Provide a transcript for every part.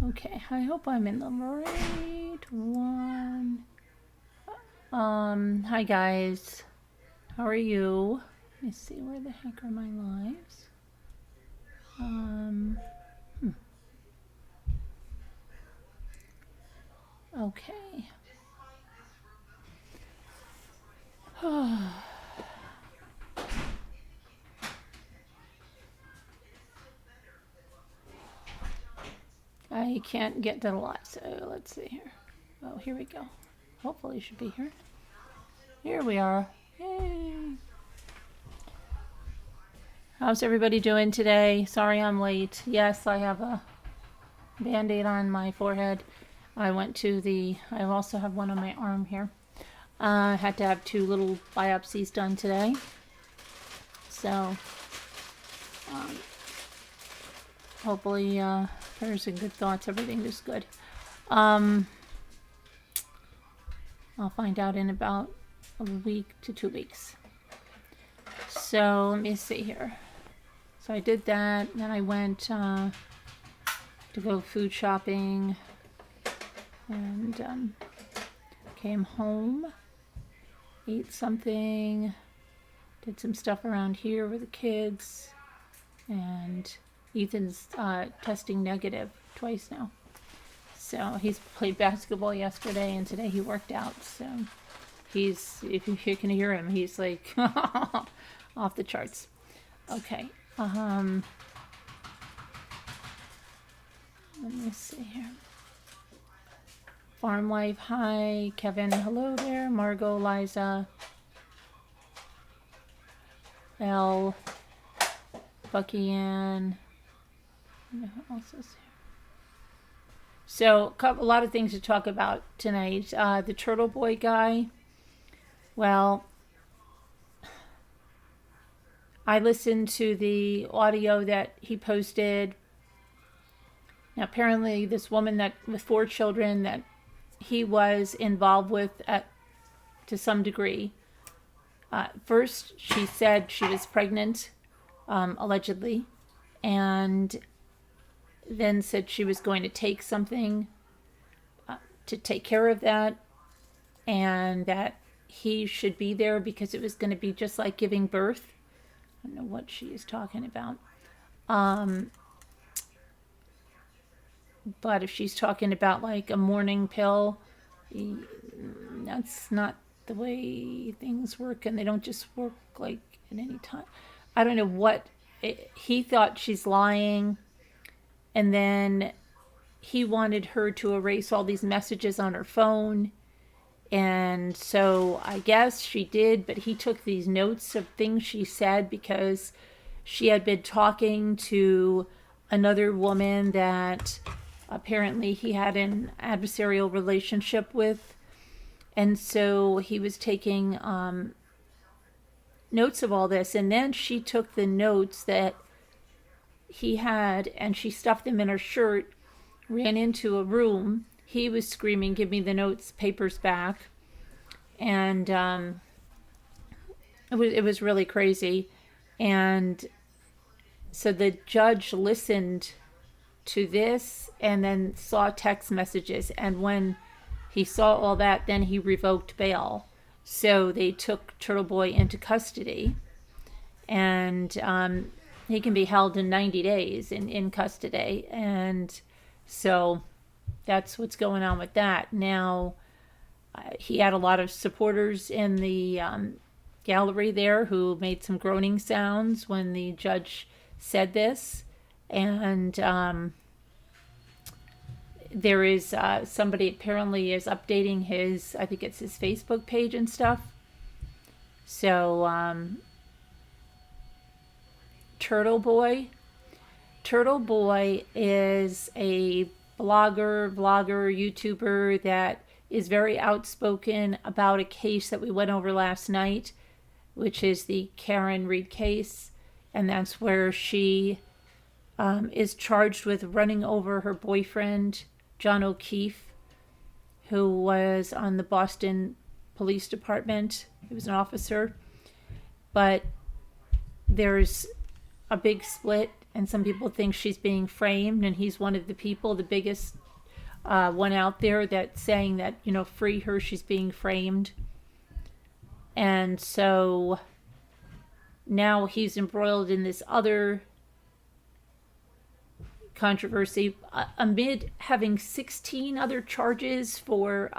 Okay, I hope I'm in the right one. Hi guys. How are you? Let me see, where the heck are my lives? Okay. I can't get to the live, so let's see here. Oh, here we go. Hopefully it should be here. Here we are. Yay. How's everybody doing today? Sorry I'm late. Yes, I have a band-aid on my forehead. I also have one on my arm here. I had to have 2 little biopsies done today. So, hopefully, prayers and good thoughts, everything is good. I'll find out in about a week to 2 weeks. So, let me see here. So I did that, then I went to go food shopping, and came home, ate something, did some stuff around here with the kids, and Ethan's testing negative twice now. So he's played basketball yesterday, and today he worked out. So if you can hear him, he's like off the charts. Okay. Let me see here. Farm Life, hi. Kevin, hello there. Margot, Liza, Elle, Bucky Ann. Who else is here? So, a lot of things to talk about tonight. The Turtleboy guy. Well, I listened to the audio that he posted. Now, apparently, this woman with 4 children that he was involved with to some degree. First, she said she was pregnant, allegedly, and then said she was going to take something to take care of that, and that he should be there because it was going to be just like giving birth. I don't know what she is talking about. But if she's talking about like a morning pill, that's not the way things work, and they don't just work like at any time. I don't know what he thought. She's lying, and then he wanted her to erase all these messages on her phone, and so I guess she did, but he took these notes of things she said because she had been talking to another woman that apparently he had an adversarial relationship with, and so he was taking notes of all this, and then she took the notes that he had and she stuffed them in her shirt, ran into a room. He was screaming, "Give me the notes, papers back," and it was really crazy. And so the judge listened to this and then saw text messages, and when he saw all that, then he revoked bail. So they took Turtleboy into custody, and he can be held in 90 days in custody. And so that's what's going on with that. Now, he had a lot of supporters in the gallery there who made some groaning sounds when the judge said this. And there is somebody apparently is updating his, I think it's his Facebook page and stuff. So Turtleboy is a vlogger, YouTuber that is very outspoken about a case that we went over last night, which is the Karen Reed case. And that's where she is charged with running over her boyfriend, John O'Keefe, who was on the Boston Police Department. He was an officer. But there's a big split and some people think she's being framed, and he's one of the people, the biggest one out there, that's saying that, free her, she's being framed. And so now he's embroiled in this other controversy amid having 16 other charges for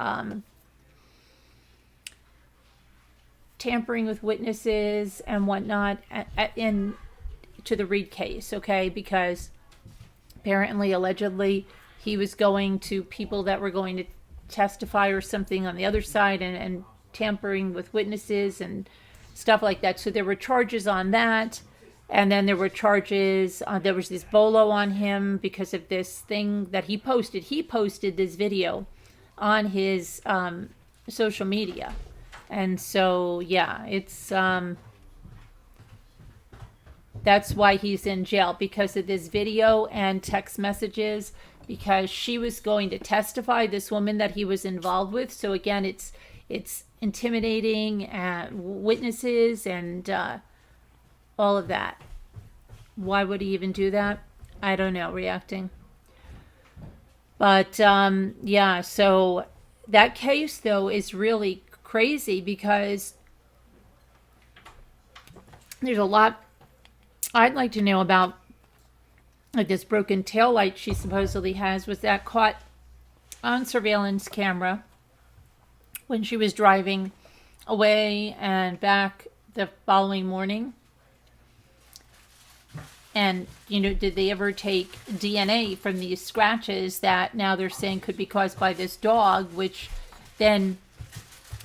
tampering with witnesses and whatnot to the Reed case, okay? Because apparently, allegedly, he was going to people that were going to testify or something on the other side and tampering with witnesses and stuff like that. So there were charges on that. And then there were charges, there was this bolo on him because of this thing that he posted. He posted this video on his social media. And so, yeah, it's, that's why he's in jail, because of this video and text messages, because she was going to testify, this woman that he was involved with. So again, it's intimidating witnesses and all of that. Why would he even do that? I don't know, reacting. But yeah, so that case though is really crazy because there's a lot I'd like to know about. Like this broken taillight she supposedly has, was that caught on surveillance camera when she was driving away and back the following morning? And, did they ever take DNA from these scratches that now they're saying could be caused by this dog, which then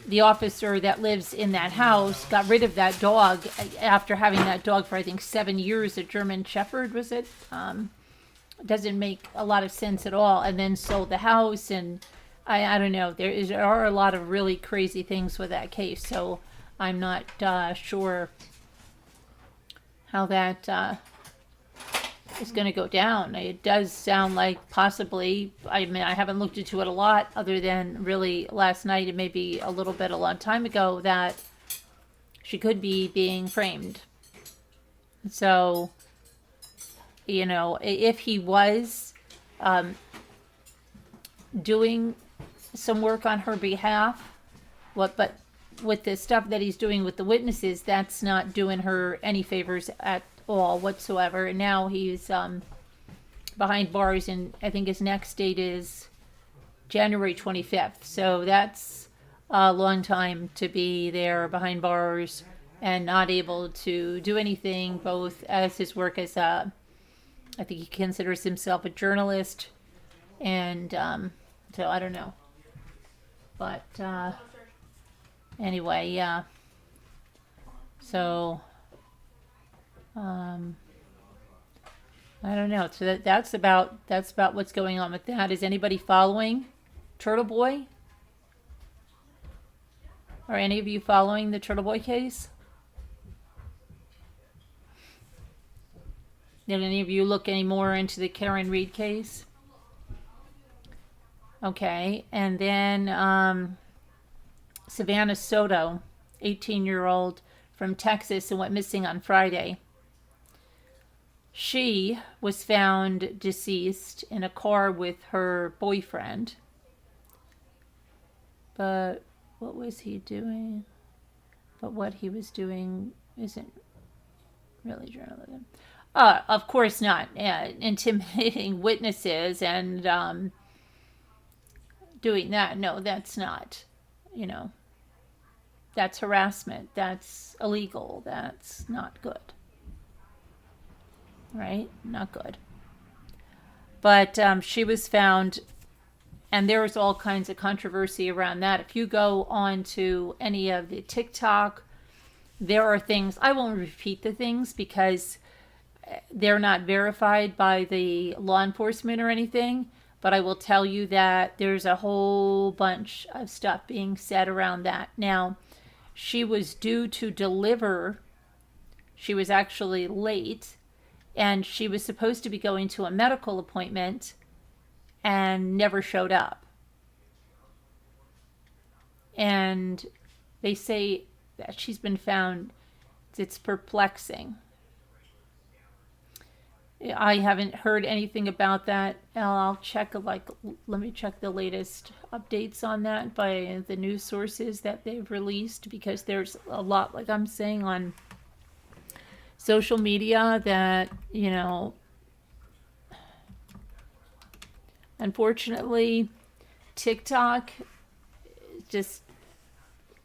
the officer that lives in that house got rid of that dog after having that dog for, I think, 7 years, a German Shepherd, was it? Doesn't make a lot of sense at all. And then sold the house, and I don't know. There are a lot of really crazy things with that case, so I'm not sure how that is going to go down. It does sound like possibly, I mean, I haven't looked into it a lot other than really last night and maybe a little bit a long time ago, that she could be being framed. So, if he was doing some work on her behalf, but with the stuff that he's doing with the witnesses, that's not doing her any favors at all whatsoever. And now he's behind bars, and I think his next date is January 25th. So that's a long time to be there behind bars and not able to do anything, both as his work as I think he considers himself a journalist, and so I don't know. But anyway, yeah. So I don't know. So that's about what's going on with that. Is anybody following Turtleboy? Are any of you following the Turtleboy case? Did any of you look any more into the Karen Reed case? Okay, and then Savannah Soto, 18-year-old from Texas, and went missing on Friday. She was found deceased in a car with her boyfriend. But what was he doing? But what he was doing isn't really journalism. Of course not. Intimidating witnesses and doing that. No, that's not. That's harassment. That's illegal. That's not good. Right? Not good. But she was found, and there was all kinds of controversy around that. If you go on to any of the TikTok, there are things, I won't repeat the things because they're not verified by the law enforcement or anything, but I will tell you that there's a whole bunch of stuff being said around that. Now, she was due to deliver. She was actually late, and she was supposed to be going to a medical appointment and never showed up. And they say that she's been found. It's perplexing. I haven't heard anything about that. I'll check, let me check the latest updates on that by the news sources that they've released, because there's a lot, like I'm saying, on social media that, unfortunately, TikTok just,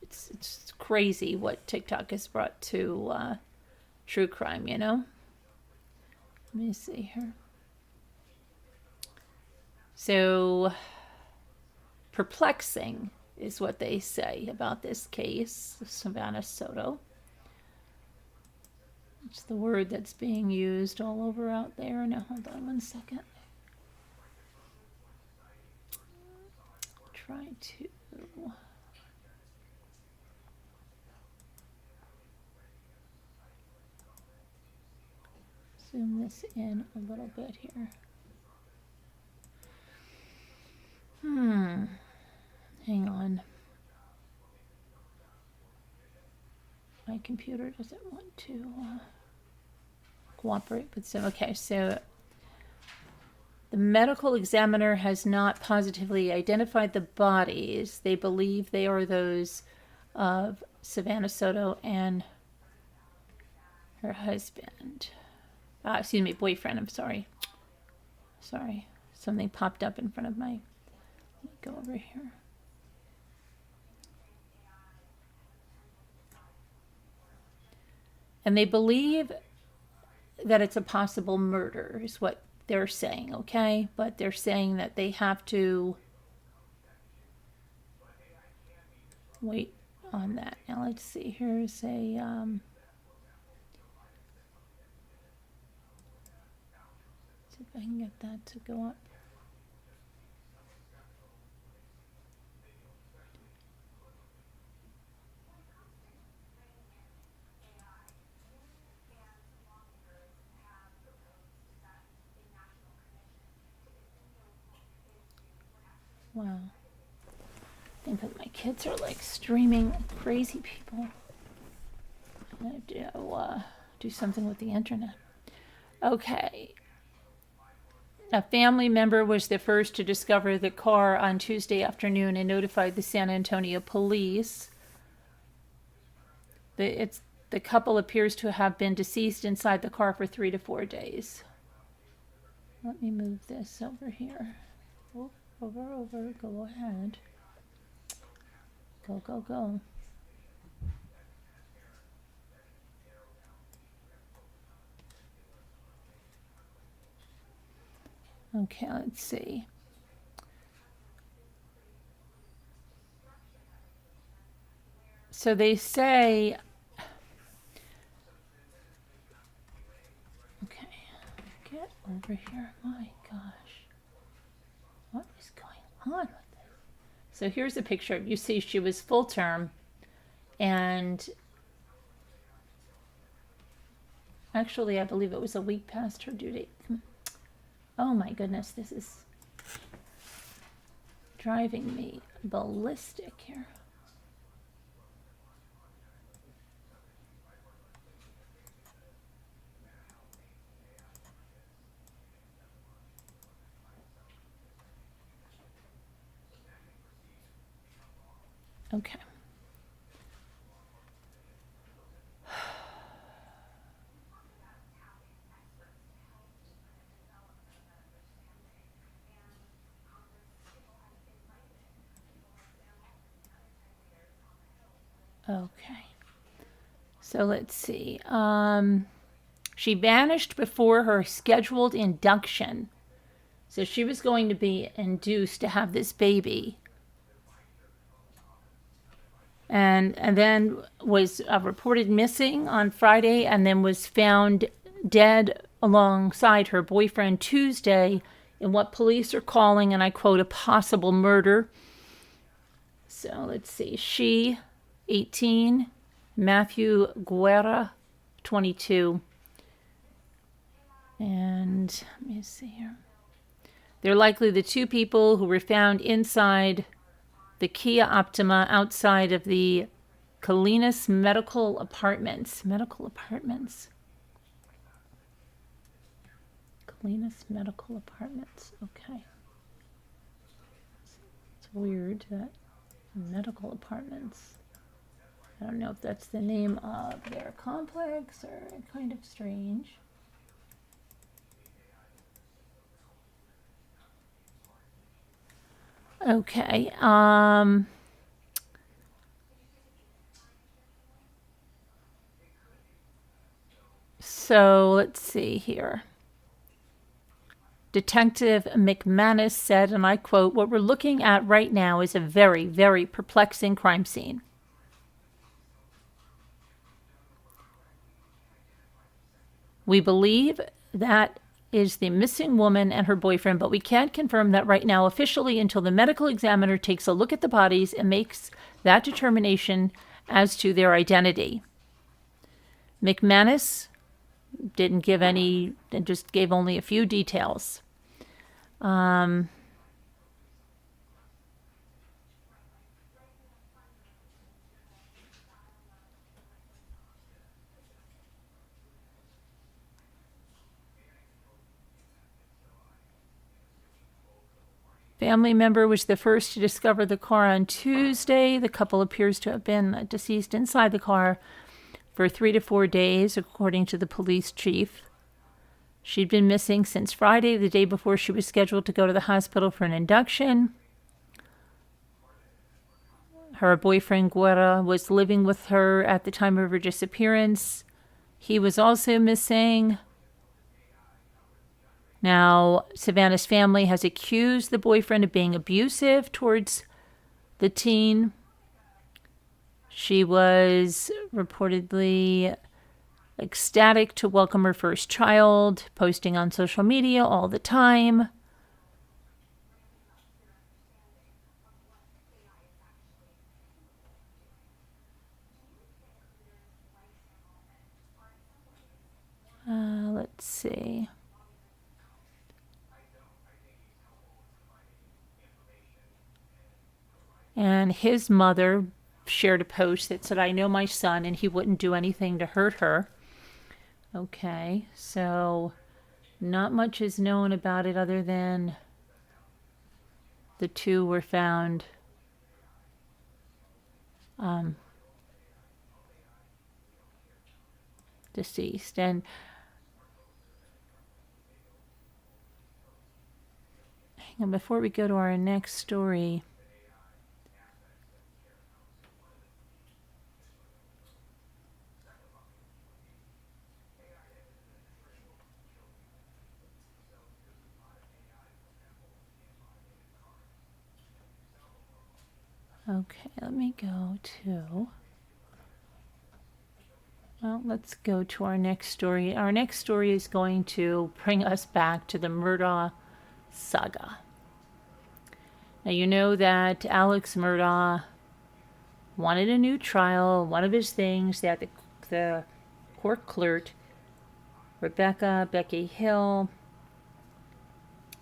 it's crazy what TikTok has brought to true crime, Let me see here. So, perplexing is what they say about this case, Savannah Soto. It's the word that's being used all over out there. Now, hold on one second. Try to zoom this in a little bit here. Hang on. My computer doesn't want to cooperate with so. Okay, so the medical examiner has not positively identified the bodies. They believe they are those of Savannah Soto and her husband. Boyfriend. I'm sorry. Something popped up in front of my. Let me go over here. And they believe that it's a possible murder, is what they're saying, okay? But they're saying that they have to wait on that. Now let's see. Here's a see if I can get that to go up. Wow. I think that my kids are like streaming like crazy people. I'm gonna do something with the internet. Okay. A family member was the first to discover the car on Tuesday afternoon and notified the San Antonio police. The couple appears to have been deceased inside the car for 3 to 4 days. Let me move this over here. Over, go ahead. Go. Okay, let's see. So they say, okay, get over here. My gosh. What is going on with this? So here's a picture. You see she was full term, and actually I believe it was a week past her due date. Oh my goodness, this is driving me ballistic here. Okay. Okay. So let's see. She vanished before her scheduled induction. So she was going to be induced to have this baby. And then was reported missing on Friday, and then was found dead alongside her boyfriend Tuesday in what police are calling, and I quote, a possible murder. So let's see. She, 18, Matthew Guerra, 22. And let me see here. They're likely the two people who were found inside the Kia Optima outside of the Colinas Medical Apartments. Cleanest medical apartments. Okay. It's weird that medical apartments. I don't know if that's the name of their complex or kind of strange. Okay. So let's see here. Detective McManus said, and I quote, "What we're looking at right now is a very, very perplexing crime scene. We believe that is the missing woman and her boyfriend, but we can't confirm that right now officially until the medical examiner takes a look at the bodies and makes that determination as to their identity." McManus didn't give any, just gave only a few details. Family member was the first to discover the car on Tuesday. The couple appears to have been deceased inside the car for 3 to 4 days, according to the police chief. She'd been missing since Friday, the day before she was scheduled to go to the hospital for an induction. Her boyfriend, Guerra, was living with her at the time of her disappearance. He was also missing. Now, Savannah's family has accused the boyfriend of being abusive towards the teen. She was reportedly ecstatic to welcome her first child, posting on social media all the time. Let's see. And his mother shared a post that said, "I know my son and he wouldn't do anything to hurt her." Okay, so not much is known about it other than the two were found deceased. And hang on, before we go to our next story, okay, let me go to, well, let's go to our next story. Our next story is going to bring us back to the Murdaugh saga. Now, you know that Alex Murdaugh wanted a new trial. One of his things that the court clerk, Becky Hill,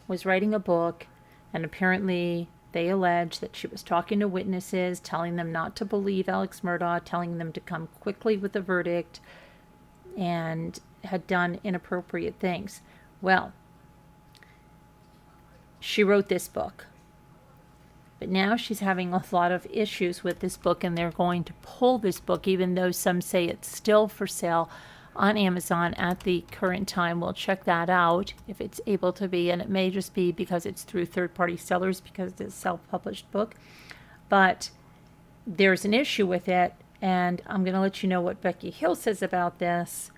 was writing a book, and apparently they allege that she was talking to witnesses, telling them not to believe Alex Murdaugh, telling them to come quickly with a verdict, and had done inappropriate things. Well, she wrote this book. But now she's having a lot of issues with this book, and they're going to pull this book, even though some say it's still for sale on Amazon at the current time. We'll check that out if it's able to be, and it may just be because it's through third-party sellers because it's a self-published book. But there's an issue with it, and I'm going to let you know what Becky Hill says about this.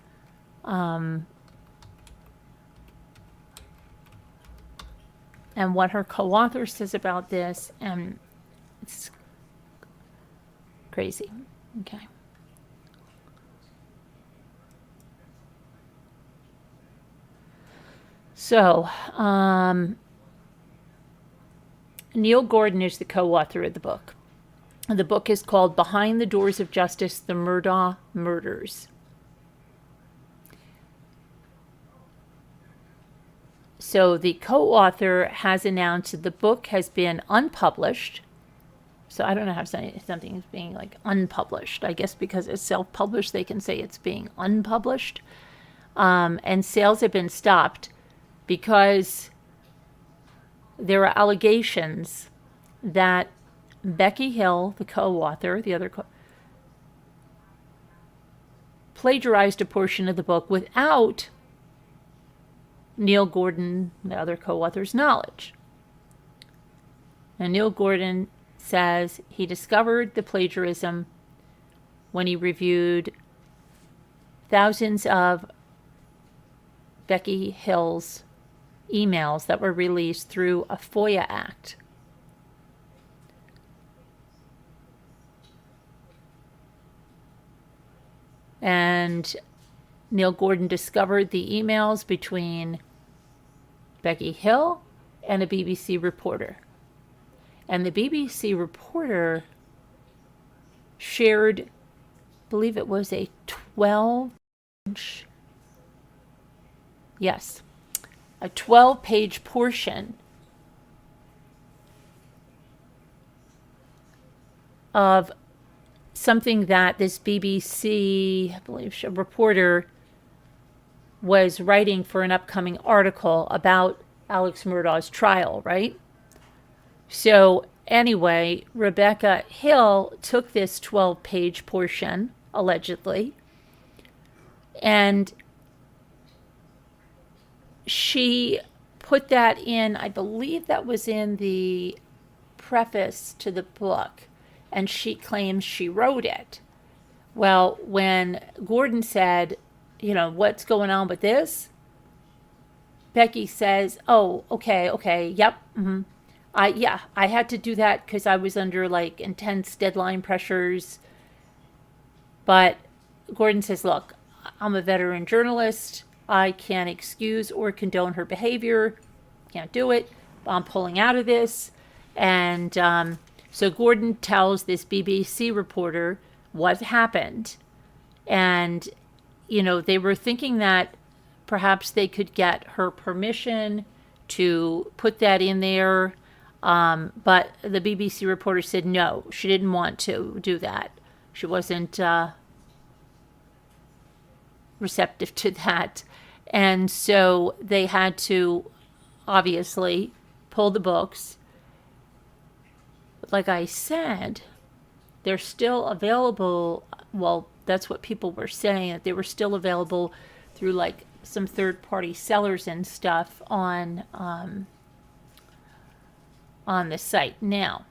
And what her co-author says about this, and it's crazy. Okay. So, Neil Gordon is the co-author of the book. The book is called Behind the Doors of Justice, The Murdaugh Murders. So the co-author has announced that the book has been unpublished. So I don't know how something is being like unpublished. I guess because it's self-published, they can say it's being unpublished. And sales have been stopped. because there are allegations that Becky Hill, the co-author, plagiarized a portion of the book without Neil Gordon, the other co-author's, knowledge. And Neil Gordon says he discovered the plagiarism when he reviewed thousands of Becky Hill's emails that were released through a FOIA act. And Neil Gordon discovered the emails between Becky Hill and a BBC reporter. And the BBC reporter shared, I believe it was a 12-page portion of something that this BBC, I believe, reporter was writing for an upcoming article about Alex Murdaugh's trial, right? So anyway, Rebecca Hill took this 12-page portion, allegedly, and she put that in, I believe that was in the preface to the book, and she claims she wrote it. Well, when Gordon said, what's going on with this? Becky says, oh, okay, yep, I had to do that because I was under intense deadline pressures. But Gordon says, look, I'm a veteran journalist. I can't excuse or condone her behavior. Can't do it. I'm pulling out of this. And so Gordon tells this BBC reporter what happened. And, they were thinking that perhaps they could get her permission to put that in there. But the BBC reporter said no, she didn't want to do that. She wasn't receptive to that. And so they had to obviously pull the books. But like I said, they're still available. Well, that's what people were saying, that they were still available through some third-party sellers and stuff on the site. Now,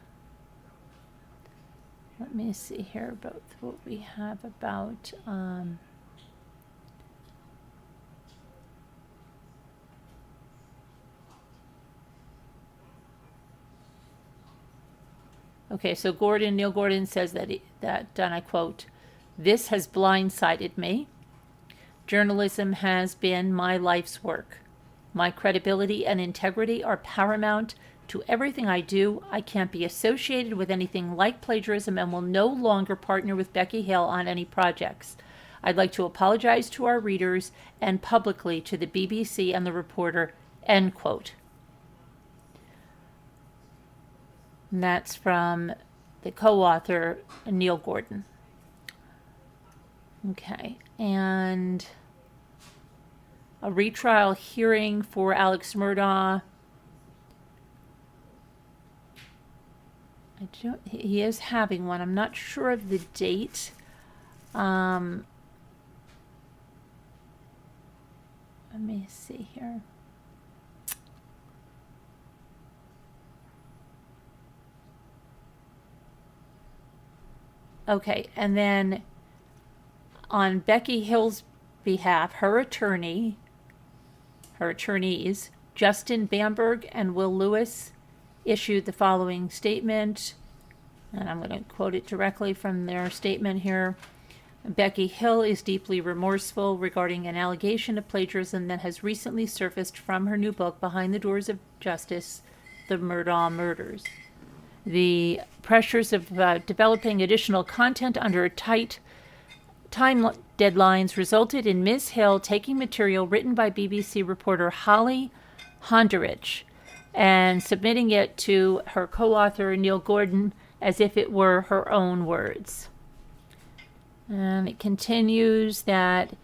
let me see here about what we have about okay, so Neil Gordon says that, and I quote, "This has blindsided me. Journalism has been my life's work. My credibility and integrity are paramount to everything I do. I can't be associated with anything like plagiarism and will no longer partner with Becky Hill on any projects. I'd like to apologize to our readers and publicly to the BBC and the reporter," end quote. And that's from the co-author, Neil Gordon. Okay, and a retrial hearing for Alex Murdaugh. He is having one. I'm not sure of the date. Let me see here. Okay, and then on Becky Hill's behalf, her attorneys, Justin Bamberg and Will Lewis, issued the following statement, and I'm going to quote it directly from their statement here. Becky Hill is deeply remorseful regarding an allegation of plagiarism that has recently surfaced from her new book, Behind the Doors of Justice, The Murdaugh Murders. The pressures of developing additional content under tight time deadlines resulted in Ms. Hill taking material written by BBC reporter Holly Honderich and submitting it to her co-author Neil Gordon as if it were her own words. And it continues that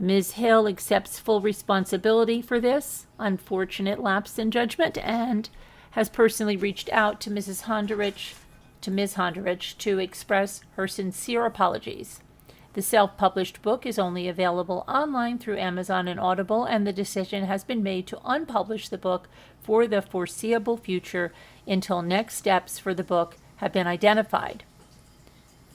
Ms. Hill accepts full responsibility for this unfortunate lapse in judgment and has personally reached out to Ms. Honderich to express her sincere apologies. The self-published book is only available online through Amazon and Audible, and the decision has been made to unpublish the book for the foreseeable future until next steps for the book have been identified.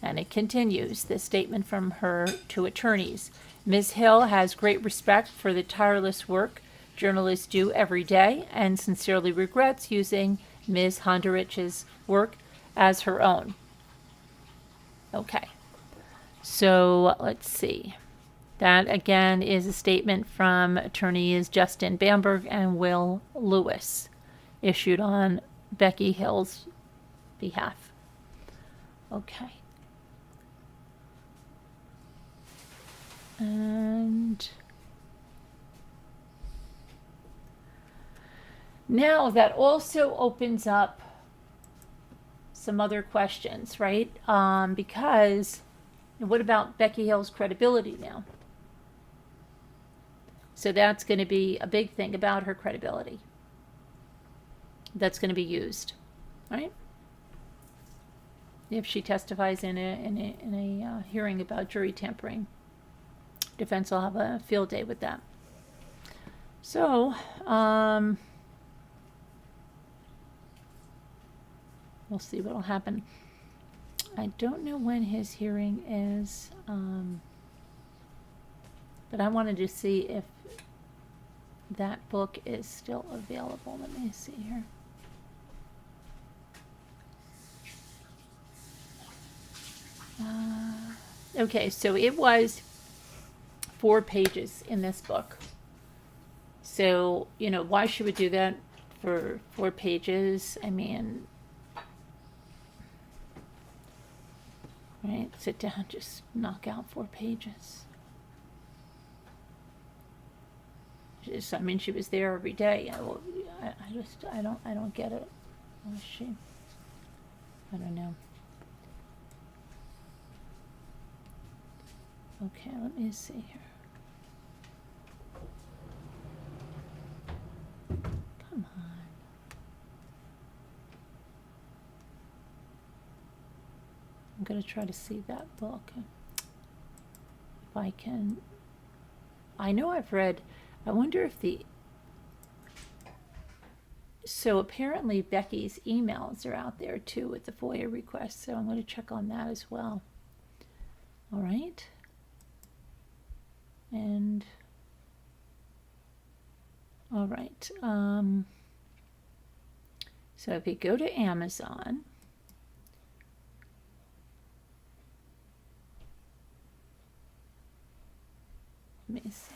And it continues, this statement from her to attorneys. Ms. Hill has great respect for the tireless work journalists do every day and sincerely regrets using Ms. Honderich's work as her own. Okay, so let's see. That again is a statement from attorneys Justin Bamberg and Will Lewis, issued on Becky Hill's behalf. Okay. And now that also opens up some other questions, right? Because what about Becky Hill's credibility now? So that's going to be a big thing about her credibility. That's going to be used, right? If she testifies in a hearing about jury tampering. Defense will have a field day with that. So, we'll see what will happen. I don't know when his hearing is, but I wanted to see if that book is still available. Let me see here. Okay, so it was 4 pages in this book. So, you know, why she would do that for 4 pages? I mean, right, sit down, just knock out 4 pages. I mean, she was there every day. I don't get it. Was she? I don't know. Okay, let me see here. Come on. I'm going to try to see that book. If I can. I know I've read, I wonder if so apparently Becky's emails are out there too with the FOIA request, so I'm going to check on that as well. All right. And all right, so if you go to Amazon, let me see.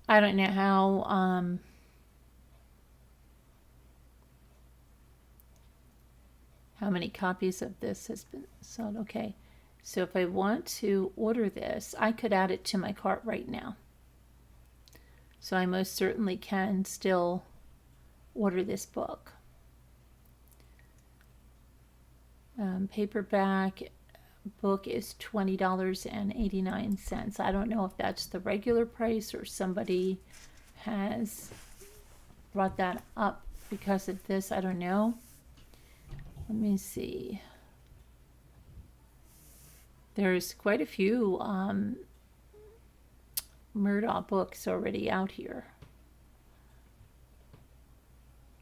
I don't know how many copies of this has been sold. Okay, so if I want to order this, I could add it to my cart right now. So I most certainly can still order this book. Paperback book is $20.89. I don't know if that's the regular price or somebody has brought that up because of this. I don't know. Let me see. There's quite a few Murdaugh books already out here.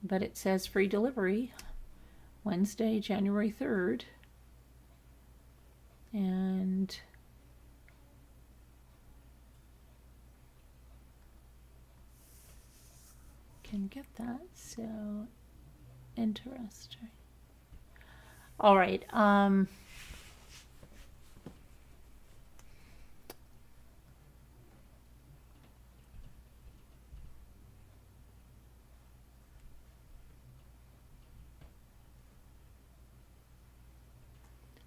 But it says free delivery Wednesday, January 3rd. And can get that, so interesting. All right,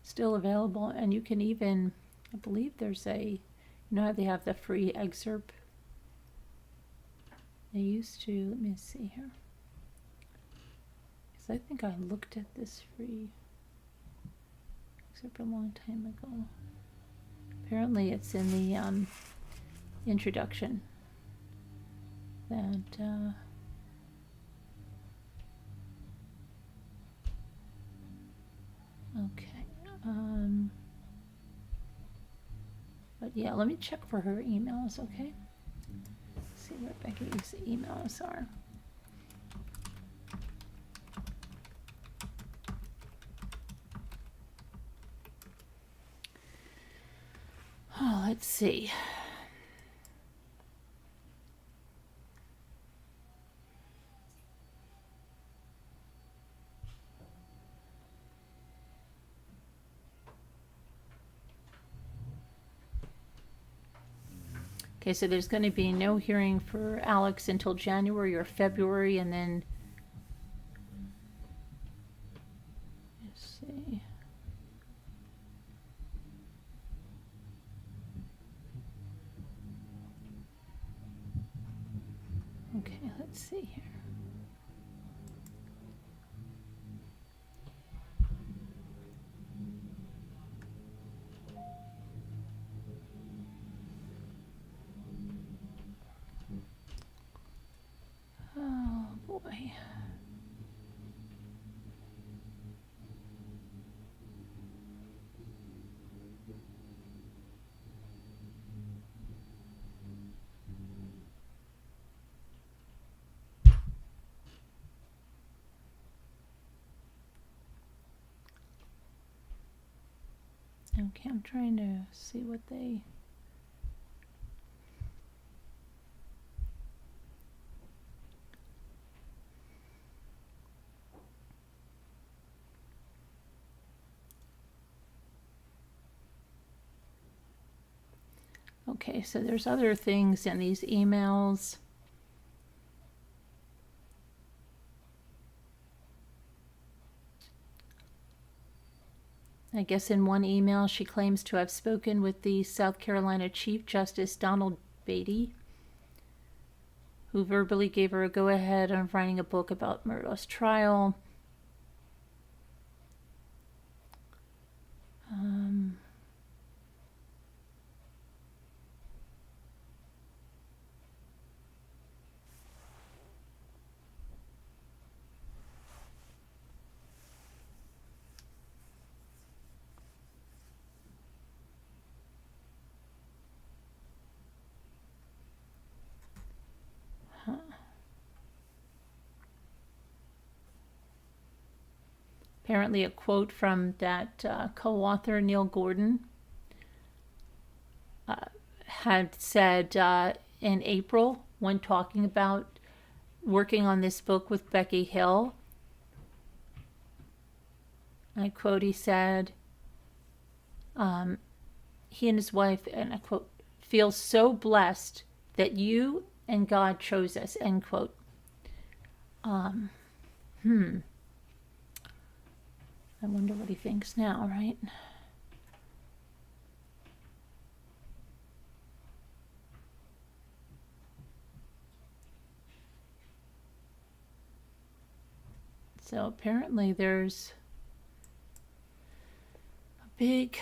still available, and you can even, I believe there's a, you know how they have the free excerpt? They used to, let me see here. Because I think I looked at this except a long time ago. Apparently it's in the introduction that okay. But yeah, let me check for her emails, okay? See what Becky's emails are. Oh, let's see. Okay, so there's going to be no hearing for Alex until January or February, and then let's see. Okay, let's see here. Oh boy. Okay, I'm trying to see what they... Okay, so there's other things in these emails. I guess in one email she claims to have spoken with the South Carolina Chief Justice Donald Beatty, who verbally gave her a go-ahead on writing a book about Murdaugh's trial. Apparently a quote from that co-author, Neil Gordon, had said in April, when talking about working on this book with Becky Hill, I quote, he said, he and his wife, and I quote, feel so blessed that you and God chose us, end quote. I wonder what he thinks now, right? So apparently there's a big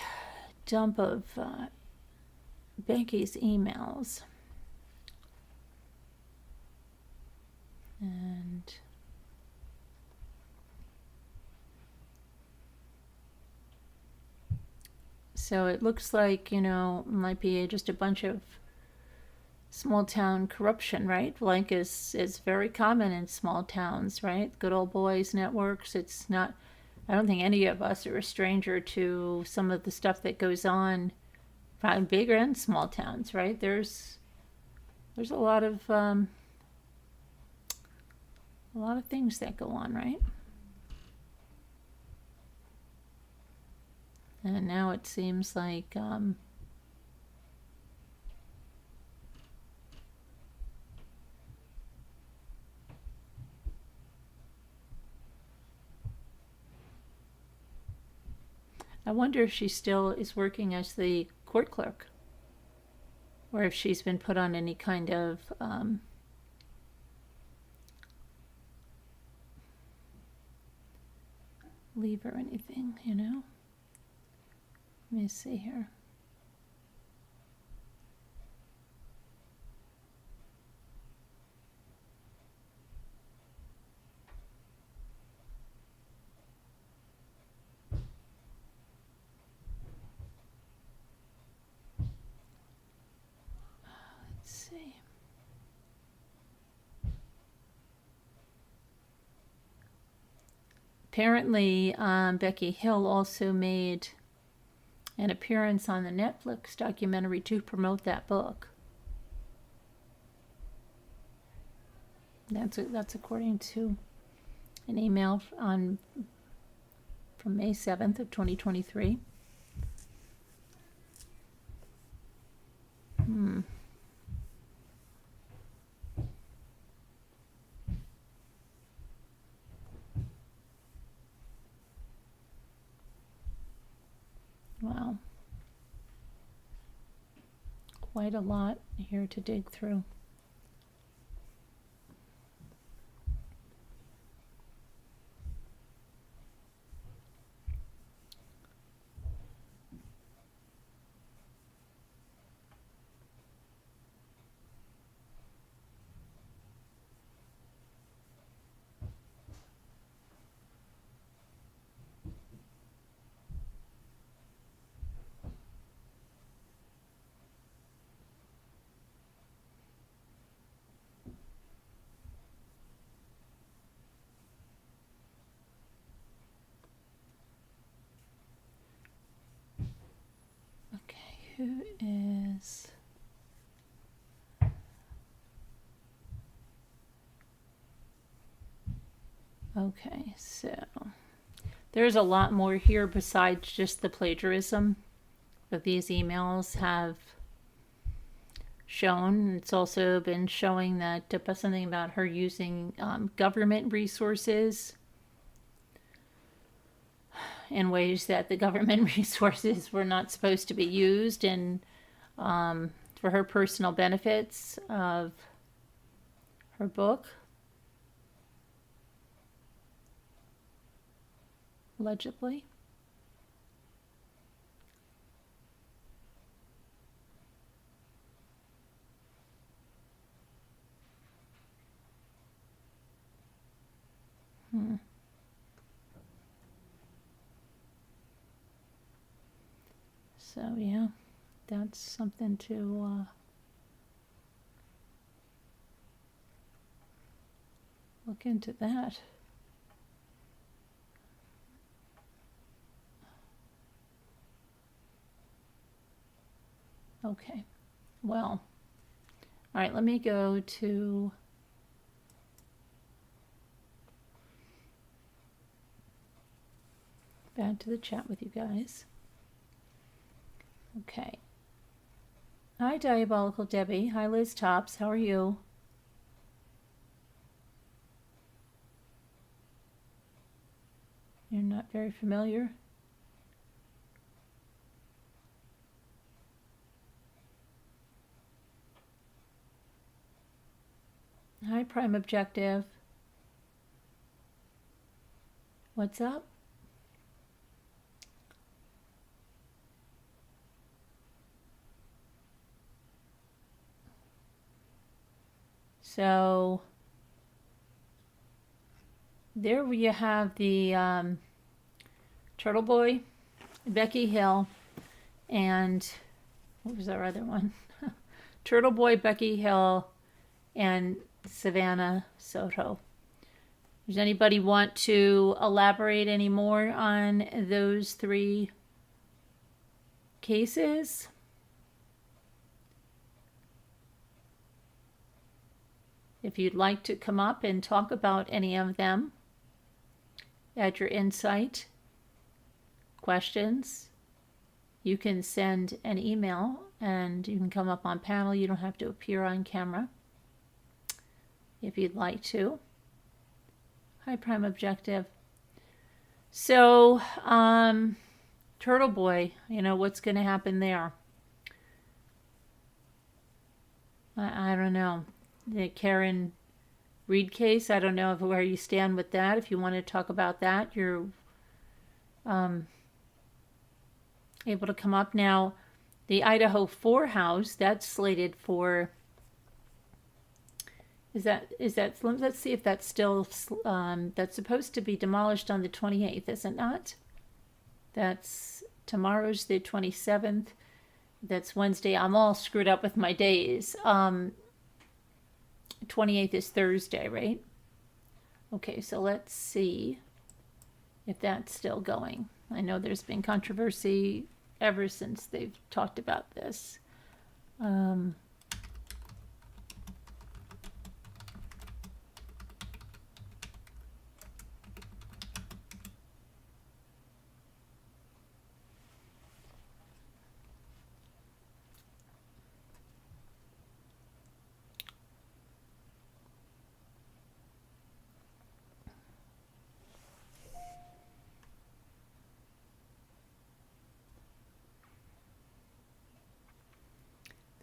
dump of Becky's emails. And so it looks like, you know, might be just a bunch of small town corruption, right? Like is very common in small towns, right? Good old boys networks. It's not, I don't think any of us are a stranger to some of the stuff that goes on, probably bigger and small towns, right? There's a lot of things that go on, right? And now it seems like I wonder if she still is working as the court clerk, or if she's been put on any kind of leave or anything, you know. Let me see here. Let's see. Apparently, Becky Hill also made an appearance on the Netflix documentary to promote that book. That's according to an email from May 7th of 2023. Wow. Quite a lot here to dig through. Who is... Okay, so there's a lot more here besides just the plagiarism that these emails have shown. It's also been showing that something about her using government resources in ways that the government resources were not supposed to be used, and for her personal benefits of her book, allegedly. So yeah, that's something to look into that. Okay, well, all right, let me go to back to the chat with you guys. Okay. Hi, Diabolical Debbie. Hi, Liz Tops. How are you? You're not very familiar? Hi, Prime Objective. What's up? So there you have the Turtleboy, Becky Hill, and what was our other one? Turtleboy, Becky Hill, and Savannah Soto. Does anybody want to elaborate any more on those three cases? If you'd like to come up and talk about any of them, add your insight, questions, you can send an email and you can come up on panel. You don't have to appear on camera if you'd like to. Hi, Prime Objective. So, Turtleboy, you know, what's going to happen there? I don't know. The Karen Reed case, I don't know where you stand with that. If you want to talk about that, you're able to come up. Now, the Idaho 4 house, that's slated for, is that, let's see if that's still, that's supposed to be demolished on the 28th, is it not? That's, tomorrow's the 27th. That's Wednesday. I'm all screwed up with my days. 28th is Thursday, right? Okay, so let's see if that's still going. I know there's been controversy ever since they've talked about this.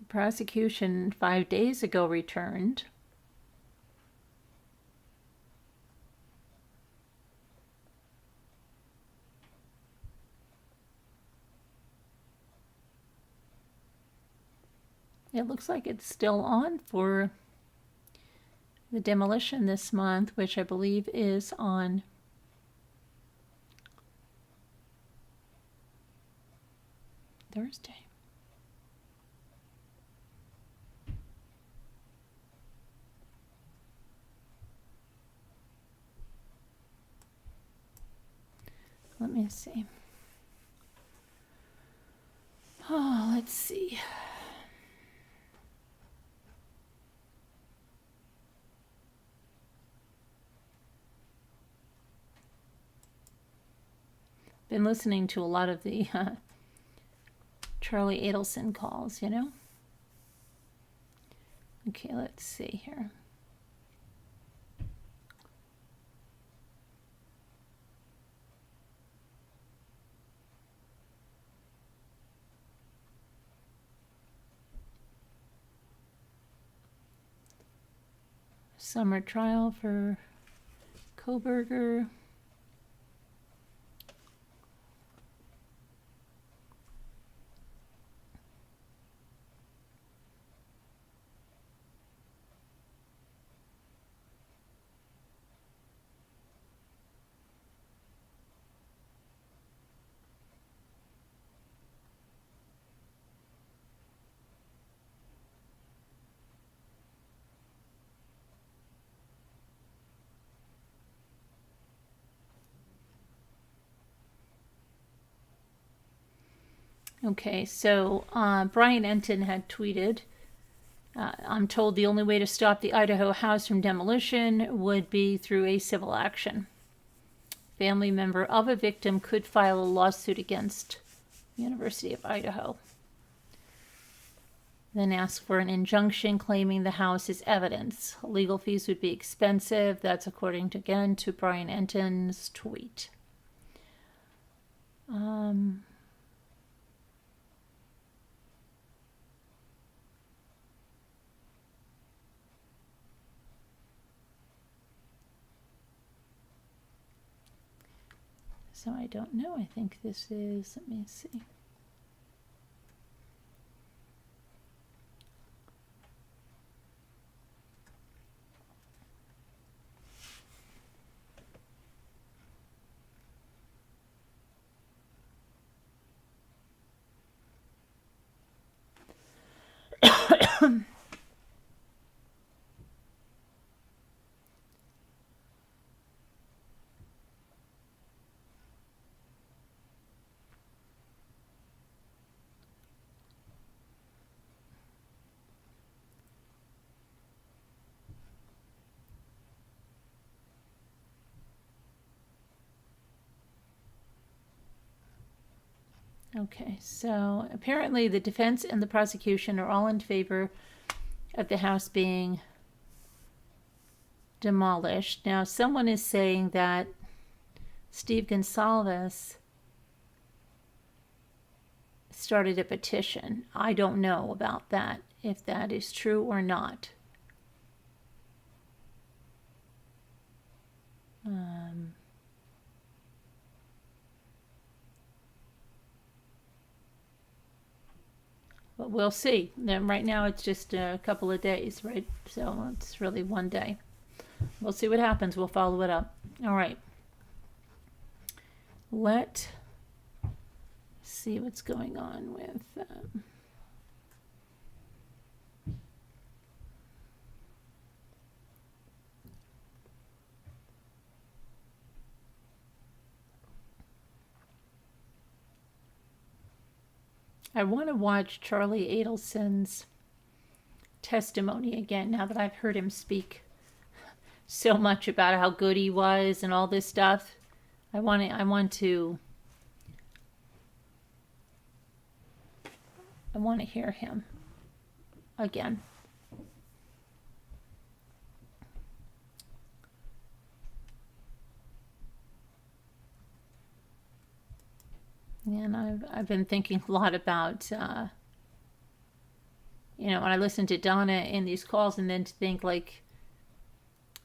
Prosecution 5 days ago returned. It looks like it's still on for the demolition this month, which I believe is on Thursday. Let me see. Oh, let's see. Been listening to a lot of the Charlie Adelson calls, you know? Okay, let's see here. Summer trial for Koberger. Okay, so Brian Enton had tweeted, I'm told the only way to stop the Idaho house from demolition would be through a civil action. Family member of a victim could file a lawsuit against University of Idaho. Then ask for an injunction claiming the house is evidence. Legal fees would be expensive. That's according to, again, to Brian Enton's tweet. So I don't know. I think this is, let me see. Okay, so apparently the defense and the prosecution are all in favor of the house being demolished. Now, someone is saying that Steve Gonsalves started a petition. I don't know about that, if that is true or not. But we'll see. And right now it's just a couple of days, right? So it's really one day. We'll see what happens. We'll follow it up. All right. Let's see what's going on with... I want to watch Charlie Adelson's testimony again now that I've heard him speak so much about how good he was and all this stuff. I want to hear him again. And I've been thinking a lot about, when I listen to Donna in these calls, and then to think like,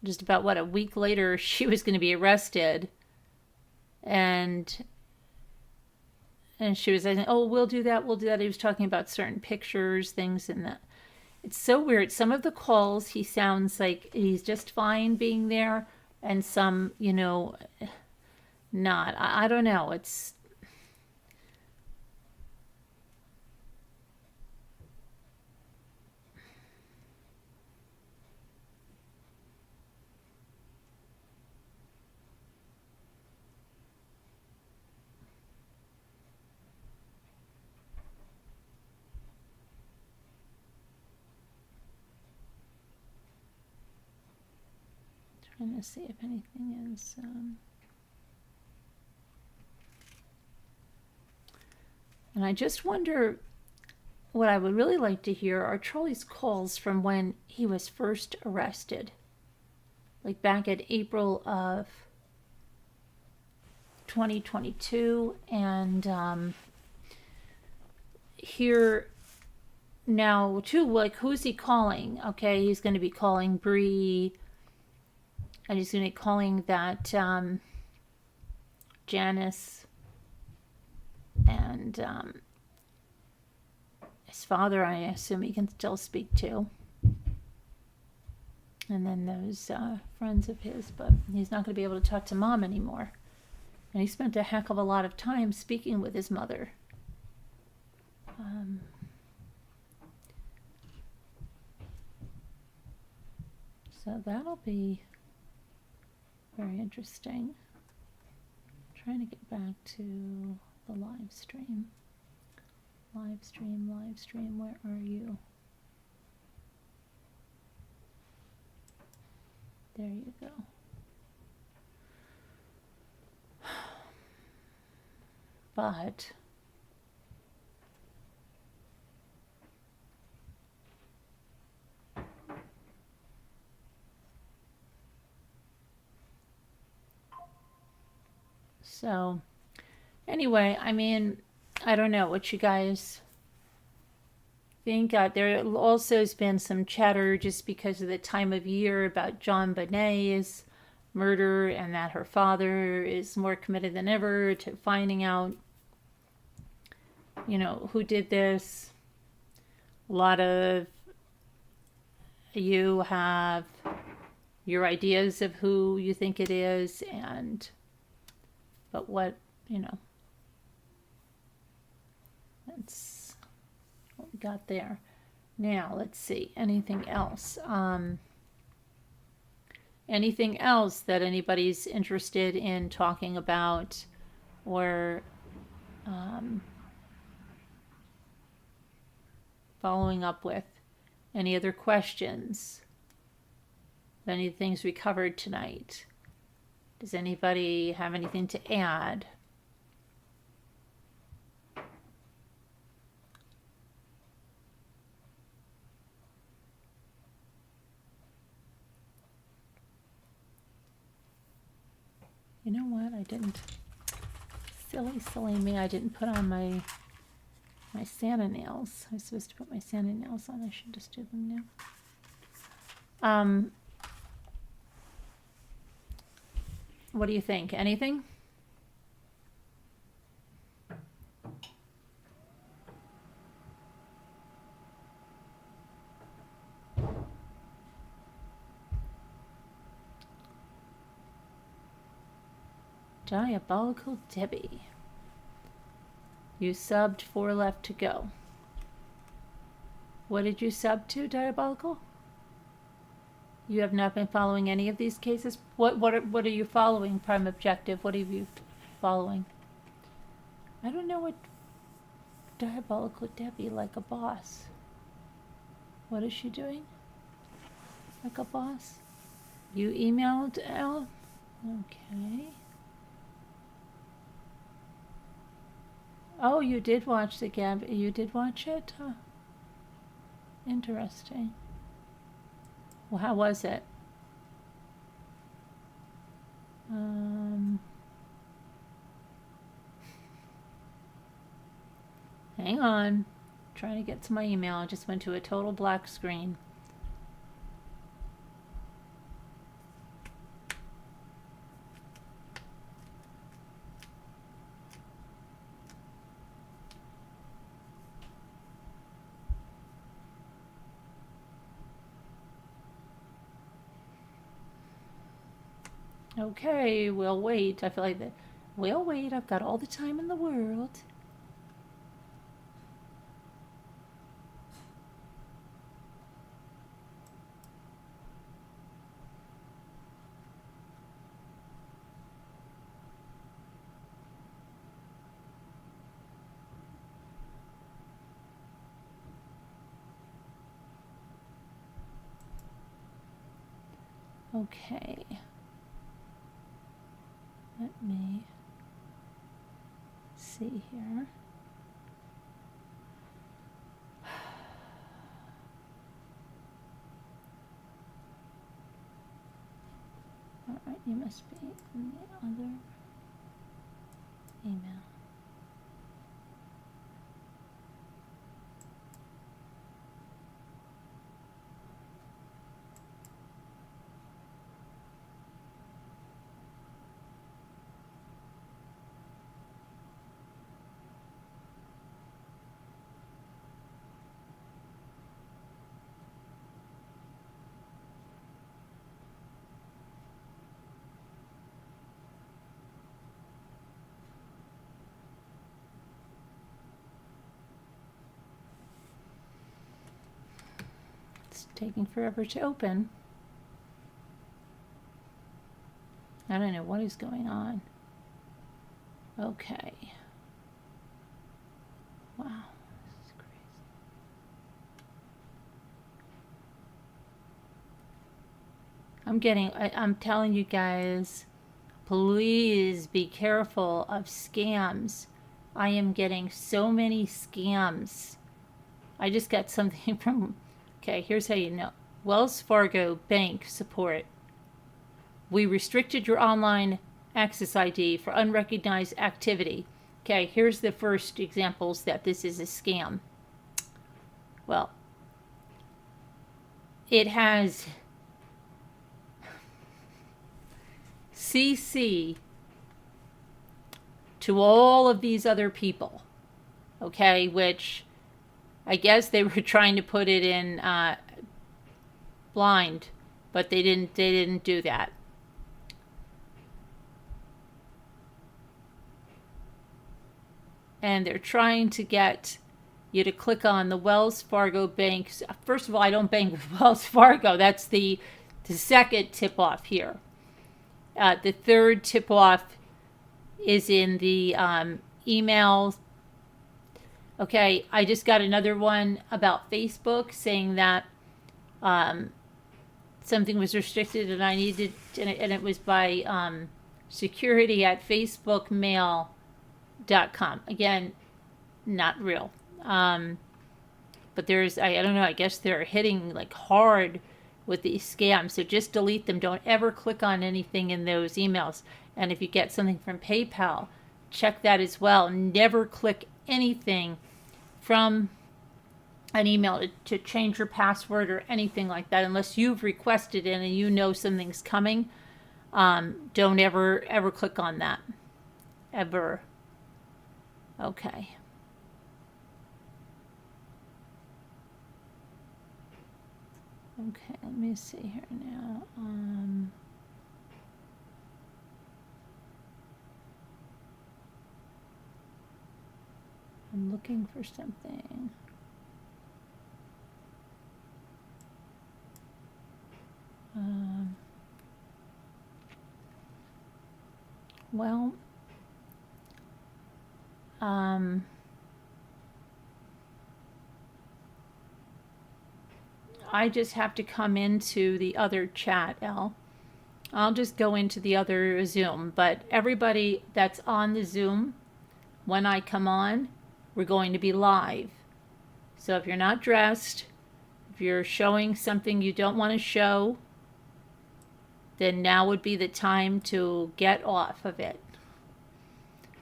just about a week later, she was going to be arrested, and she was saying, "Oh, we'll do that. He was talking about certain pictures, things, and that. It's so weird. Some of the calls, he sounds like he's just fine being there, and some, not. I don't know. It's... Trying to see if anything is... And I just wonder, what I would really like to hear are Charlie's calls from when he was first arrested. Like back in April of 2022. And here now, too, like, who's he calling? Okay, he's going to be calling Bree. And he's going to be calling that Janice and his father, I assume he can still speak to. And then those friends of his, but he's not going to be able to talk to Mom anymore. And he spent a heck of a lot of time speaking with his mother. So that'll be very interesting. Trying to get back to the live stream. Live stream, where are you? There you go. But so anyway, I mean, I don't know what you guys think. There also has been some chatter just because of the time of year about John Bonet's murder, and that her father is more committed than ever to finding out, who did this. A lot of you have your ideas of who you think it is, but what, that's what we got there. Now, let's see. Anything else? Anything else that anybody's interested in talking about, or following up with? Any other questions? Any things we covered tonight? Does anybody have anything to add? You know what? I didn't. Silly me. I didn't put on my Santa nails. I was supposed to put my Santa nails on. I should just do them now. What do you think? Anything? Diabolical Debbie. You subbed, 4 left to go. What did you sub to, Diabolical? You have not been following any of these cases? What are you following, Prime Objective? What are you following? I don't know what Diabolical Debbie, like a boss. What is she doing? Like a boss? You emailed Al? Okay. Oh, you did watch the Gab. You did watch it? Huh. Interesting. Well, how was it? Hang on. Trying to get to my email. I just went to a total black screen. Okay, we'll wait. I feel like that. We'll wait. I've got all the time in the world. Okay. Let me see here. All right, you must be in the other email. Taking forever to open. I don't know what is going on. Okay. Wow, this is crazy. I'm telling you guys, please be careful of scams. I am getting so many scams. I just got something from, okay, here's how you know. Wells Fargo Bank support. We restricted your online access ID for unrecognized activity. Okay, here's the first examples that this is a scam. Well, it has CC to all of these other people, okay, which I guess they were trying to put it in blind, but they didn't do that. And they're trying to get you to click on the Wells Fargo Bank. First of all, I don't bank with Wells Fargo. That's the second tip-off here. The third tip-off is in the email. Okay, I just got another one about Facebook saying that something was restricted and I needed, and it was by security at facebookmail.com. Again, not real. But there's, I don't know, I guess they're hitting like hard with these scams. So just delete them. Don't ever click on anything in those emails. And if you get something from PayPal, check that as well. Never click anything from an email to change your password or anything like that unless you've requested it and you know something's coming. Don't ever click on that. Ever. Okay. Okay, let me see here now. I'm looking for something. Well, I just have to come into the other chat, Elle. I'll just go into the other Zoom, but everybody that's on the Zoom, when I come on, we're going to be live. So if you're not dressed, if you're showing something you don't want to show, then now would be the time to get off of it.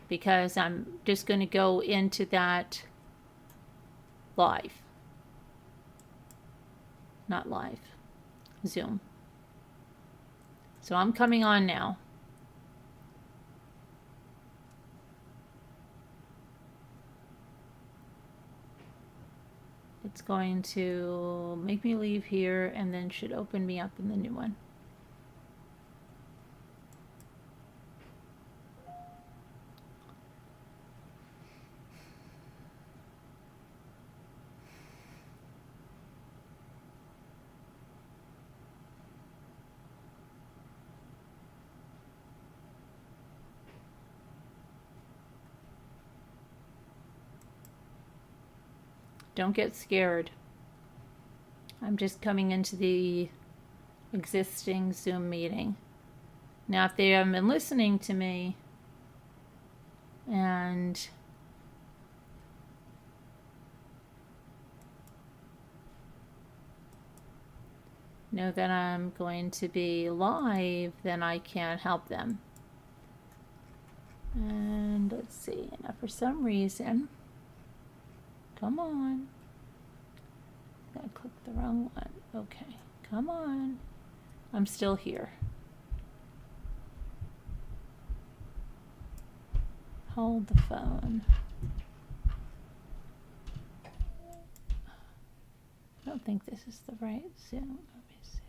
Because I'm just going to go into that live. Not live. Zoom. So I'm coming on now. It's going to make me leave here and then should open me up in the new one. Don't get scared. I'm just coming into the existing Zoom meeting. Now, if they haven't been listening to me and know that I'm going to be live, then I can't help them. And let's see. Now, for some reason, come on. I clicked the wrong one. Okay, come on. I'm still here. Hold the phone. I don't think this is the right Zoom. Let me see.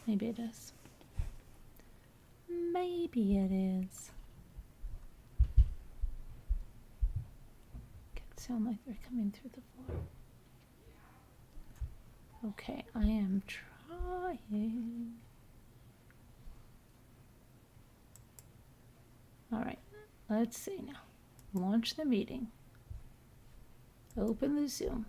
Maybe it is. Maybe it is. Could sound like they're coming through the floor. Okay, I am trying. All right, let's see now. Launch the meeting. Open the Zoom.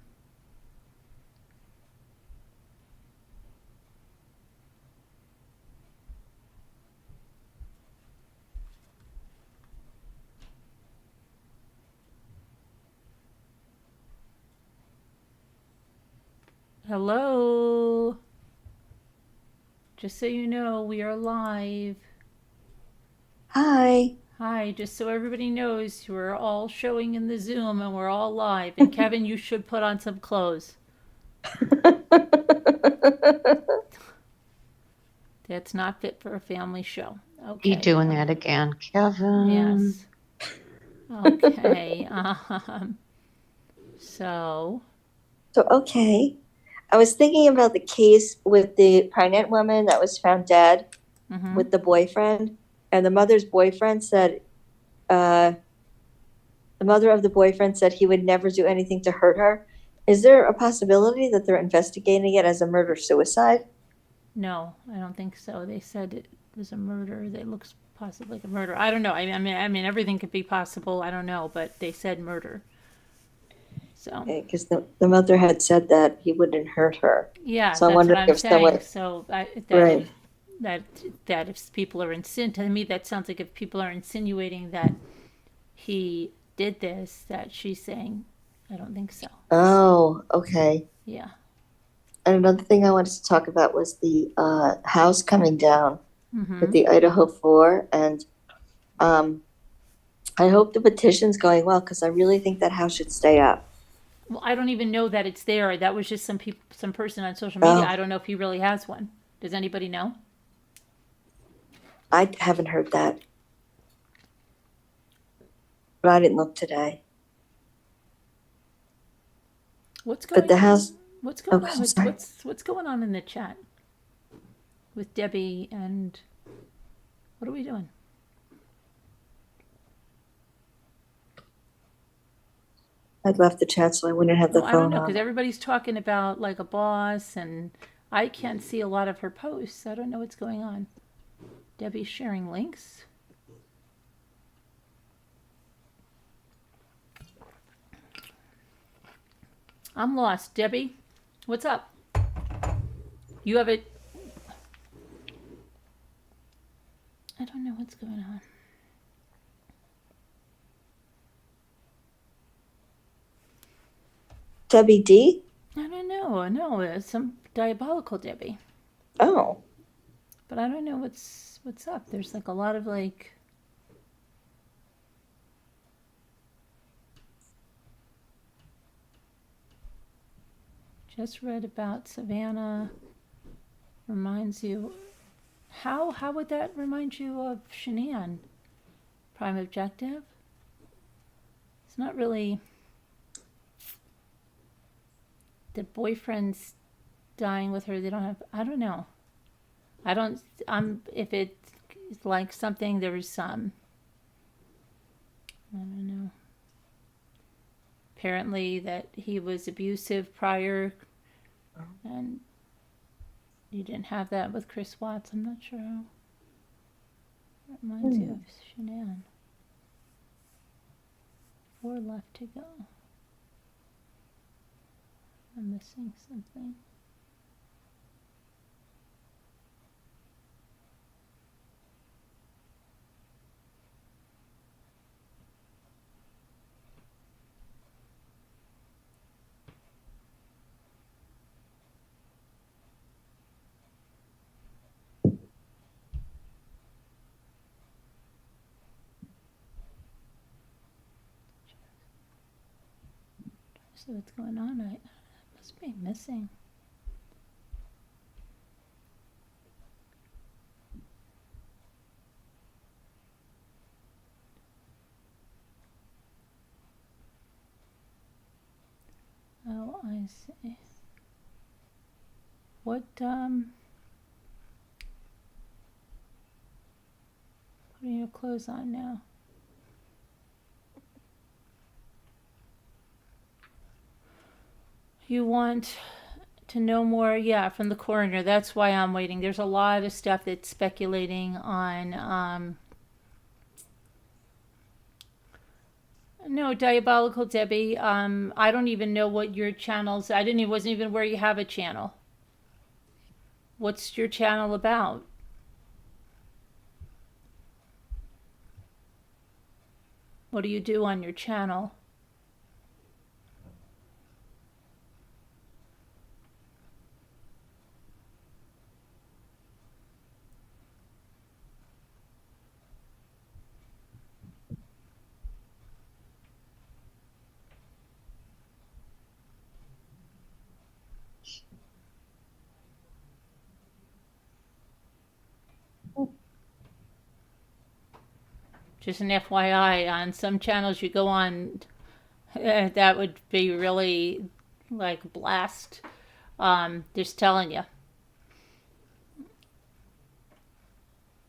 Hello. Just so you know, we are live. Hi. Hi, just so everybody knows, we're all showing in the Zoom and we're all live. And Kevin, you should put on some clothes. That's not fit for a family show. Okay. You doing that again, Kevin? Yes. Okay. So, Okay. I was thinking about the case with the pregnant woman that was found dead with the boyfriend, and the mother's boyfriend said, the mother of the boyfriend said he would never do anything to hurt her. Is there a possibility that they're investigating it as a murder-suicide? no, I don't think so. They said it was a murder. That looks possibly like a murder. I don't know. I mean, everything could be possible. I don't know, but they said murder. So, Because the mother had said that he wouldn't hurt her. yeah, So I'm that's what wondering I'm if someone, saying. So right. that if people are to me that sounds like if people are insinuating that he did this, that she's saying, I don't think so. Oh, okay. Yeah. And another thing I wanted to talk about was the house coming down with the Idaho 4. And I hope the petition's going well because I really think that house should stay up. Well, I don't even know that it's there. That was just some person on social media. Oh, I don't know if he really has one. Does anybody know? I haven't heard that. But I didn't look today. What's going But the on? house, What's going oh, on I'm with sorry. what's going on in the chat with Debbie and what are we doing? I'd left the chat, so I wouldn't have the Well, I don't phone know, because on. everybody's talking about like a boss, and I can't see a lot of her posts. I don't know what's going on. Debbie's sharing links. I'm lost. Debbie, what's up? You have it. I don't know what's going on. Debbie D? I don't know. No, it's some diabolical Debbie. Oh. But I don't know what's up. There's like a lot of like. Just read about Savannah. Reminds you. How would that remind you of Shanann? Prime Objective? It's not really. The boyfriend's dying with her. They don't have. I don't know. I don't. If it's like something, there was some. I don't know. Apparently, that he was abusive prior, and you didn't have that with Chris Watts. I'm not sure how. That reminds you of Shanann. 4 left to go. I'm missing something. So what's going on? I must be missing. Oh, I see. What putting your clothes on now? You want to know more? Yeah, from the coroner. That's why I'm waiting. There's a lot of stuff that's speculating on. No, Diabolical Debbie. I don't even know what your channel's. Wasn't even where you have a channel. What's your channel about? What do you do on your channel? Just an FYI, on some channels you go on, that would be really like blast. Just telling you.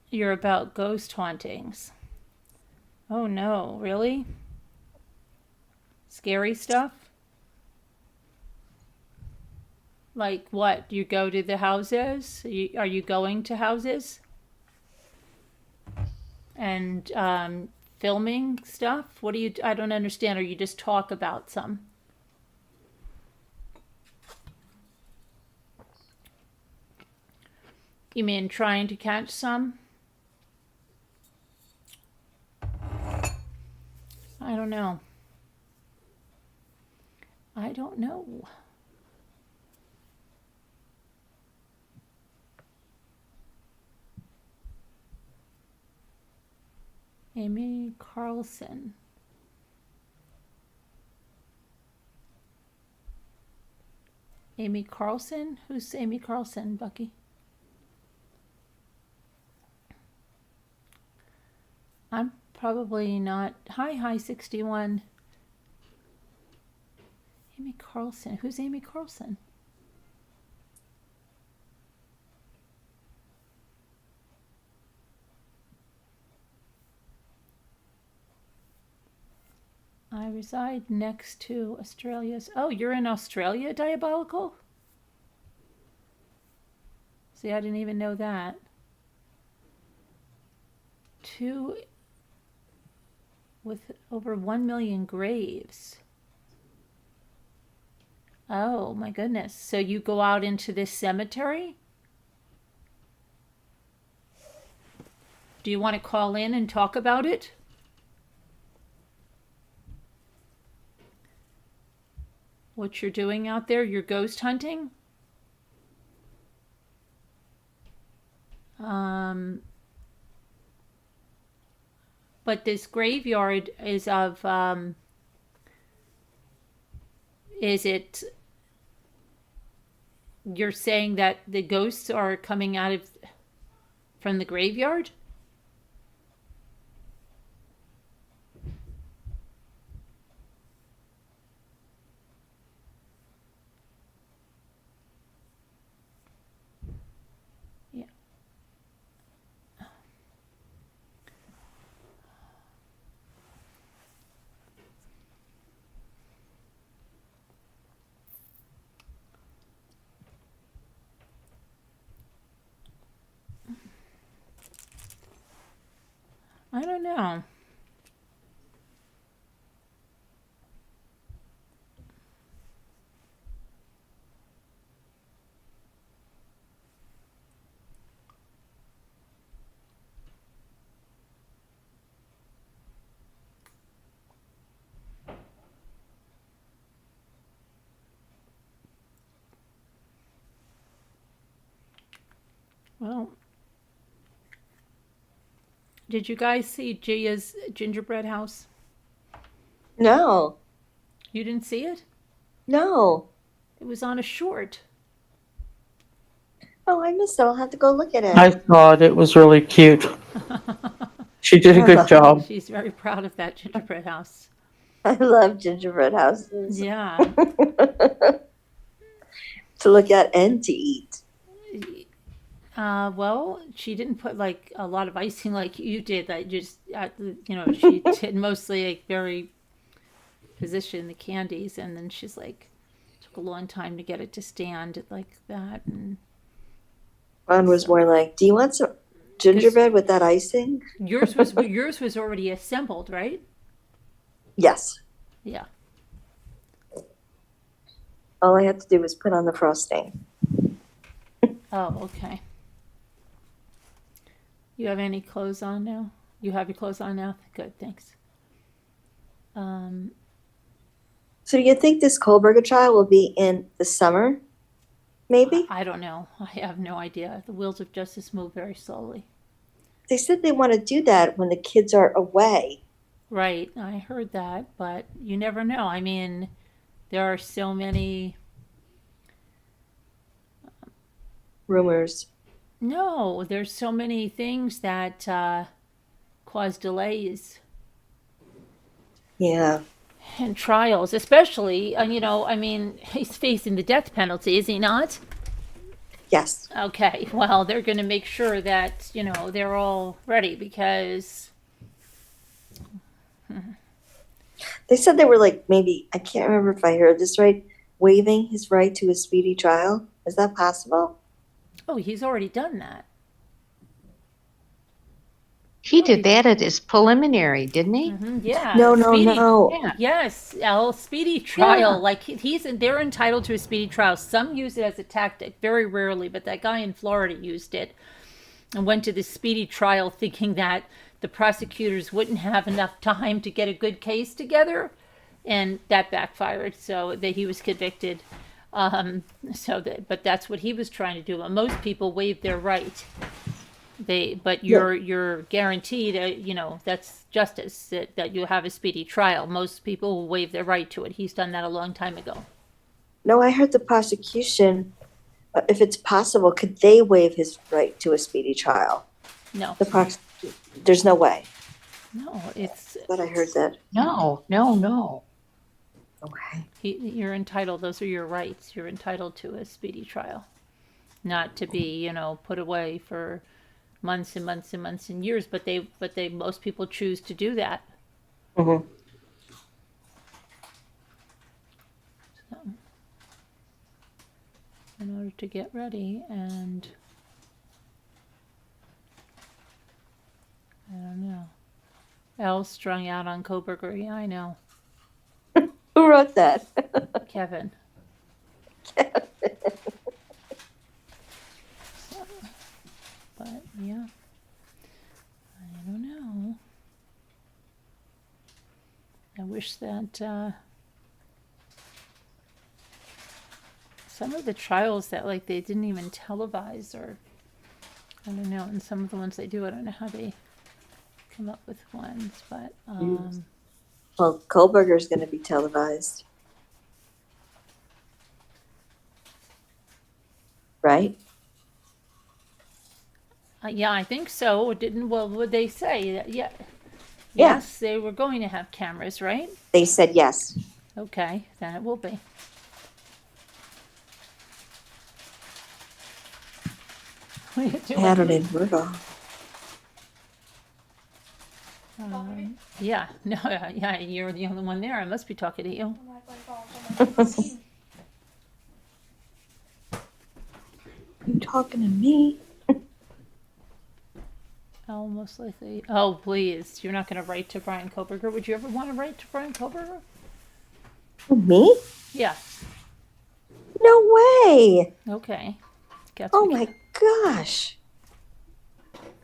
You're about ghost hauntings. Oh no, really? Scary stuff? Like what? You go to the houses? Are you going to houses? And filming stuff? What do you? I don't understand. Or you just talk about some? You mean trying to catch some? I don't know. I don't know. Amy Carlson. Amy Carlson? Who's Amy Carlson, Bucky? I'm probably not. Hi, 61. Amy Carlson. Who's Amy Carlson? I reside next to Australia's. Oh, you're in Australia, Diabolical? See, I didn't even know that. 2 with over 1 million graves. Oh my goodness. So you go out into this cemetery? Do you want to call in and talk about it? What you're doing out there? You're ghost hunting? But this graveyard is of, is it, you're saying that the ghosts are coming out of, from the graveyard? Yeah. I don't know. Well, did you guys see Gia's gingerbread house? No, You didn't see it? no. It was on a short. Oh, I missed it. I'll have to go look at I it. thought it was really cute. She did a good job. She's very proud of that gingerbread house. I love gingerbread houses Yeah. to look at and to eat. Well, she didn't put like a lot of icing like you did. Like just, she did mostly like very position the candies, and then she's like, took a long time to get it to stand like that. And Mine was more like, do you want some gingerbread with that icing? yours was already assembled, right? Yes. Yeah. All I had to do was put on the frosting. Oh, okay. You have any clothes on now? You have your clothes on now? Good, thanks. So do you think this Kohlberger trial will be in the summer? Maybe? I don't know. I have no idea. The wheels of justice move very slowly. They said they want to do that when the kids are away. Right, I heard that, but you never know. I mean, there are so many. Rumors. No, there's so many things that cause delays Yeah. in trials, especially, I mean, he's facing the death penalty, is he not? Yes. Okay, well, they're going to make sure that, they're all ready because. They said they were like, maybe, I can't remember if I heard this right, waiving his right to a speedy trial. Is that possible? Oh, he's already done that. He did that at his preliminary, didn't he? Yeah. No. Yeah. Yes, a speedy trial. Like they're entitled to a speedy trial. Some use it as a tactic, very rarely, but that guy in Florida used it and went to the speedy trial thinking that the prosecutors wouldn't have enough time to get a good case together, and that backfired. So that he was convicted. But that's what he was trying to do. Most people waive their right. But you're guaranteed, that's justice, that you have a speedy trial. Most people will waive their right to it. He's done that a long time ago. No, I heard the prosecution, if it's possible, could they waive his right to a speedy trial? No, There's no way. no, it's But I heard that. No. Okay. you're entitled. Those are your rights. You're entitled to a speedy trial, not to be put away for months and months and months and years. But most people choose to do that. Mm-hmm. in order to get ready, and I don't know. Elle strung out on Koberger. Yeah, I know. Who wrote that? Kevin. So, but yeah, I don't know. I wish that some of the trials that like they didn't even televise, or I don't know, and some of the ones they do, I don't know how they come up with ones, but Well, Kohlberger's going to be televised. Right? yeah, I think so. Didn't, well, would they say that? Yeah. Yeah. Yes, they were going to have cameras, right? They said yes. Okay, then it will be. What are you I doing? had it in Murdaugh. Yeah, no, yeah, you're the only one there. I must be talking to you. You talking to me? Oh, most likely. Oh, please. You're not going to write to Brian Koberger. Would you ever want to write to Brian Koberger? Me? Yeah. No way. Okay. Guess Oh we my can. gosh.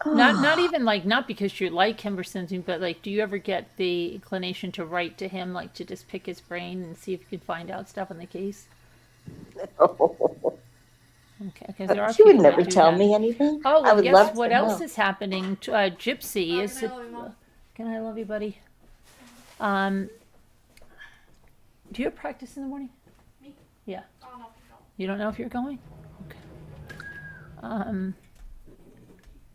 Not even like, not because you like him or something, but like, do you ever get the inclination to write to him, like to just pick his brain and see if you can find out stuff on the case? Okay, because there are He would people never that do tell that. me anything. Oh, I well, would guess love what to else know. is happening? To, Gypsy is. Can I love you, buddy? Do you have practice in the morning? Me? Yeah. Oh, no, no. You don't know if you're going? Okay.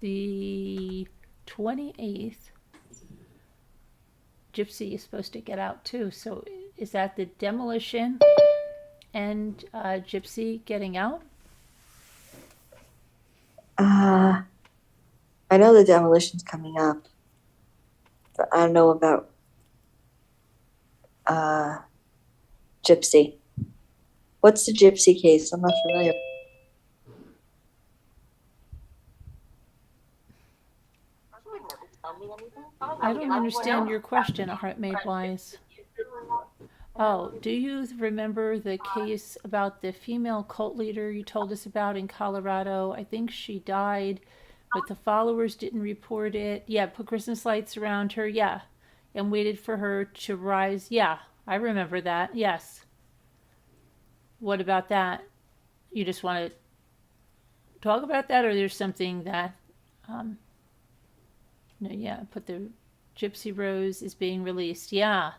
The 28th, Gypsy is supposed to get out too. So is that the demolition and Gypsy getting out? I know the demolition's coming up, but I don't know about Gypsy. What's the Gypsy case? I'm not familiar. I don't understand your question, Heart Made Wise. Oh, do you remember the case about the female cult leader you told us about in Colorado? I think she died, but the followers didn't report it. Yeah, put Christmas lights around her. Yeah, and waited for her to rise. Yeah, I remember that. Yes. What about that? You just want to talk about that, or there's something that, no, yeah, put the Gypsy Rose is being released. Yeah.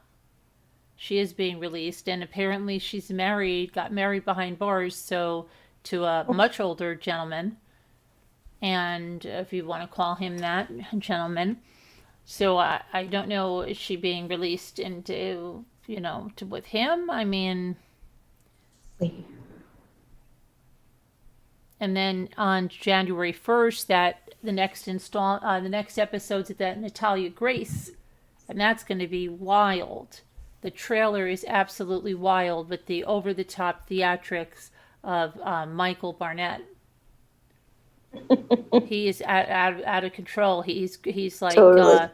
She is being released, and apparently she's married, got married behind bars, so to a much older gentleman, and if you want to call him that, gentleman. So I don't know, is she being released into, to with him? I mean, and then on January 1st, the next episode's that Natalia Grace, and that's going to be wild. The trailer is absolutely wild with the over-the-top theatrics of Michael Barnett. He is out of control. He's like, Totally.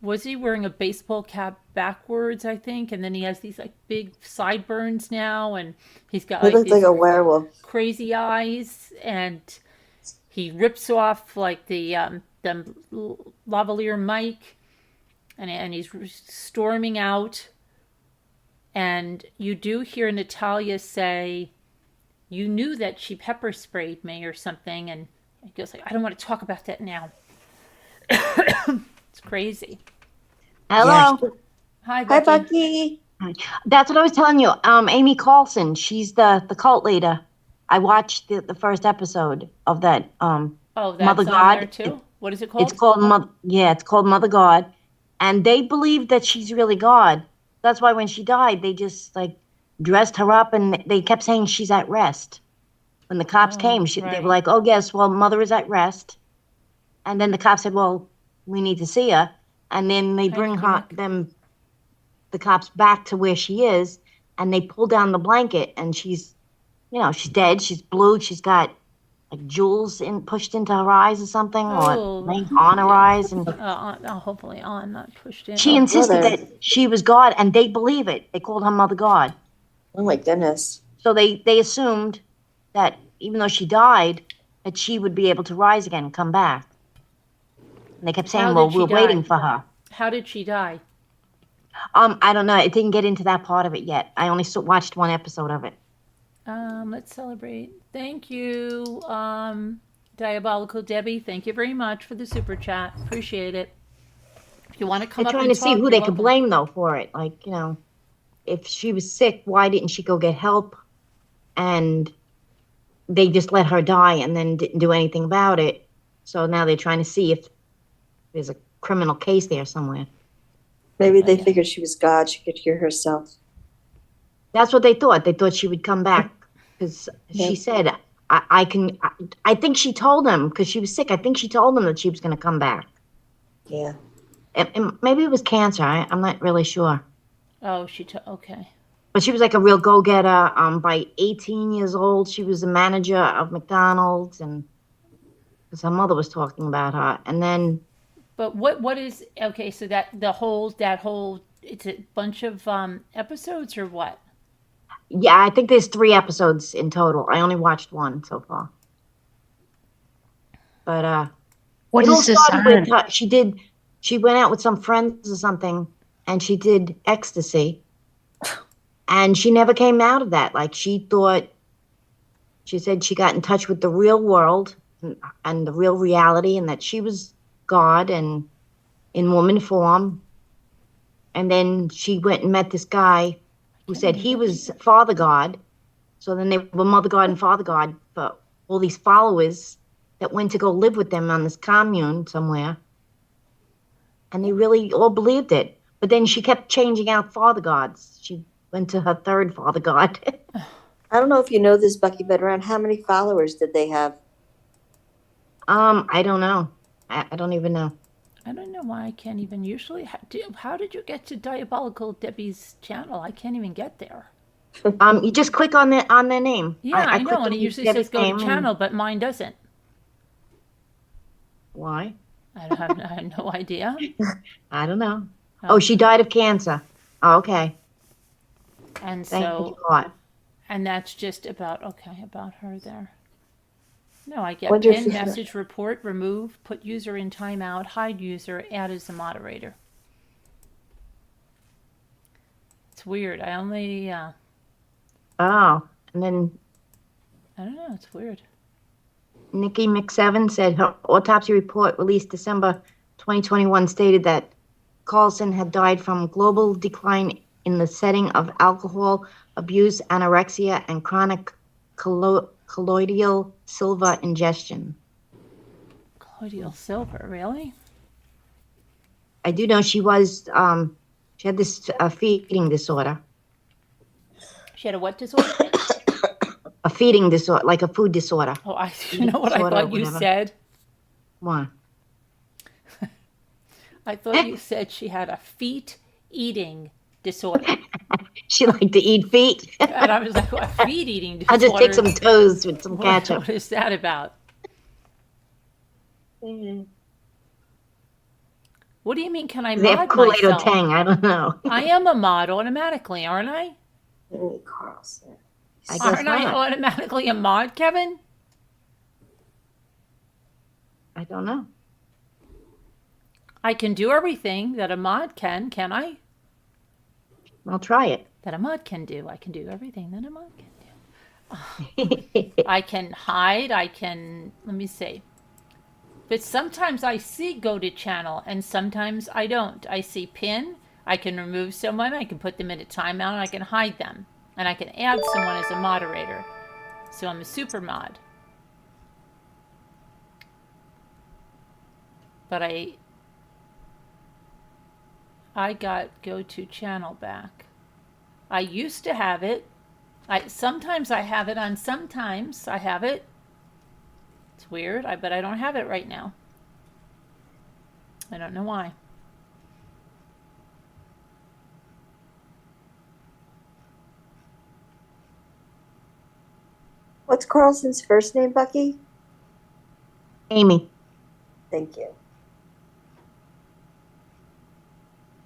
Was he wearing a baseball cap backwards, I think? And then he has these like big sideburns now, and he's got He like looked these like a werewolf. crazy eyes, and he rips off like the lavalier mic, and he's storming out. And you do hear Natalia say, "You knew that she pepper sprayed me or something," and he goes like, "I don't want to talk about that now." It's crazy. Hello. Hi, Hi, Becky. Bucky. That's what I was telling you. Amy Carlson, she's the cult leader. I watched the first episode of that. Oh, that's Mother on God. there too. What is it called? It's called it's called Mother God, and they believe that she's really God. That's why when she died, they just like dressed her up, and they kept saying she's at rest. When the cops came, they right. were like, "Oh, guess well, Mother is at rest," and then the cops said, "Well, we need to see her," and then they bring the cops back to where she is, and they pull down the blanket, and she's she's dead. She's blue. She's got like jewels pushed into her eyes or something, or Oh, laying on her eyes, and hopefully on, not pushed in. she Oh, insisted brother. that she was God, and they believe it. They called her Mother God. Oh my goodness. So they assumed that even though she died, that she would be able to rise again and come back. And they kept saying, How "Well, did she we're waiting die? for her." How did she die? I don't know. It didn't get into that part of it yet. I only watched one episode of it. Let's celebrate. Thank you, Diabolical Debbie. Thank you very much for the super chat. Appreciate it. If you want to come They're up trying and to see talk, who you're they could welcome. blame though for it. Like, if she was sick, why didn't she go get help? And they just let her die and then didn't do anything about it. So now they're trying to see if there's a criminal case there somewhere. Maybe they Yeah. figured she was God. She could hear herself. That's what they thought. They thought she would come back because Yeah. she said, I think she told them because she was sick. I think she told them that she was going to come back. Yeah. And maybe it was cancer. I'm not really sure. Oh, okay. But she was like a real go-getter. By 18 years old, she was the manager of McDonald's, and because her mother was talking about her. And then, But what is okay? So that whole it's a bunch of episodes or what? yeah, I think there's 3 episodes in total. I only watched one so far. But What it all is this started with on? she went out with some friends or something, and she did ecstasy, and she never came out of that. Like she said she got in touch with the real world and the real reality, and that she was God and in woman form. And then she went and met this guy who said he was Father God. So then they were Mother God and Father God for all these followers that went to go live with them on this commune somewhere. And they really all believed it. But then she kept changing out Father Gods. She went to her third Father God. I don't know if you know this, Bucky, but around how many followers did they have? I don't know. I don't even know. I don't know why I can't even usually. How did you get to Diabolical Debbie's channel? I can't even get there. You just click on their name. Yeah, I clicked know, and on it usually Debbie's says go to name and- channel, but mine doesn't. Why? I have no idea. I don't know. Oh, she died of cancer. Oh, okay. And Thank so, you a lot. and that's just about her there. No, I get Wonder if pin, you- message, report, remove, put user in timeout, hide user, add as a moderator. It's weird. I only, Oh, and then I don't know. It's weird. Nikki McSeven said her autopsy report released December 2021 stated that Carlson had died from global decline in the setting of alcohol abuse, anorexia, and chronic colloidal silver ingestion. Colloidal silver, really? I do know she had this feeding disorder. She had a what disorder? A feeding disorder, like a food disorder. Oh, you know what I Disorder or thought you whatever. said? What? I thought you said she had a feet eating disorder. She liked to eat feet. And I was like, a feet eating disorder? I'll just take some toast with some ketchup. What is that about? What do you mean, can I They have mod Kool-Aid or myself? Tang. I don't know. I am a mod automatically, aren't I? Carlson. I guess Aren't I not. automatically a mod, Kevin? I don't know. I can do everything that a mod can I? I'll try it. That a mod can do. I can do everything that a mod can do. I can hide. Let me see. But sometimes I see go to channel and sometimes I don't. I see pin. I can remove someone. I can put them in a timeout. I can hide them. And I can add someone as a moderator. So I'm a super mod. But I got go to channel back. I used to have it. Sometimes I have it on sometimes I have it. It's weird, but I don't have it right now. I don't know why. What's Carlson's first name, Bucky? Amy. Thank you.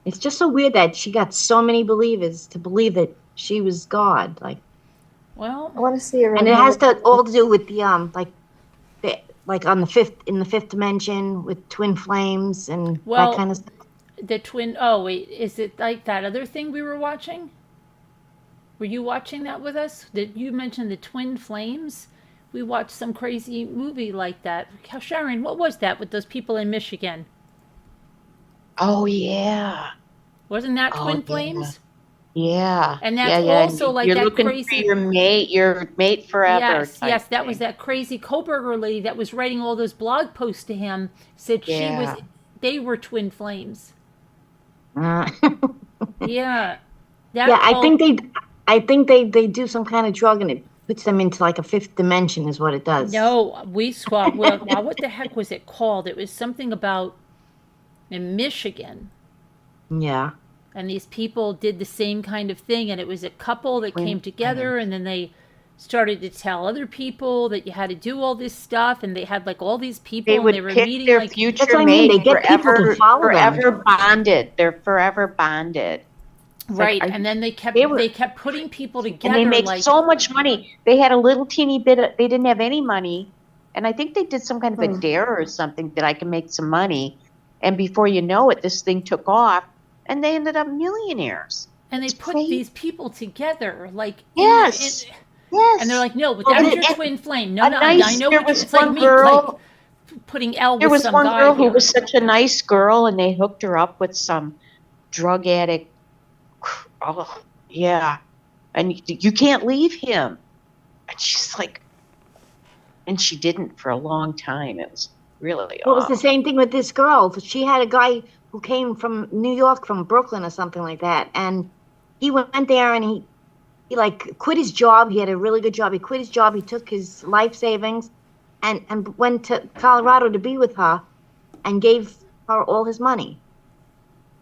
It's just so weird that she got so many believers to believe that she was God. Like, Well, I want to see her. and it has to all to do with the like on the in the fifth dimension with twin flames and Well, that kind of stuff. the twin. Oh wait, is it like that other thing we were watching? Were you watching that with us? Did you mention the twin flames? We watched some crazy movie like that. Sharon, what was that with those people in Michigan? Oh yeah. Wasn't that Oh, twin yeah. flames? Yeah. And that's yeah. also like You're that looking crazy. for your mate forever. Yes, type yes, that thing. was that crazy Koberger lady that was writing all those blog posts to him. Said she was. Yeah. They were twin flames. Uh, Yeah. That yeah, cult- I think they do some kind of drug and it puts them into like a fifth dimension is what it does. No, we saw. Well, now what the heck was it called? It was something about in Michigan. Yeah. And these people did the same kind of thing, and it was a couple that Twin came together, and then they started to tell other people that you had to do all this stuff, and they had like all these people, They and would they were pick meeting their like That's future what I mean, mate they get people to forever, follow them. forever bonded. They're forever bonded. It's right, like, and then they they kept putting people together, and they make like so much money. They had a little teeny bit. They didn't have any money, and I think they did some kind of a dare or something that I can make some money. And before you know it, this thing took off, and they ended up millionaires. and they It's put crazy. these people together, like Yes. Yes. and they're like, no, but Well, that's and- your and twin flame. No, a no, nice- I know there what you, was it's like one me, girl- like putting L There with was some one guy girl who here. was such a nice girl, and they hooked her up with some drug addict. Oh, yeah. And you can't leave him. And she's like, and she didn't for a long time. It was really Well, it was the awful. same thing with this girl. She had a guy who came from New York, from Brooklyn or something like that. And he went there and he like quit his job. He had a really good job. He quit his job. He took his life savings and went to Colorado to be with her and gave her all his money.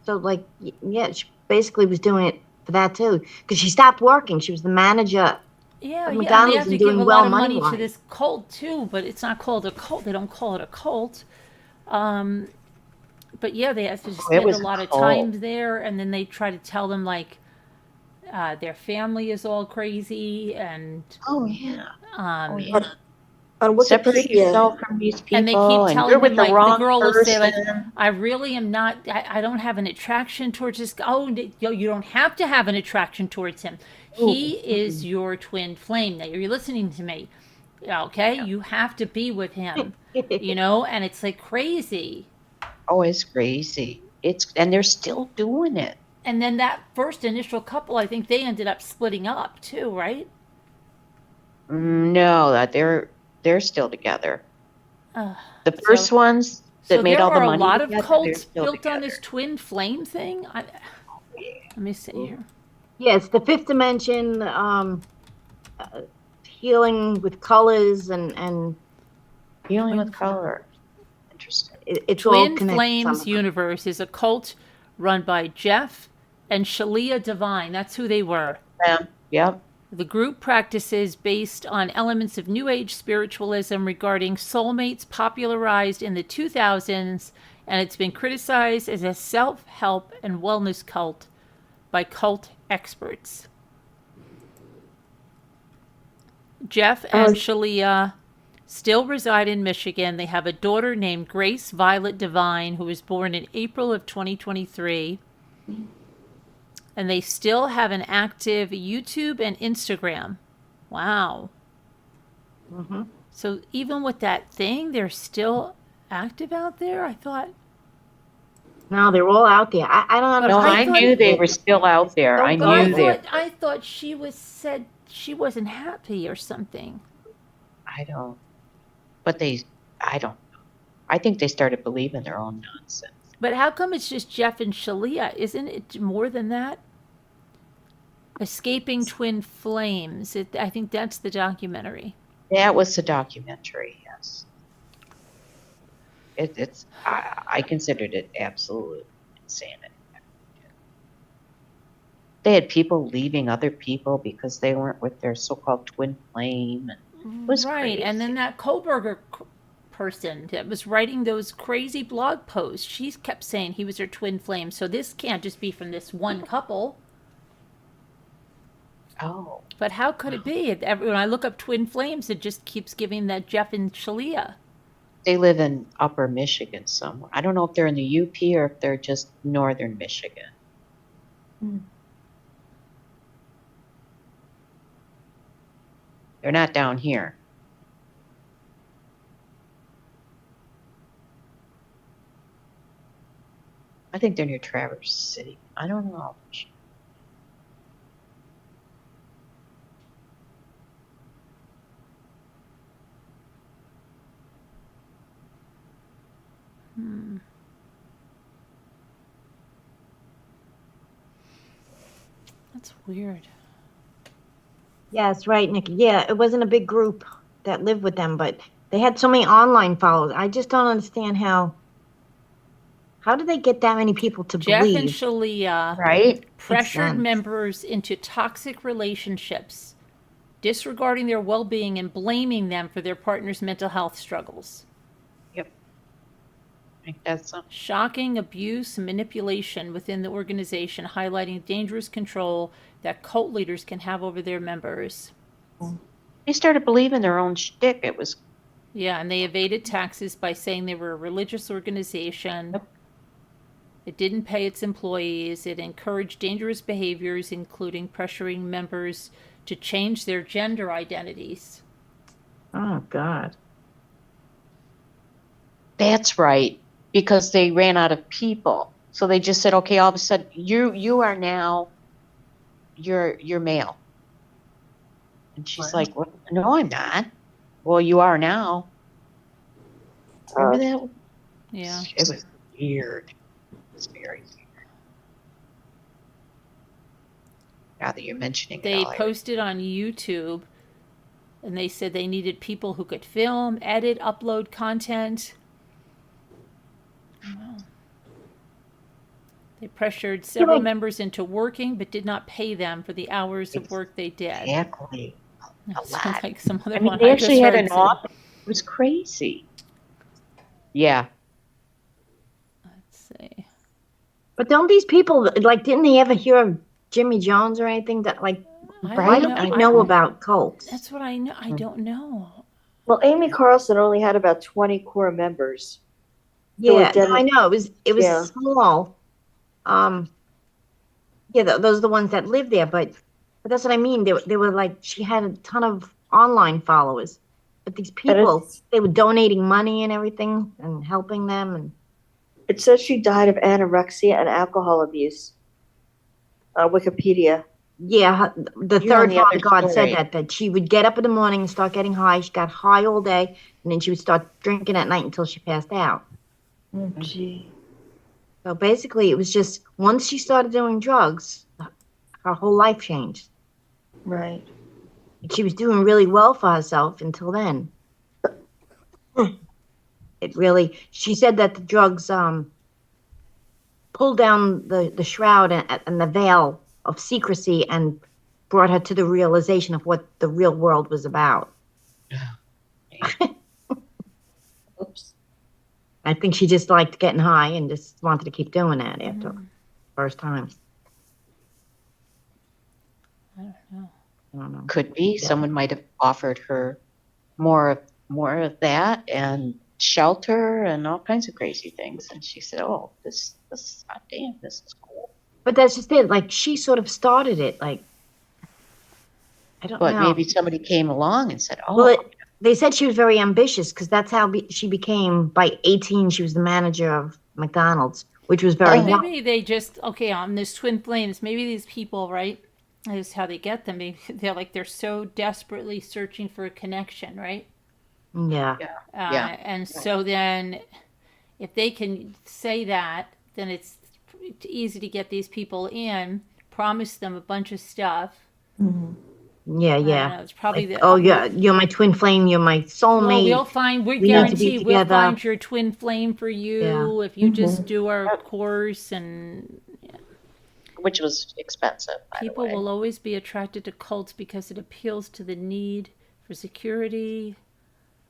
So like, yeah, she basically was doing it for that too. Because she stopped working. She was the manager. Yeah, Of yeah, and McDonald's they have to and give doing a well lot of money to money-wise. this cult too, but it's not called a cult. They don't call it a cult. But yeah, they have to spend a was a lot of cult. time there, and then they try to tell them like their family is all crazy, and Oh, yeah. Oh, yeah. On Separate Wikipedia, yourself from these people. and they keep you're telling with them the like the wrong girl will say like, person. I really am not. I don't have an attraction towards this. Oh, you don't have to have an attraction towards him. He is your twin flame. Now you're listening to me, okay? You have to be with him, you know. And it's like crazy. Oh, it's crazy. And they're still doing it. And then that first initial couple, I think they ended up splitting up too, right? No, that they're still together. Uh, The first ones that so made there all the are money a lot of together, they're cults still built on together. this twin flame thing. Let me see here. Yes, the fifth dimension, healing with colors and Healing with color. Interesting. it's all Twin connected Flames somehow. Universe is a cult run by Jeff and Shalia Devine. That's who they were. Yeah. Yep. The group practices based on elements of New Age spiritualism regarding soulmates popularized in the 2000s, and it's been criticized as a self-help and wellness cult by cult experts. Jeff and Shalia still reside in Michigan. They have a daughter named Grace Violet Devine, who was born in April of 2023. And they still have an active YouTube and Instagram. Wow. Mm-hmm. So even with that thing, they're still active out there? I thought. No, they're all out there. I don't No, understand. I knew they were still out there. I Don't go knew they. I thought she said she wasn't happy or something. I don't. But I don't know. I think they started believing their own nonsense. But how come it's just Jeff and Shalia? Isn't it more than that? Escaping Twin Flames. I think that's the documentary. That was the documentary, yes. I considered it absolute insanity. They had people leaving other people because they weren't with their so-called twin flame. And was Right, crazy. and then that Kohlberger person that was writing those crazy blog posts, she kept saying he was her twin flame. So this can't just be from this one couple. Oh, But how could it be? When I look up twin flames, it just keeps giving that Jeff and Shalia. they live in Upper Michigan somewhere. I don't know if they're in the UP or if they're just Northern Michigan. They're not down here. I think they're near Traverse City. I don't know. That's weird. Yeah, that's right, Nikki. Yeah, it wasn't a big group that lived with them, but they had so many online followers. I just don't understand how did they get that many people to Jeff and believe? Shalia Right? pressured sense. members into toxic relationships, disregarding their well-being and blaming them for their partner's mental health struggles. Yep. I think that's something. Shocking abuse and manipulation within the organization, highlighting dangerous control that cult leaders can have over their members. They started believing their own shtick. It was Yeah, and they evaded taxes by saying they were a religious organization. Yep. It didn't pay its employees. It encouraged dangerous behaviors, including pressuring members to change their gender identities. Oh God. That's right, because they ran out of people. So they just said, okay, all of a sudden you are now you're male. And she's like, well, no, I'm not. Well, you are now. Remember that? Yeah. It was weird. It was very weird. Now that you're mentioning it, They all, posted on YouTube, and they said they needed people who could film, edit, upload content. Wow. They pressured several members into working, but did not pay them for the hours of work they did. exactly. That lot. sounds like some other I mean, one they I actually just had heard an said. office. It was crazy. Yeah. Let's see. But don't these people like? Didn't they ever hear of Jimmy Jones or anything that like? I Why don't don't know. we know about cults? That's what I know. I don't know. Well, Amy Carlson only had about 20 core members. Yeah, dead- no, I know it was Yeah. small. Yeah, those are the ones that live there, but that's what I mean. They were like she had a ton of online followers, but these people they were donating money and everything and helping them and. It says she died of anorexia and alcohol abuse. Wikipedia. Yeah, the You're on third the Father other God story. said that she would get up in the morning and start getting high. She got high all day, and then she would start drinking at night until she passed out. Oh, gee. So basically, it was just once she started doing drugs, her whole life changed. Right. She was doing really well for herself until then. It really, she said that the drugs pulled down the shroud and the veil of secrecy and brought her to the realization of what the real world was about. Oops. I think she just liked getting high and just wanted to keep doing that after the first time. I don't know. I don't know. Could be. Yeah. Someone might have offered her more of that and shelter and all kinds of crazy things. And she said, oh, this damn, this is cool. But that's just it. Like she sort of started it. Like I don't But know. maybe somebody came along and said, oh, Well, they said she was very ambitious because that's how she became. By 18, she was the manager of McDonald's, which was very young. Maybe they just on this twin flames. Maybe these people, right? This is how they get them. Maybe they're so desperately searching for a connection, right? Yeah. Yeah. And so then, if they can say that, then it's easy to get these people in. Promise them a bunch of stuff. Yeah, I don't yeah. know, it's probably Like, oh, yeah, you're my twin flame. You're my soulmate. We'll find. We We need to be guarantee we'll together. find your twin flame for you if you just do our course. And which was expensive. By people the way. will always be attracted to cults because it appeals to the need for security,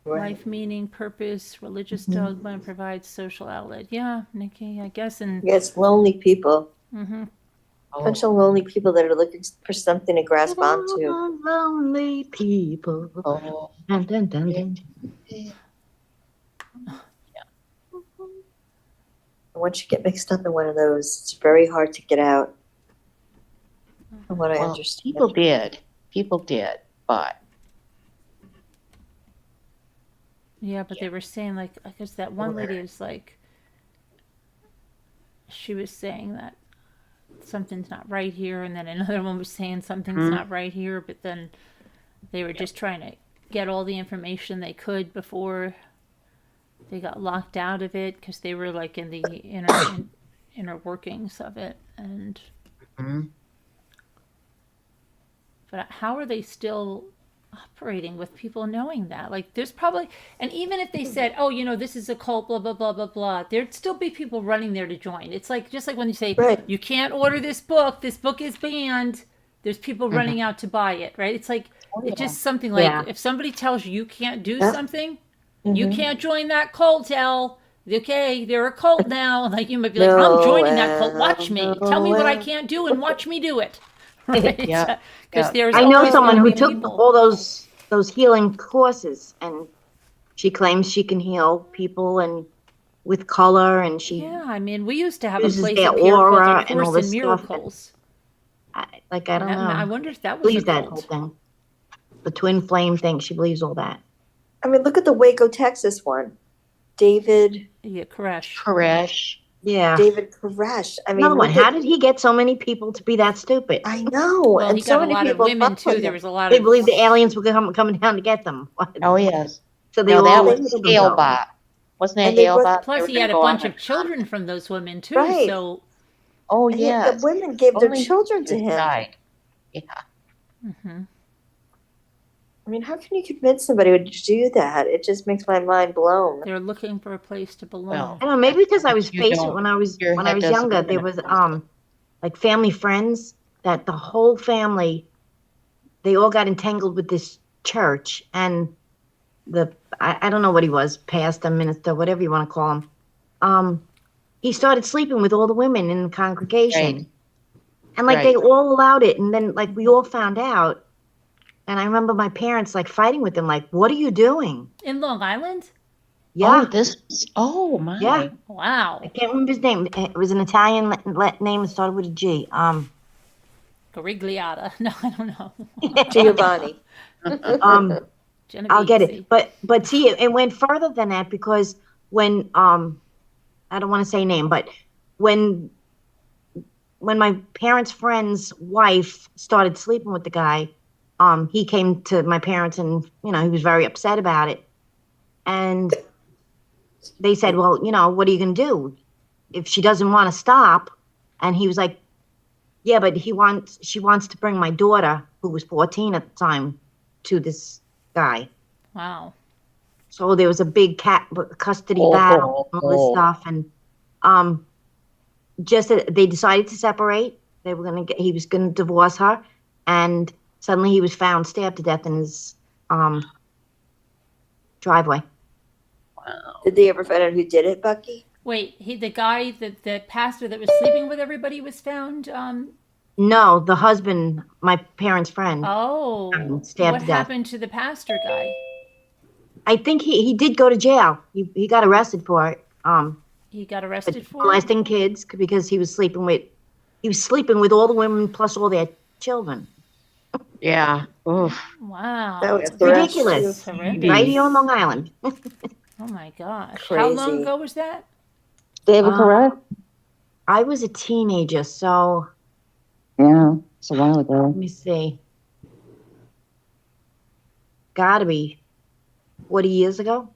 Right. life meaning, purpose, religious dogma, and provides social outlet. Yeah, Nikki, I guess. And Yes, lonely people. mm-hmm. Bunch of lonely people that are looking for something to grasp onto. Oh, lonely people. Oh. Dun, dun, dun, dun. Once you get mixed up in one of those, it's very hard to get out. From what I Well, understand. people did, but Yeah, but they were saying, like, I guess that one lady was like, she was saying that something's not right here, and then another one was saying something's not right here, but then they were just trying to get all the information they could before they got locked out of it, because they were like in the inner workings of it. And but how are they still operating with people knowing that? Like, there's probably, and even if they said, oh, this is a cult, blah blah blah blah blah, there'd still be people running there to join. It's like, just like when you say, Right. you can't order this book is banned, there's people running out to buy it, right? It's like, it's just something like, Yeah. if somebody tells you can't do Yeah. something, you can't join that cult, El. Okay, they're a cult now. Like, you might be like, No, I'm joining that cult. Watch me. no, Tell me what I well. can't do and watch me do it. Right? Yeah. Because there's I know always someone gonna who be took people. all those healing courses, and she claims she can heal people and with color, and she Yeah, I mean, we used to have a uses place their up here called aura A and Course all in this stuff. Miracles. I don't know. I wonder if that was a believes that whole cult. thing. The twin flame thing. She believes all that. I mean, look at the Waco, Texas one. David Yeah, Koresh. Koresh. Yeah. Koresh. I mean, Another one. look at- How did he get so many people to be that stupid? I know. Well, and he so got a many lot of people women fuck too. with There him. was a lot They of. believed the aliens were coming down to get them. Oh yes. So they No, that all was killed themselves. Halebot. Wasn't that And they brought- Halebot? Plus, he had a bunch of children from those women too. Right. So. Oh And yes. the women gave their Only children to just him. died. Yeah. Mhm. I mean, how can you convince somebody to do that? It just makes my mind blown. They're looking for a place to belong. Well, I don't know, maybe because I was You patient don't- when I was your head doesn't younger. turn There at was once. like family friends that the whole family, they all got entangled with this church, and I don't know what he was, pastor, minister, whatever you want to call him. He started sleeping with all the women in the congregation. Right. And like Right. they all allowed it, and then like we all found out. And I remember my parents like fighting with them, like, "What are you doing?" In Long Island? Yeah, Oh my. Yeah. Wow. I can't remember his name. It was an Italian name that started with a G. Garigliata. No, I don't know. Giovanni. Genovese. I'll get it. But see, it went further than that, because when I don't want to say name, but when my parents' friend's wife started sleeping with the guy, he came to my parents, and he was very upset about it. And they said, "Well, what are you going to do if she doesn't want to stop?" And he was like, "Yeah, but she wants to bring my daughter, who was 14 at the time, to this guy." Wow. So there was a big custody battle and all this stuff, and they decided to separate. He was gonna divorce her, and suddenly he was found stabbed to death in his driveway. Did they ever find out who did it, Bucky? Wait, the guy, the pastor that was sleeping with everybody was found. No, the husband, my parents' friend. What Stabbed to death. happened to the pastor guy? I think he did go to jail. He got arrested for it. He got arrested for it? Molesting kids, because he was sleeping with all the women plus all their children. Yeah. Oof. Wow. That was Ridiculous. horrendous. Right here on Long Island. Oh my gosh. How long Crazy. ago was that? David Correct? I was a teenager, so Yeah, it's a while ago. let me see. Gotta be 40 years ago.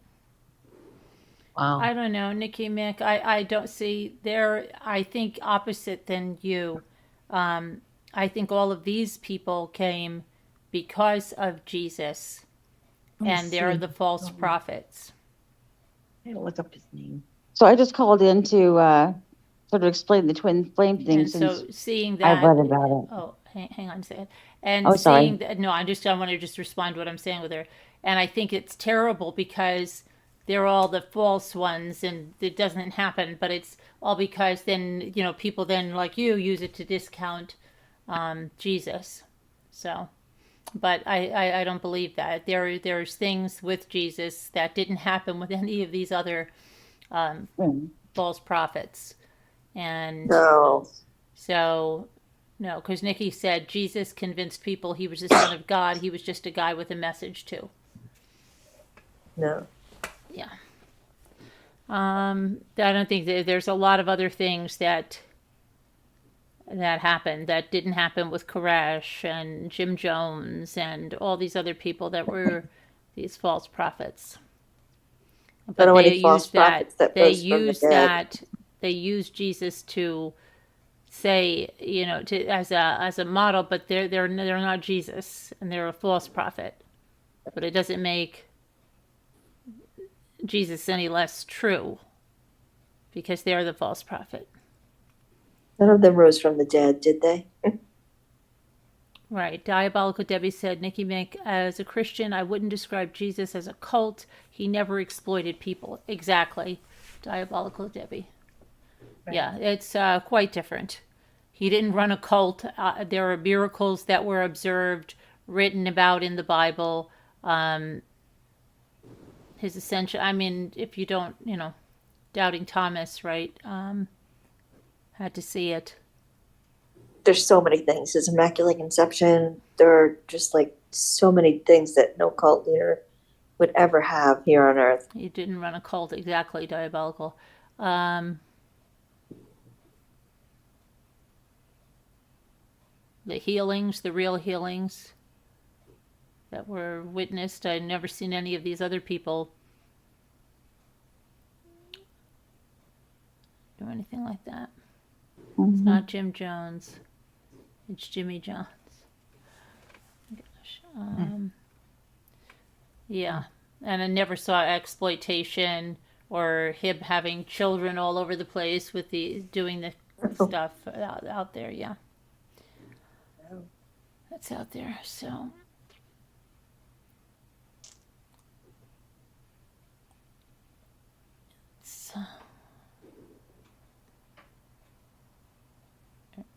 Wow. I don't know, Nikki Mick. I don't see there. I think opposite than you. I think all of these people came because of Jesus, and they're the false prophets. I gotta look up his name. So I just called in to sort of explain the twin flame thing And so since seeing I've that, read about it. oh, hang on a second. And Oh, sorry. saying that, no, I want to just respond to what I'm saying with her. And I think it's terrible because they're all the false ones and it doesn't happen, but it's all because then, people then like you use it to discount Jesus. So, but I don't believe that. There's things with Jesus that didn't happen with any of these other false prophets. And No. so, no, because Nikki said Jesus convinced people he was the Son of God. He was just a guy with a message too. No. Yeah. I don't think there's a lot of other things that happened that didn't happen with Koresh and Jim Jones and all these other people that were these false prophets. I don't But want they any false used that. prophets that They rose from the used dead. that. They used Jesus to say, as a model, but they're not Jesus, and they're a false prophet. But it doesn't make Jesus any less true because they're the false prophet. None of them rose from the dead, did they? Right. Diabolical Debbie said, Nikki Mink, as a Christian, I wouldn't describe Jesus as a cult. He never exploited people. Exactly. Diabolical Debbie. Right. Yeah, it's quite different. He didn't run a cult. There are miracles that were observed, written about in the Bible. His ascension, if you don't, Doubting Thomas, right? Had to see it. There's so many things. His Immaculate Conception. There are just like so many things that no cult leader would ever have here on earth. He didn't run a cult. Exactly. Diabolical. The healings, the real healings that were witnessed. I'd never seen any of these other people do anything like that. It's not Jim Jones. It's Jimmy Jones. Gosh. Yeah. And I never saw exploitation or him having children all over the place with doing the stuff out there. Yeah. That's out there. So.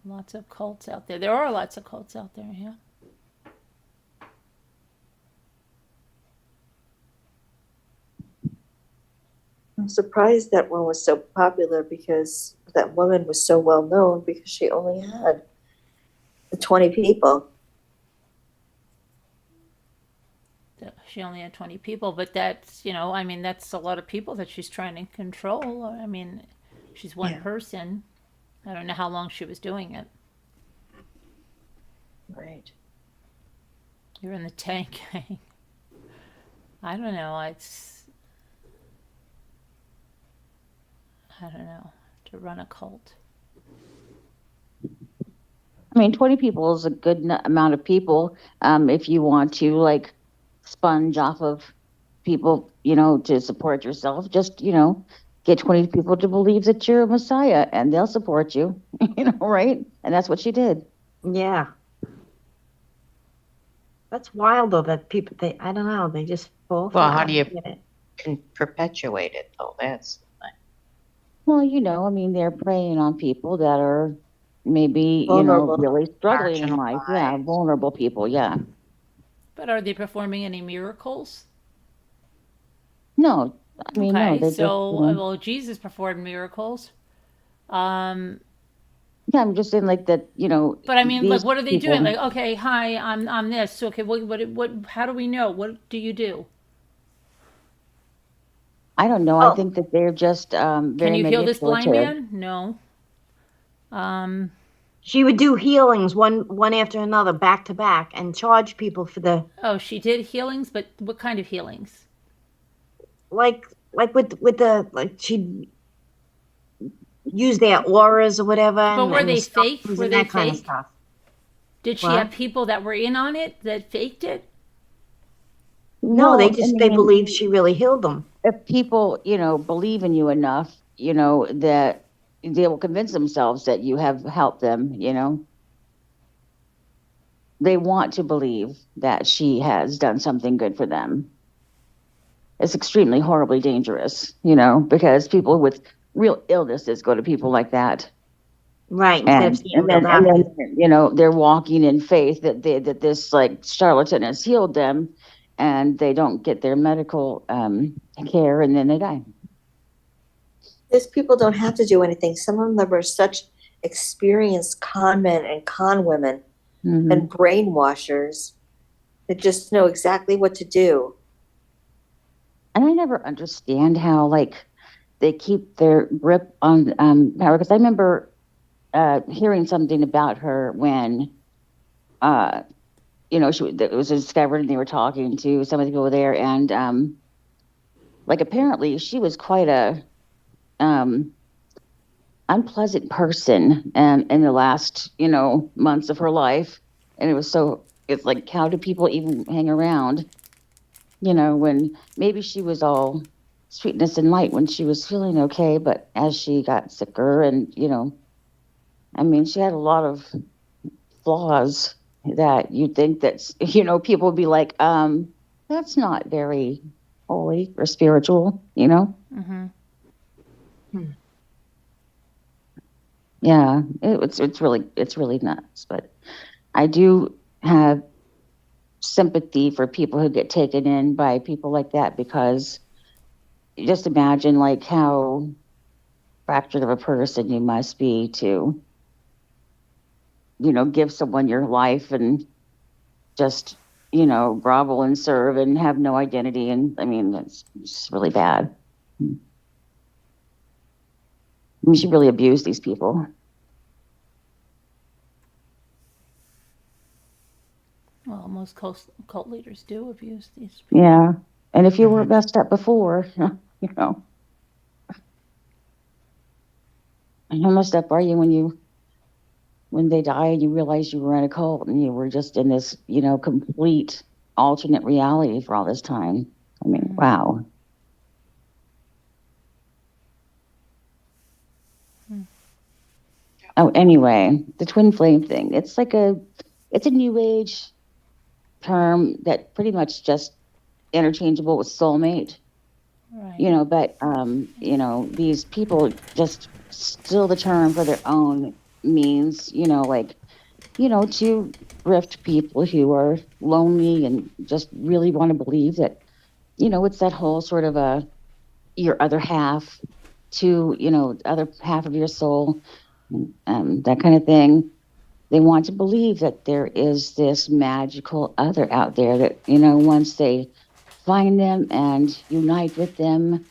Lots of cults out there. There are lots of cults out there, yeah. I'm surprised that one was so popular because that woman was so well known because she only had the 20 people. She only had 20 people, but that's, that's a lot of people that she's trying to control. She's one person. I don't know how long she was doing it. Right. You're in the tank gang. I don't know. I don't know. To run a cult. 20 people is a good amount of people. If you want to like sponge off of people, to support yourself, just, get 20 people to believe that you're a Messiah and they'll support you, right? And that's what she did. Yeah. That's wild though that people, I don't know, they just fall for Well, it. how do you I get it. can perpetuate it though? That's Well, they're preying on people that are maybe, Vulnerable. really struggling in life. Yeah, marginalized. vulnerable people, yeah. But are they performing any miracles? No, Okay, no, they so, just, well, Jesus performed miracles. yeah, I'm just saying like that, But these what are they people- doing? Like, okay, hi, I'm this. Okay, what? How do we know? What do you do? I don't know. Oh. I think that they're just very Can you heal this blind manipulative. man? No. She would do healings one after another, back to back, and charge people for the Oh, she did healings, but what kind of healings? like with the like she'd use their auras or whatever. But were and they the fake? stones Were and they that kind of fake? stuff. Did she What? have people that were in on it that faked it? No, they Well, just they believe she really healed them. if people, believe in you enough, that they will convince themselves that you have helped them, they want to believe that she has done something good for them. It's extremely horribly dangerous, because people with real illnesses go to people like that. Right, instead of And seeing a real then doctor. they're walking in faith that this like charlatan has healed them, and they don't get their medical care, and then they die. These people don't have to do anything. Some of them are such experienced con men and con women and brainwashers that just know exactly what to do. And I never understand how like they keep their grip on power, because I remember hearing something about her when it was discovered, and they were talking to some of the people there, and like apparently she was quite a unpleasant person and in the last months of her life. And it's like, how do people even hang around when maybe she was all sweetness and light when she was feeling okay, but as she got sicker, and I mean, she had a lot of flaws that you'd think that people would be like, that's not very holy or spiritual. Yeah, it's really nuts. But I do have sympathy for people who get taken in by people like that, because just imagine like how fractured of a person you must be to give someone your life and just grovel and serve and have no identity. And I mean, it's really bad. We should really abuse these people. Well, most cult leaders do abuse these people. Yeah. And if you weren't messed up before, how messed up are you when they die and you realize you were in a cult and you were just in this, complete alternate reality for all this time? I mean, wow. Oh, anyway, the twin flame thing. It's a new age term that pretty much just interchangeable with soulmate. Right. But these people just steal the term for their own means, to grift people who are lonely and just really want to believe that, it's that whole sort of your other half to, the other half of your soul, that kind of thing. They want to believe that there is this magical other out there that, once they find them and unite with them,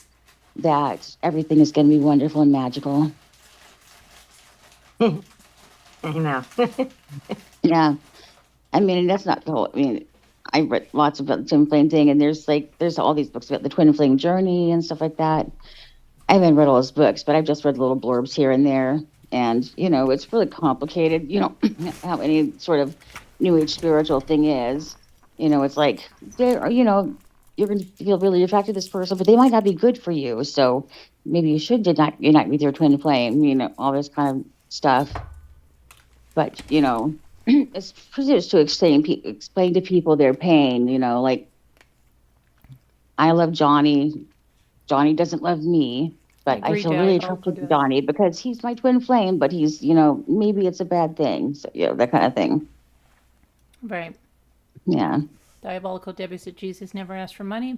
that everything is going to be wonderful and magical. I know. Yeah. I mean, and that's not the whole, I read lots about the twin flame thing, and there's all these books about the twin flame journey and stuff like that. I haven't read all those books, but I've just read little blurbs here and there. And, it's really complicated, how any sort of new age spiritual thing is. It's like, you're going to feel really attracted to this person, but they might not be good for you. So maybe you should unite with your twin flame, all this kind of stuff. But, it's just to explain to people their pain, like, I love Johnny. Johnny doesn't love me. But I feel really attracted to Johnny because he's my twin flame, but he's, maybe it's a bad thing. So, that kind of thing. Right. Yeah. Diabolical Debbie said Jesus never asked for money.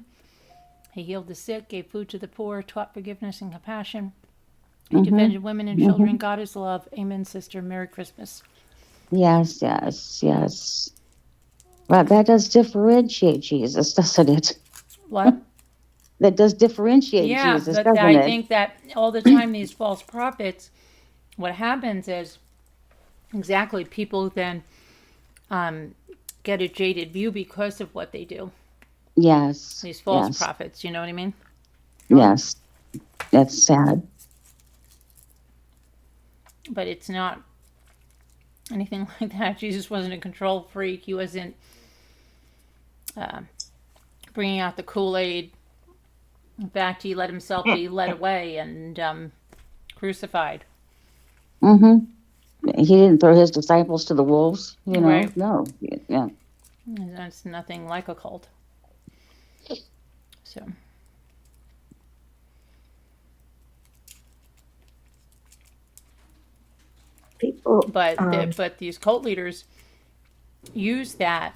He healed the sick, gave food to the poor, taught forgiveness and compassion. He defended women and children. God is love. Amen, sister. Merry Christmas. Yes. Well, that does differentiate Jesus, doesn't it? What? That does differentiate Jesus, but doesn't I it? think that all the time these false prophets, what happens is exactly people then get a jaded view because of what they do. Yes. These false prophets, you know what I mean? Yes. That's sad. But it's not anything like that. Jesus wasn't a control freak. He wasn't bringing out the Kool-Aid. In fact, he let himself be led away and crucified. he didn't throw his disciples to the wolves, you know? Right. No. Yeah. That's nothing like a cult. So. People, But these cult leaders use that,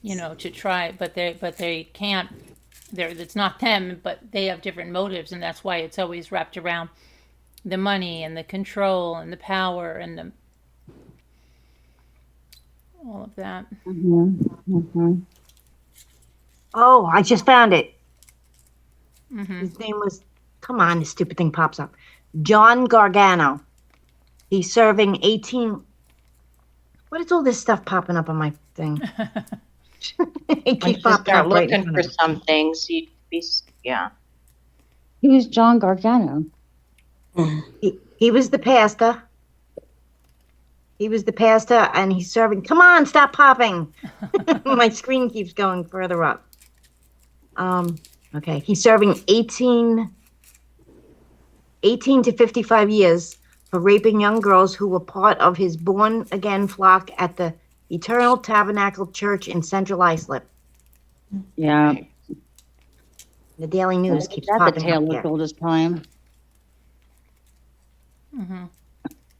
to try, but they can't. It's not them, but they have different motives, and that's why it's always wrapped around the money and the control and the power and all of that. Oh, I just found it. His name was, come on, this stupid thing pops up. John Gargano. He's serving 18. What is all this stuff popping up on my thing? It When keeps you popping start up right in looking front for of me. some things, you'd be, yeah. Who's John Gargano? He was the pastor. He was the pastor, and he's serving. Come on, stop popping. My screen keeps going further up. Okay, he's serving 18 to 55 years for raping young girls who were part of his born-again flock at the Eternal Tabernacle Church in Central Islip. Yeah. The Daily News keeps That's the popping tale up as here. old as time.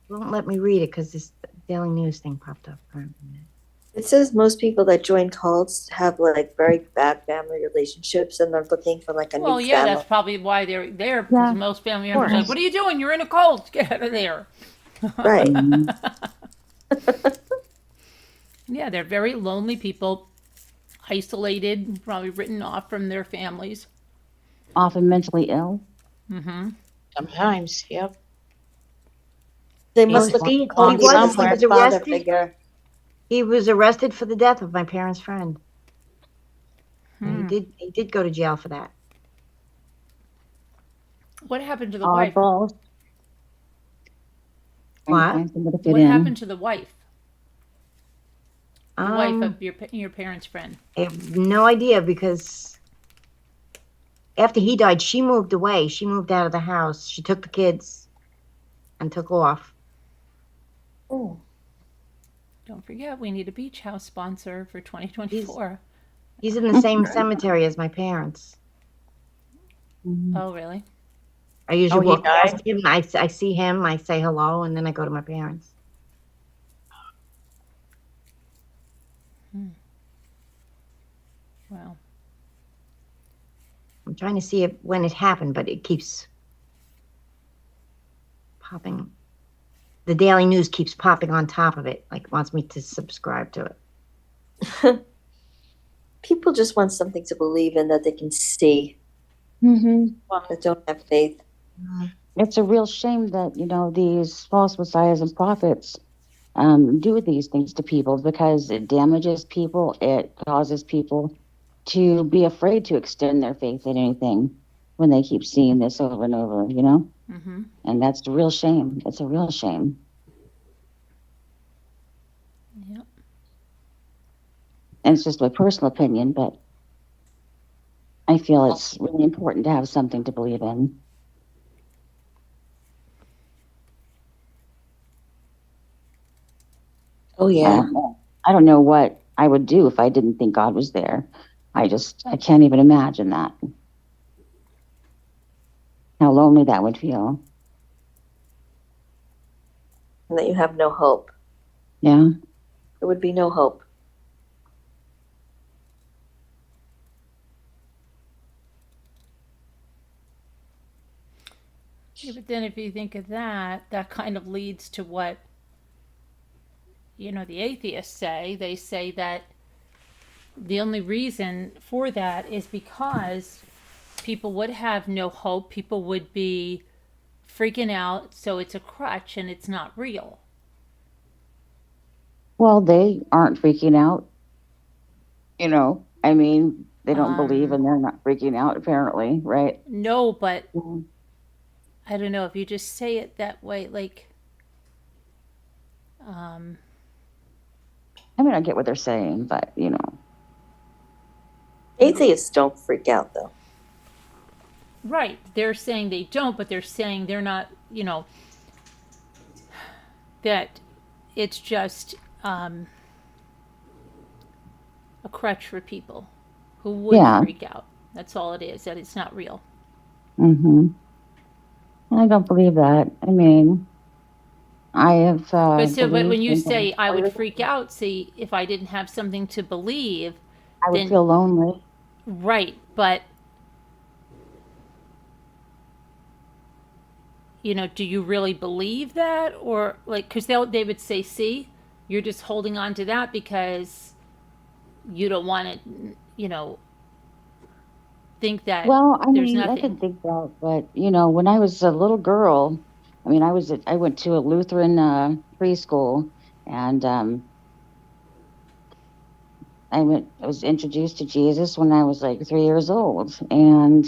Won't let me read it because this Daily News thing popped up. it says most people that join cults have like very bad family relationships, and they're looking for like a Well, new yeah, family. that's probably why they're there. Yeah. Because most family members are like, "What are you doing? You're in a cult. Get out of there." Right. Yeah, they're very lonely people, isolated, probably written off from their families. Often mentally ill. Sometimes, yep. They must Well, look see, at cult he leaders was like a father arrested. figure. He was arrested for the death of my parents' friend. And he did go to jail for that. What happened to the wife? Oddballs. What? Find somebody to fit What in. happened to the wife? The wife Um, of your parents' friend. I have no idea because after he died, she moved away. She moved out of the house. She took the kids and took off. Oh. Don't forget, we need a beach house sponsor for 2024. He's in the same cemetery as my parents. Oh, really? I usually he walk past died? him. I see him. I say hello, and then I go to my parents. Wow. I'm trying to see when it happened, but it keeps popping. The Daily News keeps popping on top of it, like wants me to subscribe to it. People just want something to believe in that they can see, that don't have faith. It's a real shame that, these false messiahs and prophets do these things to people because it damages people. It causes people to be afraid to extend their faith in anything when they keep seeing this over and over, And that's a real shame. It's a real shame. Yep. And it's just my personal opinion, but I feel it's really important to have something to believe in. Oh yeah. I don't know what I would do if I didn't think God was there. I can't even imagine that. How lonely that would feel. And that you have no hope. Yeah. There would be no hope. Yeah, but then if you think of that, that kind of leads to what, the atheists say. They say that the only reason for that is because people would have no hope. People would be freaking out. So it's a crutch and it's not real. Well, they aren't freaking out. They don't believe and they're not freaking out, apparently, right? No, but I don't know if you just say it that way, like, I get what they're saying, but, Atheists don't freak out though. right. They're saying they don't, but they're saying they're not, that it's just a crutch for people who would Yeah. freak out. That's all it is, that it's not real. Mm-hmm. I don't believe that. I mean, I have But when believed you in say things. I would freak out, see, if I didn't have something to believe, I would then feel lonely. right, but do you really believe that, or like, because they would say, see, you're just holding on to that because you don't want to, think that Well, I there's mean, I can nothing. think that, but when I was a little girl, I mean, I went to a Lutheran preschool, and I was introduced to Jesus when I was like 3 years old, and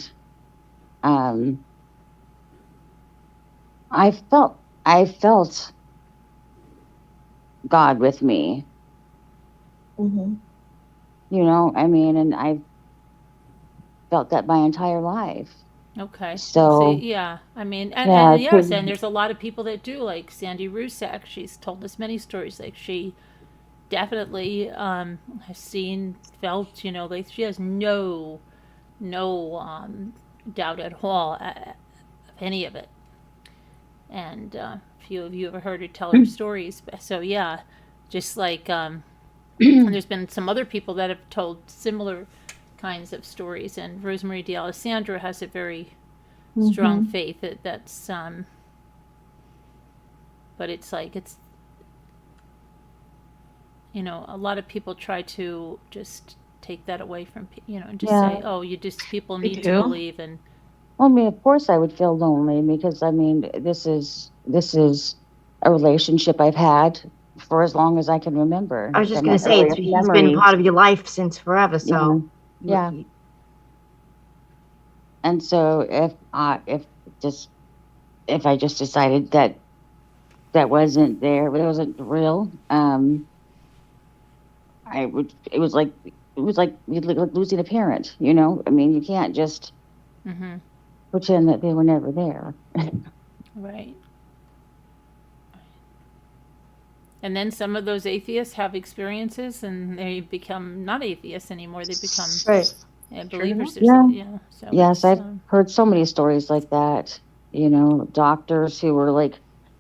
um, I felt God with me, Mm-hmm. I mean, and I felt that my entire life. Okay. See, So yeah. I mean, and, yeah, and yes, and there's a lot of people that do, like Sandy Rusak. She's told us many stories. Like she definitely has seen, felt, like she has no doubt at all of any of it. And a few of you have heard her tell her stories. So yeah, just like and there's been some other people that have told similar kinds of stories. And Rosemary D'Alessandro has a very strong Mhm. faith that's but it's like a lot of people try to just take that away from and just say, Yeah. oh, you just people They need to do. believe. And Well, I mean, of course, I would feel lonely because I mean, this is a relationship I've had for as long as I can remember, I was just from going my to say, earliest he's been memories. part of your life since forever. Yeah, So, yeah. And so if I just decided that wasn't there, it wasn't real, I would. It was like losing a parent. I mean, you can't just mm-hmm, pretend that they were never there. right. And then some of those atheists have experiences and they become not atheists anymore. They become Right. believers. Yeah. Yeah. So Yes, it's I've heard so many stories like that. Doctors who were like,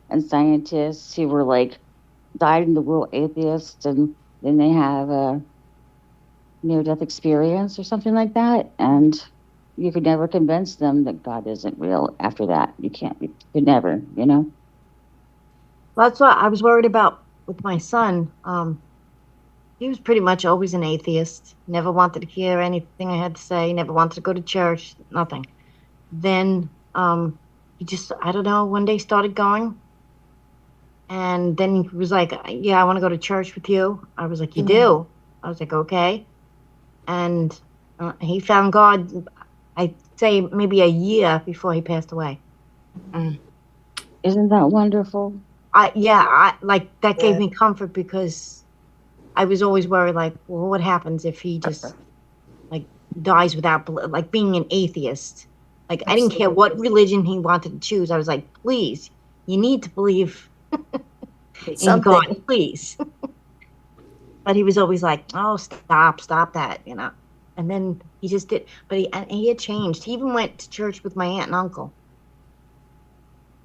and scientists who were like, died in the world atheists, and then they have a near-death experience or something like that, and you could never convince them that God isn't real. After that, you could never. that's what I was worried about with my son. He was pretty much always an atheist. Never wanted to hear anything I had to say. Never wanted to go to church. Nothing. Then he just, I don't know, one day started going. And then he was like, yeah, I want to go to church with you. I was like, you Mhm. do? I was like, okay. And he found God, I'd say maybe a year before he passed away. Isn't that wonderful? Like that gave me comfort because I was always worried, like, well, what happens if he just like dies without like being an atheist? Like, I didn't care what religion he wanted to choose. I was like, please, you need to believe in God, Something. please. But he was always like, oh, stop that. And then he just did. But he had changed. He even went to church with my aunt and uncle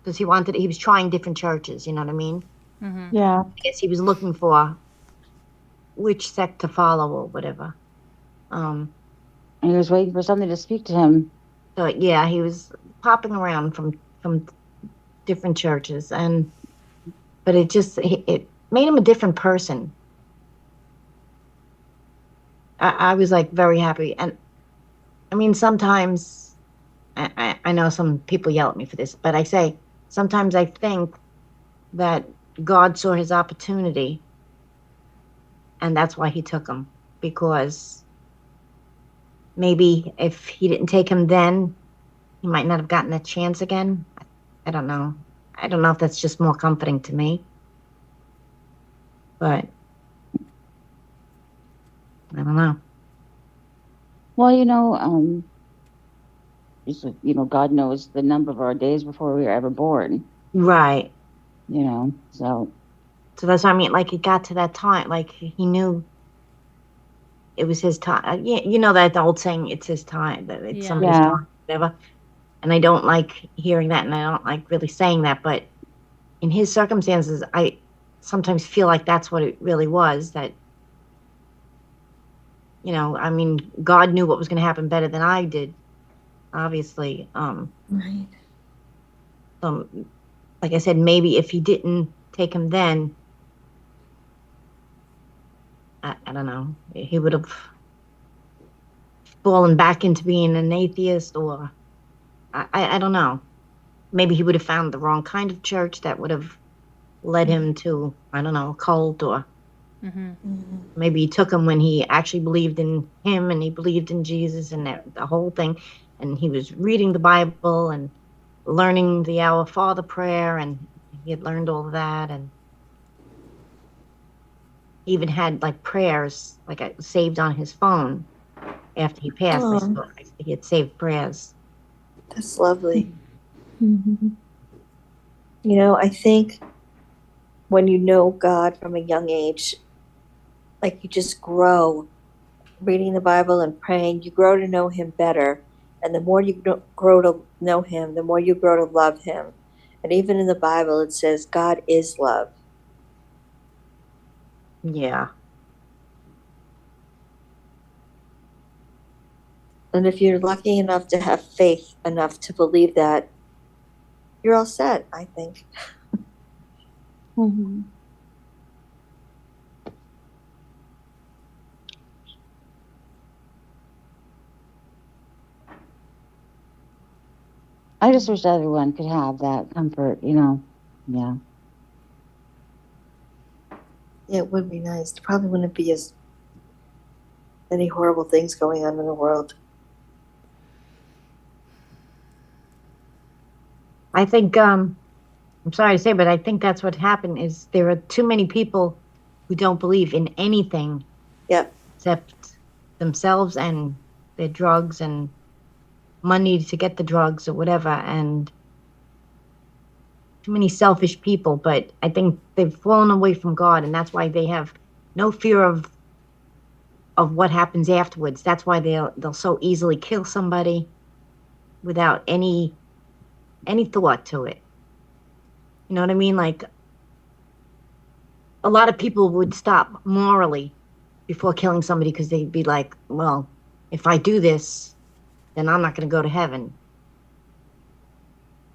because he was trying different churches. You know what I mean? Yeah. I guess he was looking for which sect to follow or whatever. And he was waiting for something to speak to him. So yeah, he was popping around from different churches, but it made him a different person. I was like very happy, and I mean sometimes I know some people yell at me for this, but I say sometimes I think that God saw his opportunity, and that's why he took him, because maybe if he didn't take him then, he might not have gotten that chance again. I don't know. I don't know if that's just more comforting to me, but I don't know. Well, God knows the number of our days before we were ever born. Right. So So that's what I mean. Like it got to that time, like he knew it was his time. You know that the old saying, "It's his time," that it's Yeah. somebody's Yeah. time, whatever. And I don't like hearing that, and I don't like really saying that. But in his circumstances, I sometimes feel like that's what it really was. That I mean, God knew what was going to happen better than I did, obviously. Right. Like I said, maybe if he didn't take him then, I don't know, he would have fallen back into being an atheist, or I don't know. Maybe he would have found the wrong kind of church that would have led him to, I don't know, a cult, or maybe he took him when he actually believed in him and he believed in Jesus and the whole thing. And he was reading the Bible and learning the Our Father prayer, and he had learned all of that. And he even had like prayers like saved on his phone after he passed. Oh. He had saved prayers. That's lovely. Mm-hmm. I think when you know God from a young age, like you just grow reading the Bible and praying, you grow to know him better. And the more you grow to know him, the more you grow to love him. And even in the Bible, it says God is love. Yeah. And if you're lucky enough to have faith enough to believe that, you're all set, I think. Mm-hmm. I just wish everyone could have that comfort, Yeah. Yeah, it would be nice. There probably wouldn't be as many horrible things going on in the world. I think, I'm sorry to say, but I think that's what happened is there are too many people who don't believe in anything Yep. except themselves and their drugs and money to get the drugs or whatever, and too many selfish people. But I think they've fallen away from God, and that's why they have no fear of what happens afterwards. That's why they'll so easily kill somebody without any thought to it. You know what I mean? Like a lot of people would stop morally before killing somebody because they'd be like, well, if I do this, then I'm not going to go to heaven.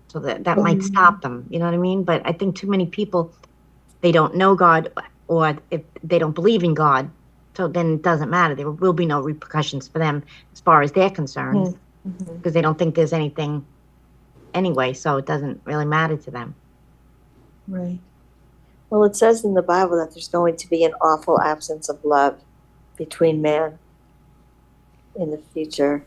So that might stop them. You know what I mean? But I think too many people, they don't know God, or if they don't believe in God, so then it doesn't matter. There will be no repercussions for them as far as they're concerned, because they don't think there's anything anyway, so it doesn't really matter to them. Right. Well, it says in the Bible that there's going to be an awful absence of love between man in the future.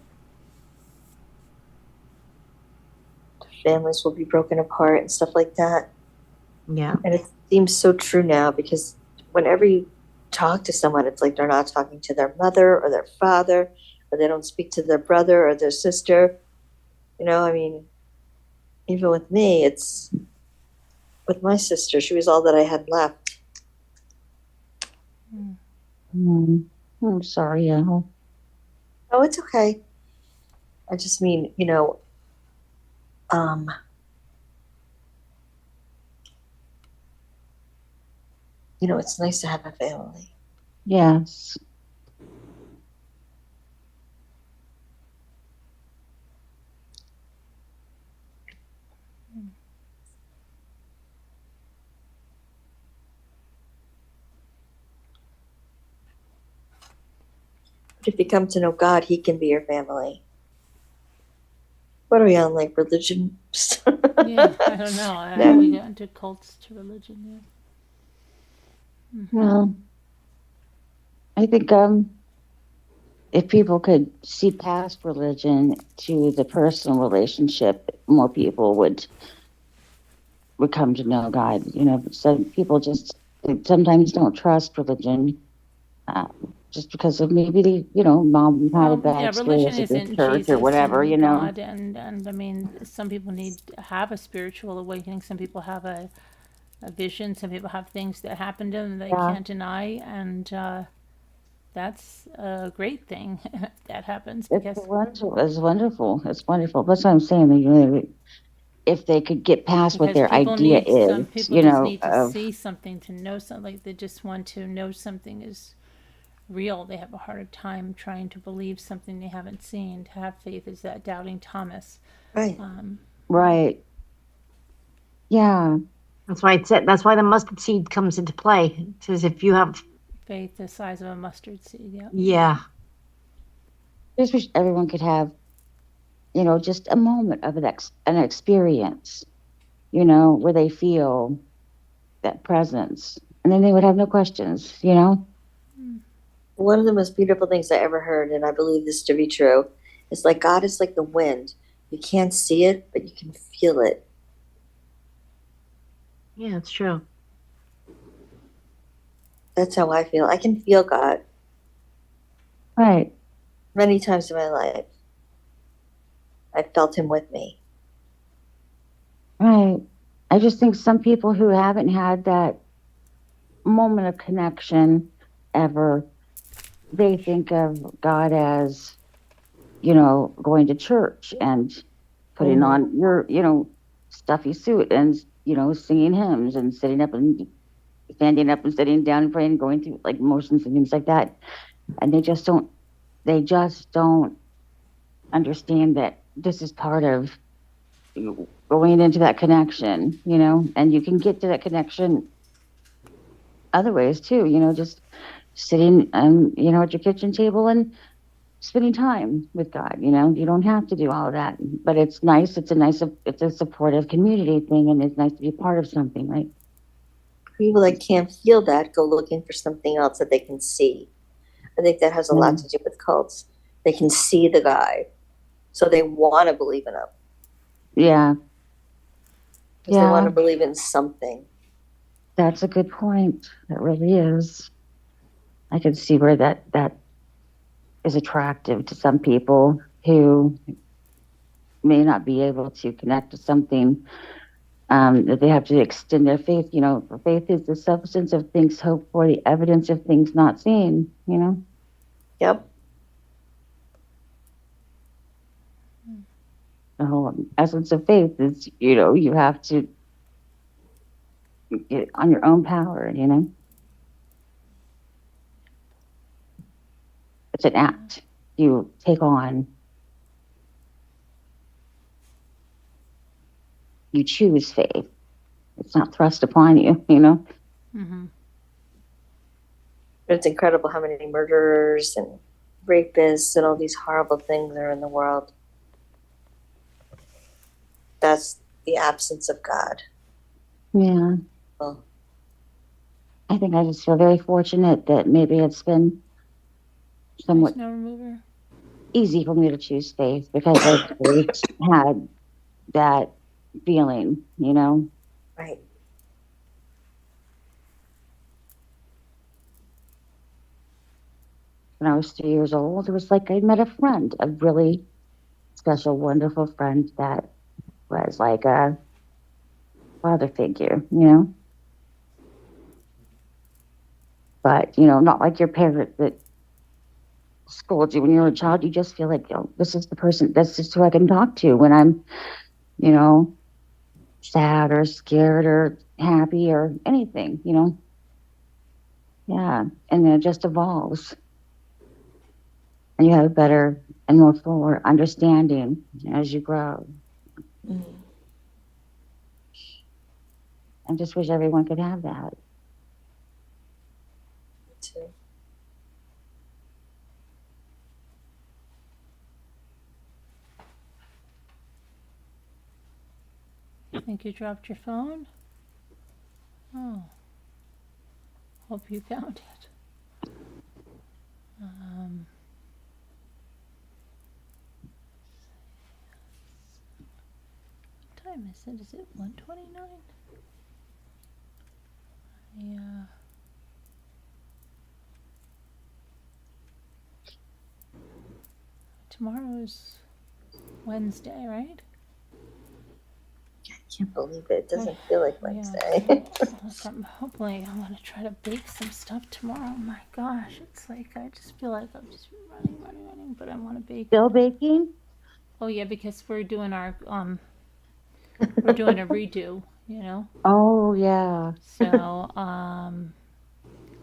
Families will be broken apart and stuff like that. Yeah. And it seems so true now, because whenever you talk to someone, it's like they're not talking to their mother or their father, or they don't speak to their brother or their sister. I mean, even with me, it's with my sister. She was all that I had left. I'm sorry, Al. Oh, it's okay. I just mean, it's nice to have a family. Yes. But if you come to know God, he can be your family. What are we on, like religion? Yeah, I don't know. I No. we got into cults to religion. Yeah. Well, I think if people could see past religion to the personal relationship, more people would come to know God. So people just sometimes don't trust religion, just because of maybe mom had a bad religion experience at the isn't church Jesus or whatever. and God, and I mean, some people need to have a spiritual awakening. Some people have a a vision. Some people have things that happen to them they Yeah. can't deny, and that's a great thing that happens It's because wonderful. It's wonderful. It's wonderful. That's what I'm saying. You know, if they could get past what their people idea need some is, people you just know, need to of see something to know something. Like they just want to know something is real. They have a harder time trying to believe something they haven't seen. To have faith is that doubting Thomas. Right. right. Yeah. That's why it said. That's why the mustard seed comes into play. It says if you have, Faith the size of a mustard seed. Yeah. yeah, Just wish everyone could have, you know, just a moment of an experience, you know, where they feel that presence, and then they would have no questions, you know. One of the most beautiful things I ever heard, and I believe this to be true, is like God is like the wind. You can't see it, but you can feel it. yeah, it's true. That's how I feel. I can feel God Right. many times in my life. I felt him with me. Right. I just think some people who haven't had that moment of connection ever, they think of God as, you know, going to church and putting on your, you know, stuffy suit and, you know, singing hymns and sitting up and standing up and sitting down and praying, going through like motions and things like that. And they just don't understand that this is part of going into that connection, you know, and you can get to that connection other ways too, you know, just sitting you know, at your kitchen table and spending time with God, you know. You don't have to do all of that, but it's nice. It's a supportive community thing, and it's nice to be part of something, right? People that can't feel that go looking for something else that they can see. I think that has a lot to do with cults. They can see the guy, so they want to believe in him. Yeah. Because they want to believe in something. That's a good point. That really is. I can see where that is attractive to some people who may not be able to connect to something, that they have to extend their faith. You know, faith is the substance of things hoped for, the evidence of things not seen, you know? Yep. The whole essence of faith is, you know, you have to get on your own power, you know? It's an act you take on. You choose faith. It's not thrust upon you, you know? But it's incredible how many murderers and rapists and all these horrible things are in the world. That's the absence of God. Yeah. Well, I think I just feel very fortunate that maybe it's been somewhat Snow remover. easy for me to choose faith because I've always had that feeling, you know? right. When I was 3 years old, it was like I met a friend, a really special, wonderful friend that was like a father figure, you know? But, you know, not like your parent that schooled you when you were a child. You just feel like, you know, this is the person, this is who I can talk to when I'm, you know, sad or scared or happy or anything, you know? Yeah. And then it just evolves. And you have a better and more fuller understanding as you grow. I just wish everyone could have that. Me too. I think you dropped your phone. Oh. Hope you found it. What time is it? Is it 1:29? Yeah. Tomorrow's Wednesday, right? I can't believe it. It doesn't feel like Wednesday. Hopefully, I'm gonna try to bake some stuff tomorrow. My gosh, it's like I just feel like I'm just running, but I want to bake. Still baking? Oh yeah, because we're doing our we're doing a redo, you know. Oh, yeah. So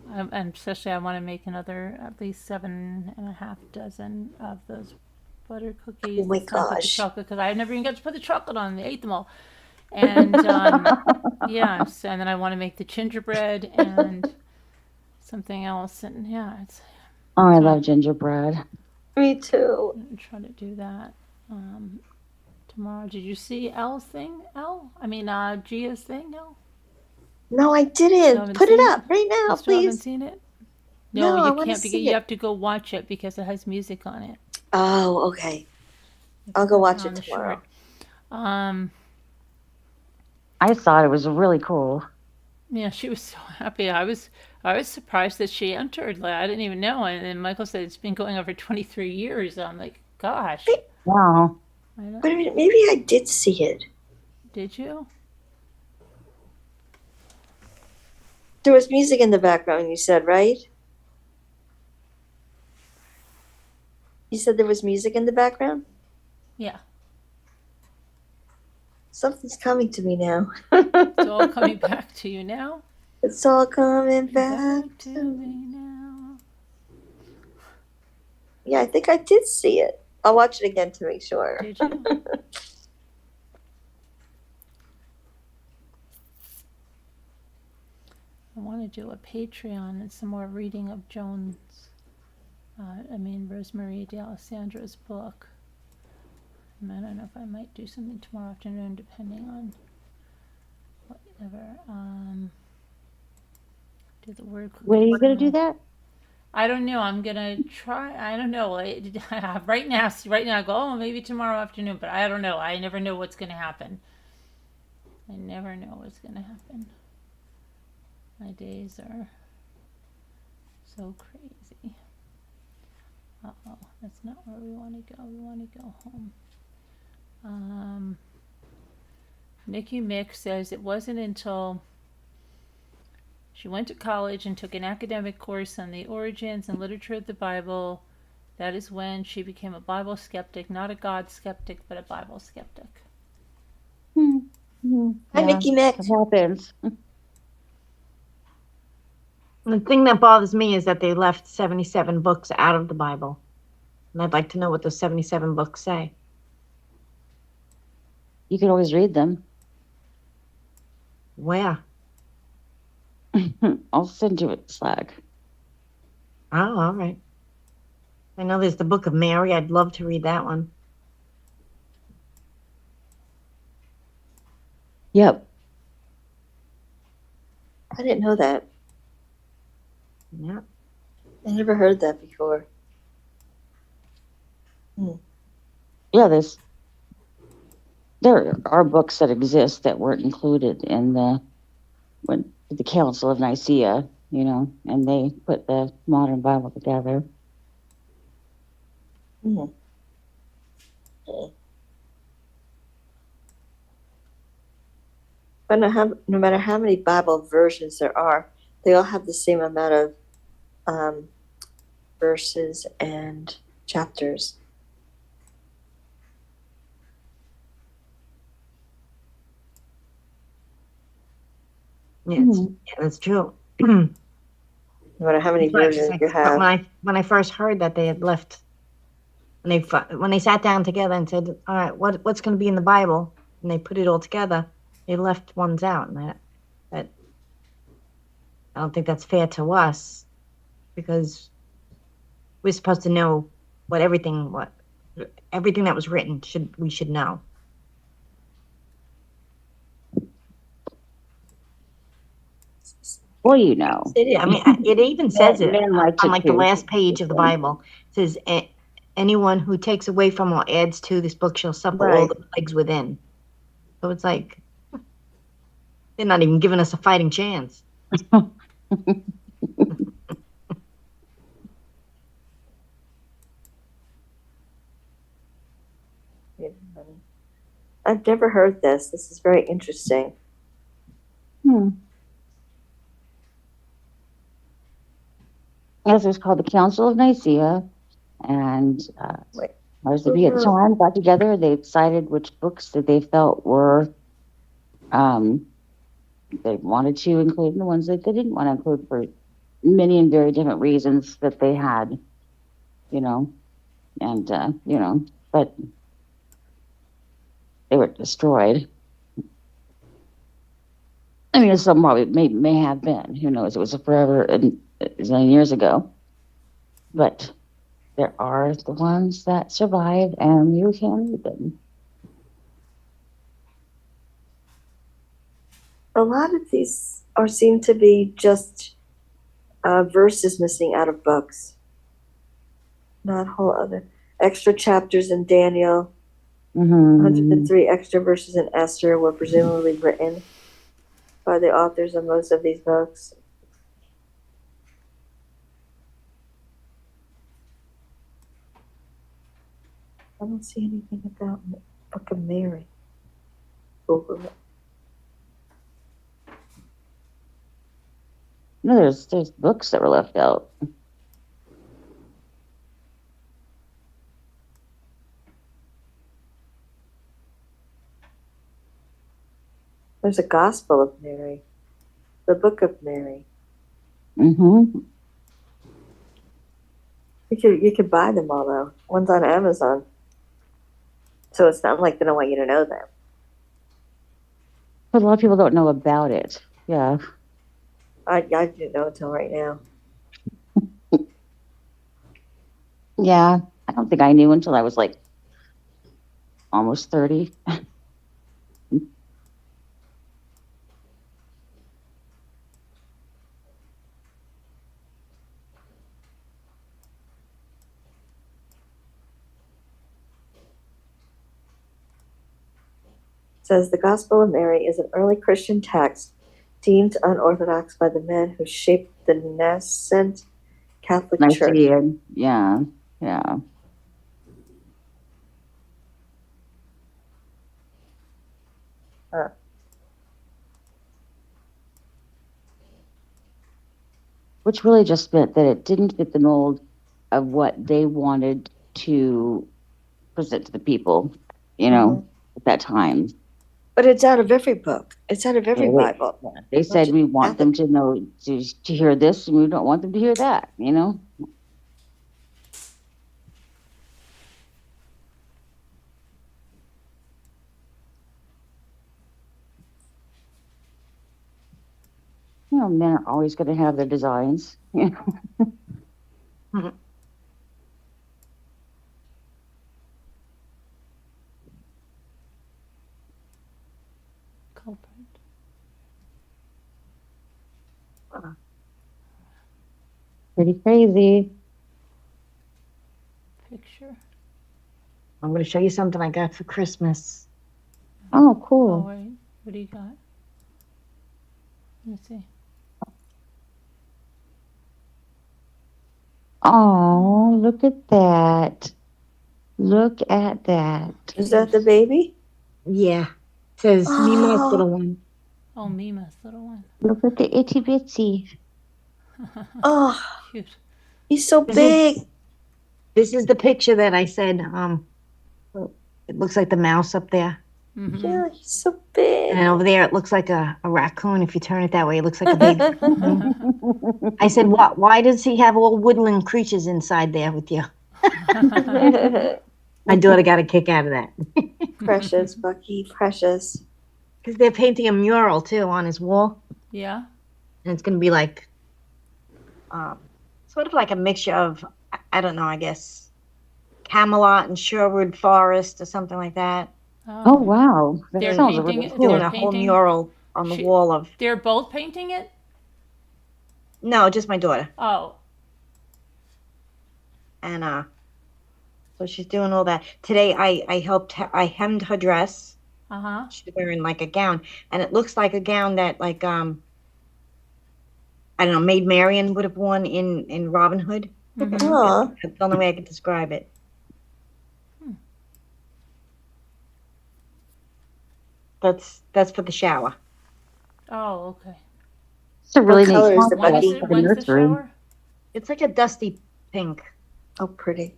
and especially I want to make another at least 7.5 dozen of those butter cookies. Oh my This time I put the gosh. chocolate because I never even got to put the chocolate on. They ate them all. And yeah, so, and then I want to make the gingerbread and something else, and yeah, it's Oh, I love gingerbread. Me too. I'm gonna try to do that tomorrow. Did you see Elle's thing? Gia's thing? No, No, I you didn't. haven't Put it seen up right now, You still haven't please. seen it? No, No, I you want to can't because see you it. have to go watch it because it has music on it. Oh, okay. I'll go watch On it the tomorrow. short. I thought it was really cool. Yeah, she was so happy. I was surprised that she entered. Like, I didn't even know. And then Michael said it's been going on for 23 years. I'm like, gosh. Wow. Wait a minute, maybe I did see it. Did you? There was music in the background, you said, right? You said there was music in the background? Yeah. Something's coming to me now. It's all coming back to you now. It's all coming back to me now. Yeah, I think I did see it. I'll watch it again to make sure. Did you? I want to do a Patreon and some more reading of Rosemary D'Alessandra's book. I don't know if I might do something tomorrow afternoon, depending on whatever. Do the word. When are you going to do that? I don't know. I'm gonna try. I don't know. Right now, I go, oh, maybe tomorrow afternoon, but I don't know. I never know what's gonna happen. I never know what's gonna happen. My days are so crazy. Uh-oh, that's not where we want to go. We want to go home. Nikki Mick says it wasn't until she went to college and took an academic course on the origins and literature of the Bible. That is when she became a Bible skeptic, not a God skeptic, but a Bible skeptic. Hi, Mickey Mick. It happens. The thing that bothers me is that they left 77 books out of the Bible. And I'd like to know what those 77 books say. You can always read them. Where? I'll send you a Slack. Oh, all right. I know there's the Book of Mary. I'd love to read that one. Yep. I didn't know that. Yeah. I never heard that before. Yeah, there are books that exist that weren't included in the Council of Nicaea, and they put the modern Bible together. But no matter how many Bible versions there are, they all have the same amount of verses and chapters. Yeah, that's true. No matter how many versions you have. When I first heard that they had left, when they sat down together and said, "All right, what's going to be in the Bible?" and they put it all together, they left ones out, and that I don't think that's fair to us, because we're supposed to know everything that was written we should know. Well, I mean, it even says it on the last page of the Bible. It says, anyone who takes away from or adds to this book shall suffer all the plagues within. So it's like, they're not even giving us a fighting chance. never heard this. This is very interesting. Yes, it was called the Council of Nicaea, and Wait. as the time got together, they decided which books that they felt were they wanted to include, and the ones that they didn't want to include for many and very different reasons that they had, and but they were destroyed. I mean, some probably may have been. Who knows? It was forever and years ago. But there are the ones that survived, and you can read them. A lot of these seem to be just verses missing out of books. Not whole other extra chapters in Daniel. 103 extra verses in Esther were presumably written by the authors of most of these books. I don't see anything about the Book of Mary. Google it. No, there's books that were left out. There's a Gospel of Mary, the Book of Mary. Mm-hmm. You could buy them all though. One's on Amazon, so it's not like they don't want you to know them. But a lot of people don't know about it. Yeah. I didn't know until right now. Yeah, I don't think I knew until I was like almost 30. Says the Gospel of Mary is an early Christian text deemed unorthodox by the men who shaped the nascent Catholic Church. Yeah. Which really just meant that it didn't fit the mold of what they wanted to present to the people, at that time. But it's out of every book. It's out of every Bible. They said we want them to know to hear this, and we don't want them to hear that. Men are always going to have their designs. Culprit. Pretty crazy. Picture. I'm going to show you something I got for Christmas. Oh, Oh, cool. wait. What do you got? Let me see. Oh, look at that. Look at that. Is that the baby? Yeah. It says Mima's little one. Oh, Mima's little one. Look at the itty bitty. Oh, Cute. he's so big. This is the picture that I said, it looks like the mouse up there. Mm-hmm. Yeah, he's so big. And over there, it looks like a raccoon. If you turn it that way, it looks like a baby. I said, why does he have all woodland creatures inside there with you? My daughter got a kick out of that. Precious, Bucky, precious. Because they're painting a mural, too, on his wall. Yeah. And it's going to be like, sort of like a mixture of, I don't know, I guess, Camelot and Sherwood Forest or something like that. Oh, wow. That They're sounds painting really it- cool. Doing a whole mural on the wall of, They're both painting it? no, just my daughter. Oh. And so she's doing all that. Today I hemmed her dress. Uh-huh. She's wearing like a gown. And it looks like a gown that like I don't know, Maid Marian would have worn in Robin Hood. Mm-hmm. Aw, That's the only way I could describe it. That's for the shower. Oh, okay. It's a really What neat color is the When is Becky? it? for the When's the nursery. shower? It's like a dusty pink. Oh, pretty.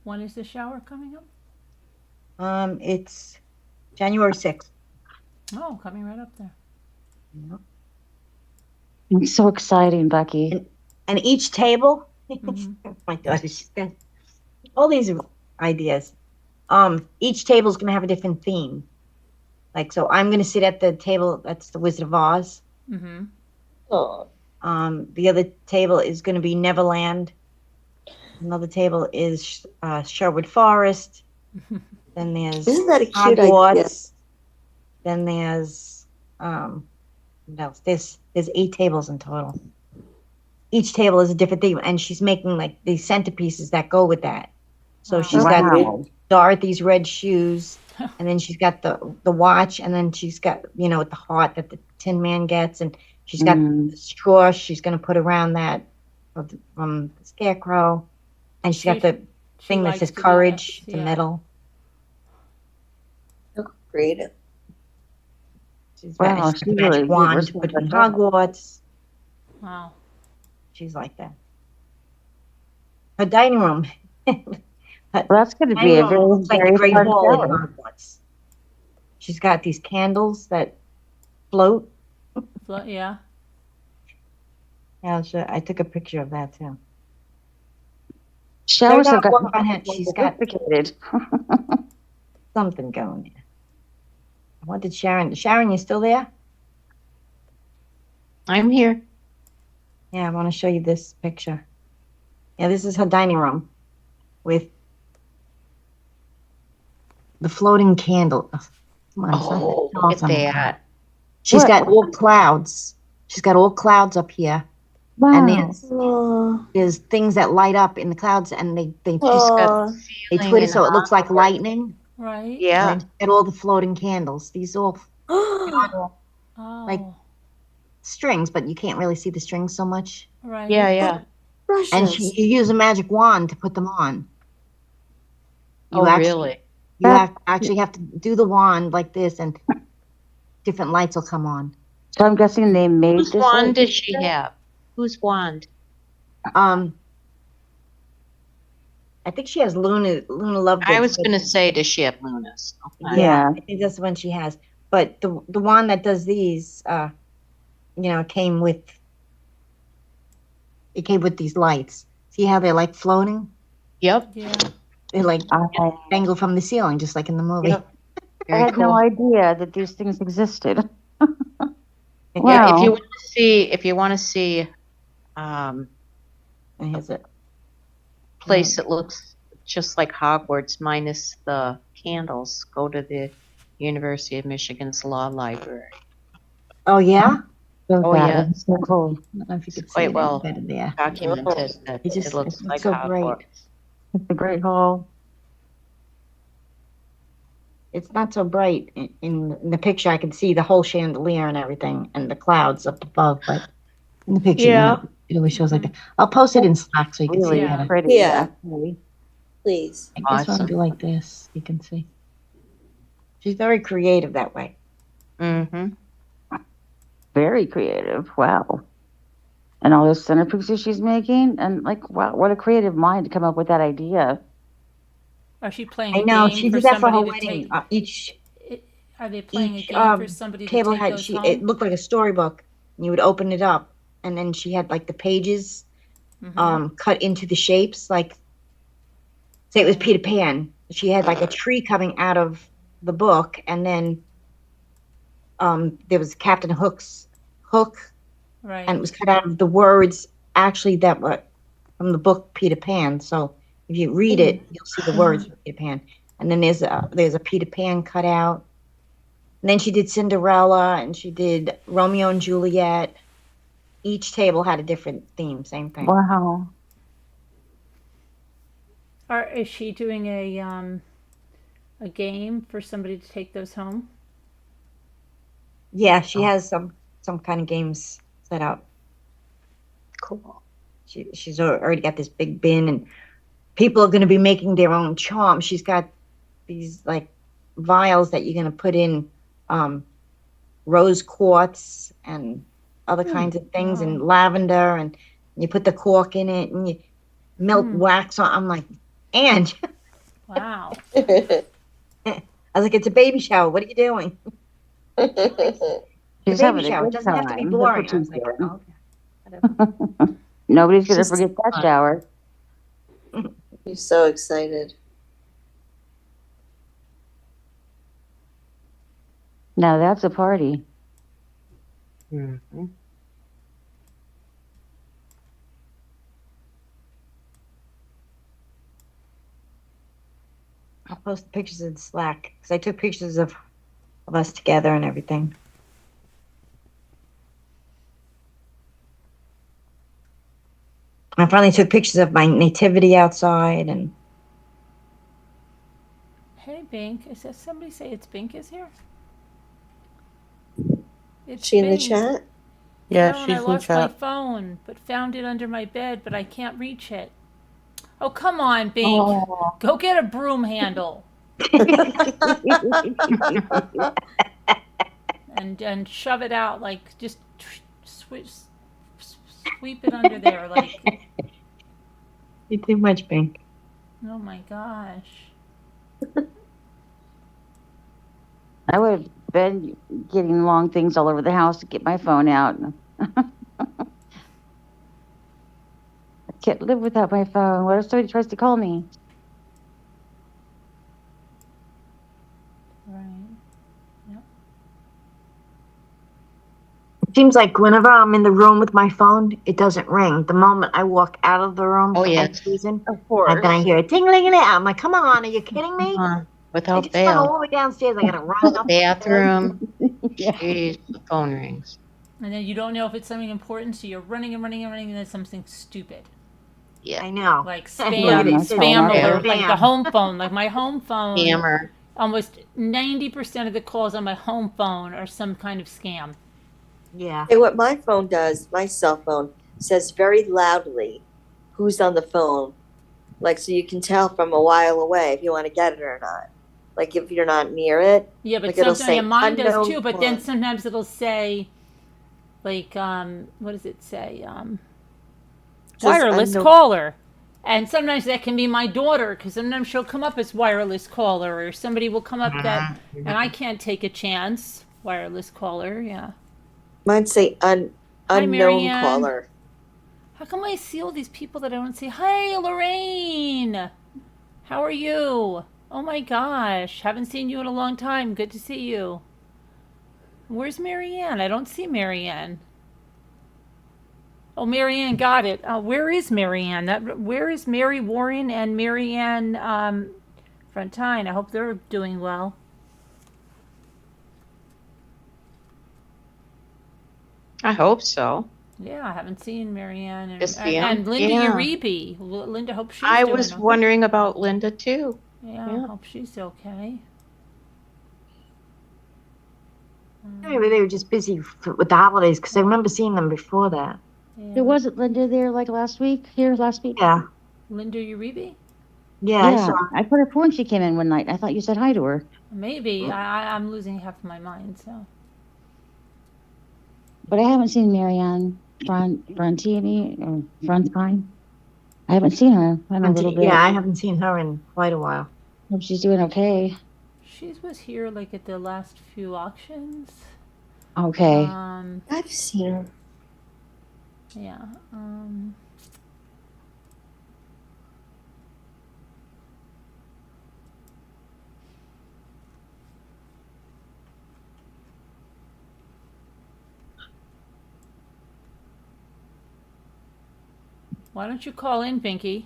When is the shower coming up? It's January 6th. Oh, coming right up there. It's so exciting, Becky. And each table, Mhm. oh my God, she's got all these ideas. Each table is going to have a different theme. Like, so I'm going to sit at the table that's the Wizard of Oz. Mhm. Oh, The other table is going to be Neverland. Another table is Sherwood Forest. Then there's isn't that a cute idea? Hogwarts. Then there's what else? There's 8 tables in total. Each table is a different theme, and she's making like these centerpieces that go with that. So Wow. she's got Wow. Dorothy's red shoes, and then she's got the watch, and then she's got the heart that the Tin Man gets, and she's got the straw she's going to put around that from the Scarecrow, and she's got the She thing that likes says to do courage, that. the Yeah. medal. So creative. She's Wow, got she a really magic wand was to put in like that. Hogwarts. Wow. She's like that. Her dining room. Well, that's going to be a very, Looks like the very Great fun Hall in shower. Hogwarts. She's got these candles that float. Yeah. Yeah, I took a picture of that too. Showers They're have not gotten one on it. She's got sophisticated. something going there. I wanted Sharon. Sharon, you still there? I'm here. Yeah, I want to show you this picture. Yeah, this is her dining room with the floating candle. Come on, son. Oh, Tell look us at something. that. She's What? got all clouds. She's got all clouds up here. And Wow. there's things that light up in the clouds, and they Oh, they twist so it looks like lightning. Right. Yeah. And get all the floating candles. These all Oh. like strings, but you can't really see the strings so much. Right. Yeah, yeah. brushes. And you use a magic wand to put them on. Oh, actually, really? You actually have to do the wand like this, and different lights will come on. So I'm guessing they made Whose this. wand does she have? Whose wand? I think she has Luna Lovegood. I was going to say, does she have Luna's? Okay. Yeah, Yeah. I think that's the one she has. But the wand that does these, it came with these lights. See how they're like floating? Yep. Yeah. They're like I dangle from the ceiling, just like in the movie. Yep. Very had cool. no idea that these things existed. Yeah, Wow. if you want to see And here's it. place that looks just like Hogwarts minus the candles, go to the University of Michigan's Law Library. Oh yeah. Oh, yeah. It's so cool. I don't know if you could see Quite it well. better there. Documented that It just looks it's like so Hogwarts. bright. It's a great hall. It's not so bright in the picture. I can see the whole chandelier and everything, and the clouds up above. But in the picture, Yeah. it always shows like that. I'll post it in Slack so you can see Really Yeah. better. pretty. Yeah. Actually. Please. I guess when I Awesome. do like this, you can see. She's very creative that way. Mm-hmm. Very creative. Wow. And all those centerpieces she's making. And like, wow, what a creative mind to come up with that idea. Are she playing I a know game she for did that for her somebody to wedding. take? Each Are they playing a each, game for somebody to table take had those it home? looked like a storybook, and you would open it up, and then she had like the pages cut into the shapes. Like, say it was Peter Pan. She had like a tree coming out of the book, and then there was Captain Hook's hook, Right. and it was cut out of the words actually that were from the book Peter Pan. So if you read it, you'll see the words of Peter Pan. And then there's a Peter Pan cut out. And then she did Cinderella, and she did Romeo and Juliet. Each table had a different theme, same thing. Wow. Is she doing a game for somebody to take those home? Yeah, she has some kind of games set up. Cool. She's already got this big bin, and people are going to be making their own charms. She's got these like vials that you're going to put in rose quartz and other kinds of things, and lavender, and you put the cork in it, and you melt wax on. I'm like, and Wow. I was like, it's a baby shower. What are you doing? She's It's a baby having a shower. It good doesn't have to be time. boring. That's I what was she's like, doing. oh, okay. Whatever. Nobody's gonna Just forget that fun. shower. He's so excited. Now that's a party. Mhm. I'll post the pictures in Slack because I took pictures of us together and everything. I finally took pictures of my nativity outside, and Hey, Bink. Is that somebody say it's Bink is here? It's She in the Bink. chat? Yeah, Carolyn, she's I in lost my chat. phone, but found it under my bed, but I can't reach it. Oh, come on, Bink. Oh. Go get a broom handle and shove it out. Like, just sweep it under there. Like, you too much, Pink. oh my gosh. I would have been getting long things all over the house to get my phone out. I can't live without my phone. What if somebody tries to call me? Right. It seems like whenever I'm in the room with my phone, it doesn't ring. The moment I walk out of the room Oh, for yeah. any reason, Of course. and then I hear a ting-ling-ling. I'm like, come on, are you kidding me? I Without just went fail. all the way downstairs. I got to run up. Bathroom. Yeah. Jeez, the phone rings. And then you don't know if it's something important, so you're running and running and running, and then something stupid. Yeah. I know. Like Look at spam, it. spam Yeah. alert, like the home phone. Like my home phone, Scammer. almost 90% of the calls on my home phone are some kind of scam. Yeah. Hey, what my phone does, my cell phone, says very loudly who's on the phone. Like, so you can tell from a while away if you want to get it or not. Like, if you're not near it. Yeah, but Like, it'll sometimes, yeah, say mine does unknown too, but then caller. sometimes it'll say, like, what does it say? Says Wireless unknown- caller. And sometimes that can be my daughter, because sometimes she'll come up as wireless caller, or somebody will come up that, and I can't take a chance. Wireless caller, yeah. Mine say Hi, unknown Marianne. caller. How come I see all these people that I don't see? Hey, Lorraine! How are you? Oh my gosh, haven't seen you in a long time. Good to see you. Where's Marianne? I don't see Marianne. Oh, Marianne got it. Where is Marianne? Where is Mary Warren and Marianne Frontine? I hope they're doing well. I hope so. Yeah, I haven't seen Marianne And Linda yeah. Uribe. Linda, hope she's I doing was okay. wondering about Linda too. Yeah, hope she's okay. Maybe they were just busy with the holidays because I remember seeing them before that. Yeah. There wasn't Linda there like last week? Here last week? Yeah. Linda Uribe? Yeah. I Yeah. saw. I put her phone. She came in one night. I thought you said hi to her. Maybe. I'm losing half of my mind, so. But I haven't seen Marianne Frontini or Frontine. I haven't seen her in a little bit. Yeah, I haven't seen her in quite a while. Hope she's doing okay. She was here like at the last few auctions. Okay. I've seen her. Yeah. Why don't you call in, Binky?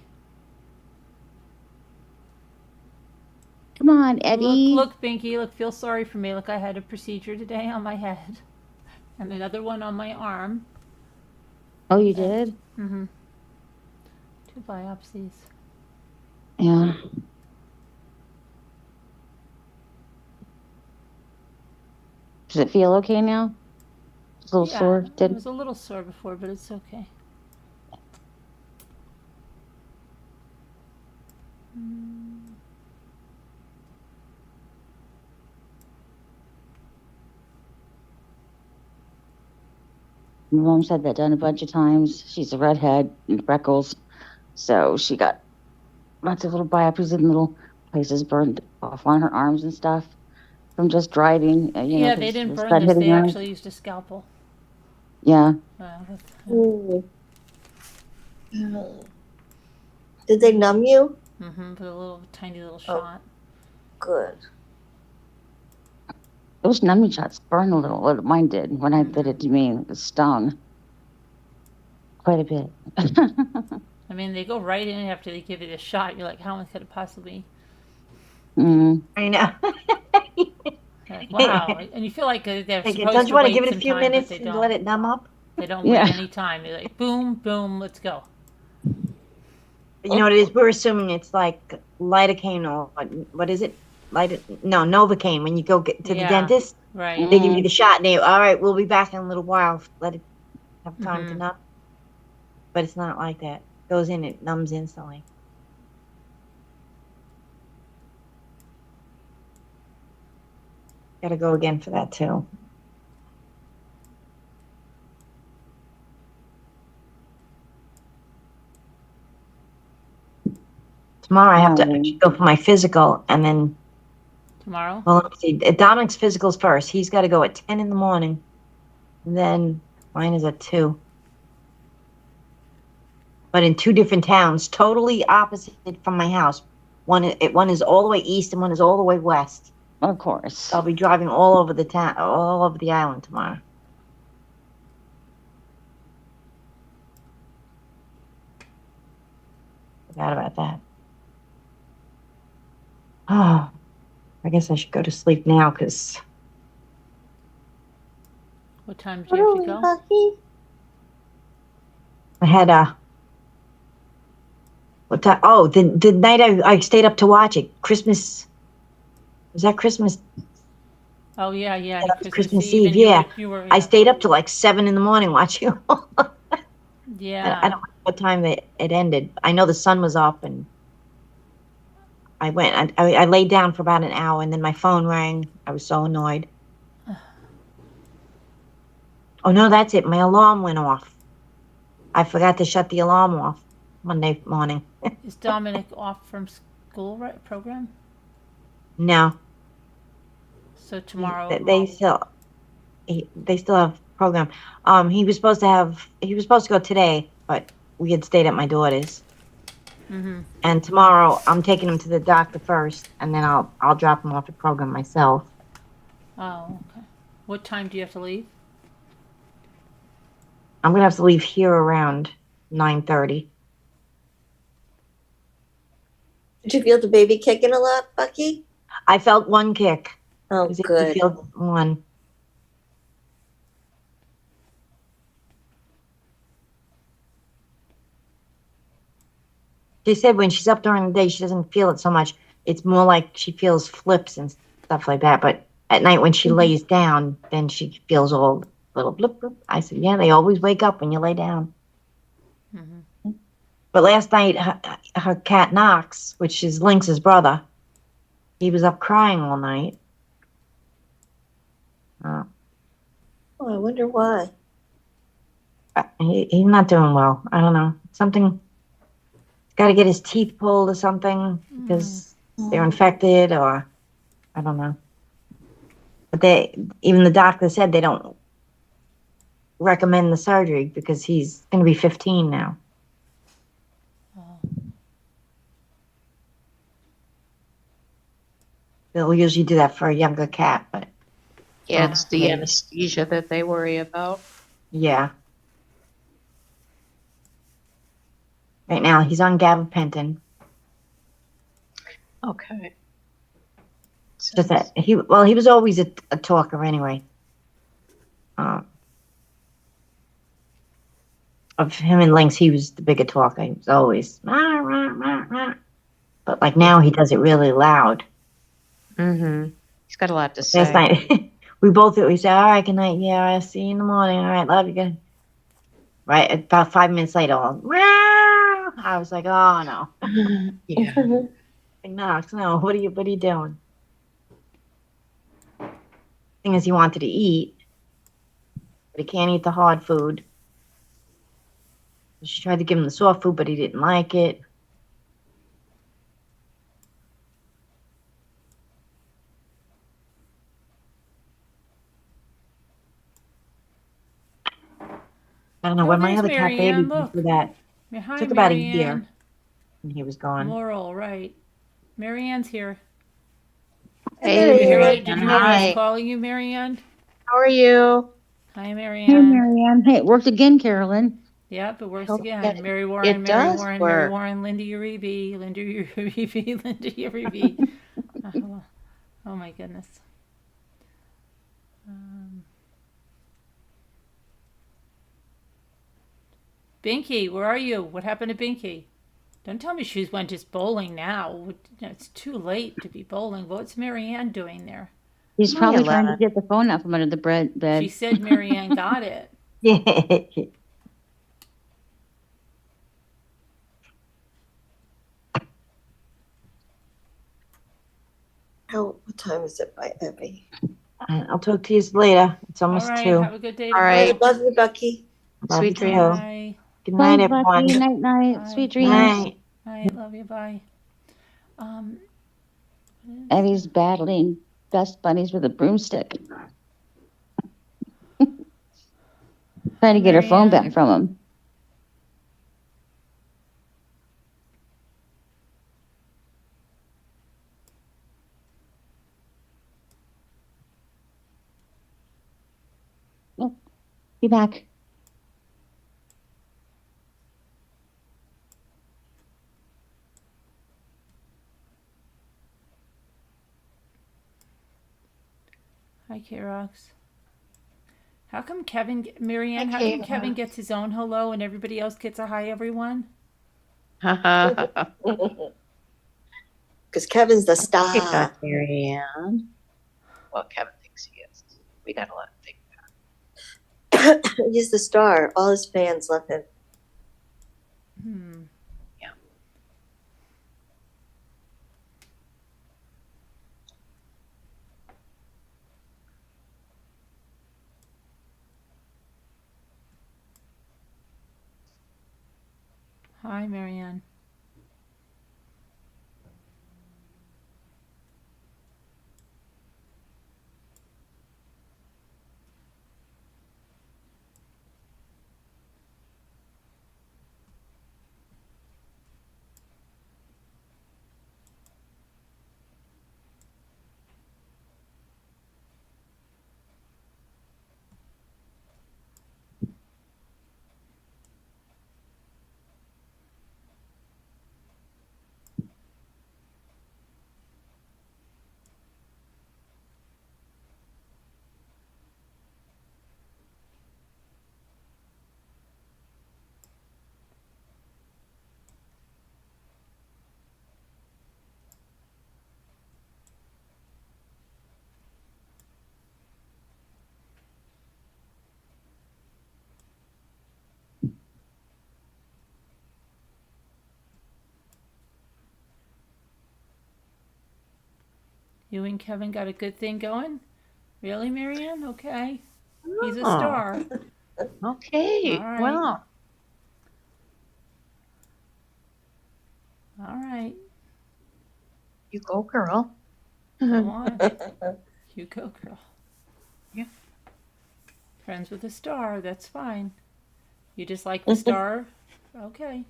Come on, Eddie. Look, Binky. Look, feel sorry for me. Look, I had a procedure today on my head, and another one on my arm. Oh, you did? Mm-hmm. 2 biopsies. Yeah. Does it feel okay now? It's a little sore. It was a little sore before, but it's okay. My mom's had that done a bunch of times. She's a redhead and freckles, so she got lots of little biopsies and little places burned off on her arms and stuff from just driving. Yeah, they because didn't the burn sun this. hitting They her. actually used a scalpel. Yeah. Ooh. Did they numb you? Mm-hmm. Put a little tiny little Oh. shot. Good. Those numbing shots burn a little. What mine did when I did it to me, it stung quite a bit. I mean, they go right in after they give it a shot. You're like, how much could it possibly? Mm. I know. Like, wow. And you feel like they're Like, supposed don't you to want to wait give it a some few time, minutes but they and don't. let it numb up? They don't Yeah. wait any time. They're like, boom, boom, let's go. You know what it is? We're assuming it's like lidocaine or what is it? Novocaine. When you go get to the Yeah. dentist, Right. they give you the shot and they, all right, we'll be back in a little while. Let it have time to Mhm. numb. But it's not like that. It goes in, it numbs instantly. Got to go again for that too. Tomorrow I have to actually go for my physical, and then, Tomorrow? well, let me see. Dominic's physical's first. He's got to go at 10 in the morning. And then mine is at 2. But in 2 different towns, totally opposite from my house. One is all the way east and one is all the way west. Of course. I'll be driving all over the town, all over the island tomorrow. Forgot about that. Oh, I guess I should go to sleep now because What time do you have to go? Bucky? I had what time? Oh, the night I stayed up to watch it. Christmas. Was that Christmas? Oh, yeah, yeah. That was Christmas Eve. Eve, And yeah. You were, I stayed up till like 7 in the morning watching it. Yeah. I don't know what time it ended. I know the sun was up, and I went. I laid down for about an hour, and then my phone rang. I was so annoyed. Oh no, that's it. My alarm went off. I forgot to shut the alarm off Monday morning. Is Dominic off from school program? No, So tomorrow. they still have program. He was supposed to go today, but we had stayed at my daughter's. Mm-hmm. And tomorrow I'm taking him to the doctor first, and then I'll drop him off at program myself. Oh, okay. What time do you have to leave? I'm gonna have to leave here around 9:30. Did you feel the baby kicking a lot, Bucky? I felt one kick. Oh, I good. feel one. She said when she's up during the day, she doesn't feel it so much. It's more like she feels flips and stuff like that. But at night when she lays down, then she feels all little blip, blip. I said, yeah, they always wake up when you lay down. Mm-hmm. But last night, her cat Knox, which is Lynx's brother, he was up crying all night. Oh, I wonder why. He's not doing well. I don't know. Something. Got to get his teeth pulled or something because they're infected, or I don't know. But even the doctor said they don't recommend the surgery because he's going to be 15 now. Oh. They'll usually do that for a younger cat, but Yeah, it's the maybe. anesthesia that they worry about. Yeah. Right now he's on gabapentin. Okay. Just that he was always a talker anyway. Of him and Lynx, he was the bigger talker. He was always rah, rah, rah, rah. But like now he does it really loud. Mm-hmm. He's got a lot to say. Last night we said, all right, good night. Yeah, I'll see you in the morning. All right, love you, good. Right, about 5 minutes later, I was like, oh no. Yeah. Knox, no, what are you doing? Thing is, he wanted to eat. but he can't eat the hard food. She tried to give him the soft food, but he didn't like it. I don't know Oh, when my there's other cat baby Marianne. went Look. through that. Hi, Took about a year, Marianne. and he was gone. Laurel, right. Marianne's here. Hey, There he Did you, is. did you hear us Hi. calling you, Marianne? How are you? Hi, Hey, Marianne. Marianne. Hey, it worked again, Carolyn. Yep, it works Hope again. that Mary Warren, it Mary does Warren, Mary work. Warren, Linda Uribe, Linda Uribe, Linda Uribe. Oh my goodness. Binky, where are you? What happened to Binky? Don't tell me she went just bowling now. It's too late to be bowling. What's Marianne doing there? He's Hi, probably trying to 11. get the phone out from under the She bed. said Marianne got it. Oh, what time is it by Abby? I'll talk to you later. It's All almost right, 2. have a good day All All tomorrow. right, love you, Becky. Love you Sweet too. dreams. Bye. Good night, Bye, everyone. Bucky. Night, night. Bye. Sweet dreams. Night. Bye. Love you. Bye. Um, Eddie's battling dust bunnies with a broomstick. Trying to get her phone Marianne. back from him. Oh, be back. Hi, K-Rox. How come Marianne, how Hi, come Kevin gets his own hello and everybody else gets a hi, everyone? Because Kevin's the Good star. God, Marianne. Well, Kevin thinks he is. We gotta let him think. He's the star. All his fans love him. Hmm. Yeah. Hi, Marianne. You and Kevin got a good thing going? Really, Marianne? Okay. He's a Oh, star. okay. All right. Well, All right. you go, girl. Go on. You go, girl. Yeah. Friends with a star. That's fine. You just like the star? Okay.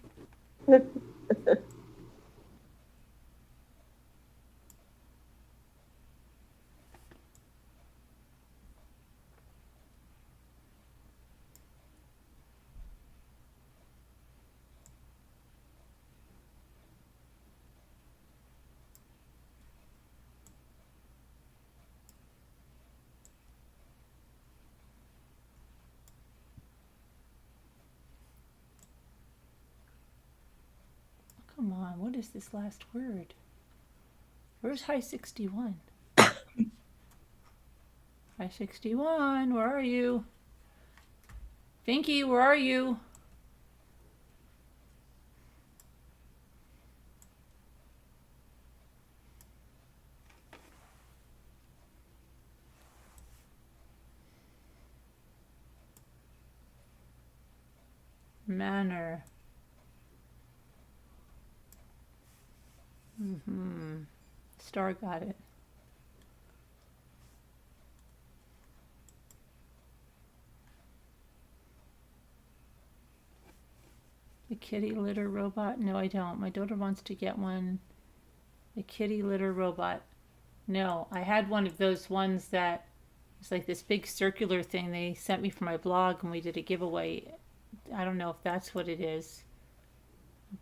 Come on. What is this last word? Where's High 61? High 61, where are you? Vinky, where are you? Manor. Star got it. The kitty litter robot? No, I don't. My daughter wants to get one. The kitty litter robot. No, I had one of those ones that it's like this big circular thing they sent me for my blog, and we did a giveaway. I don't know if that's what it is,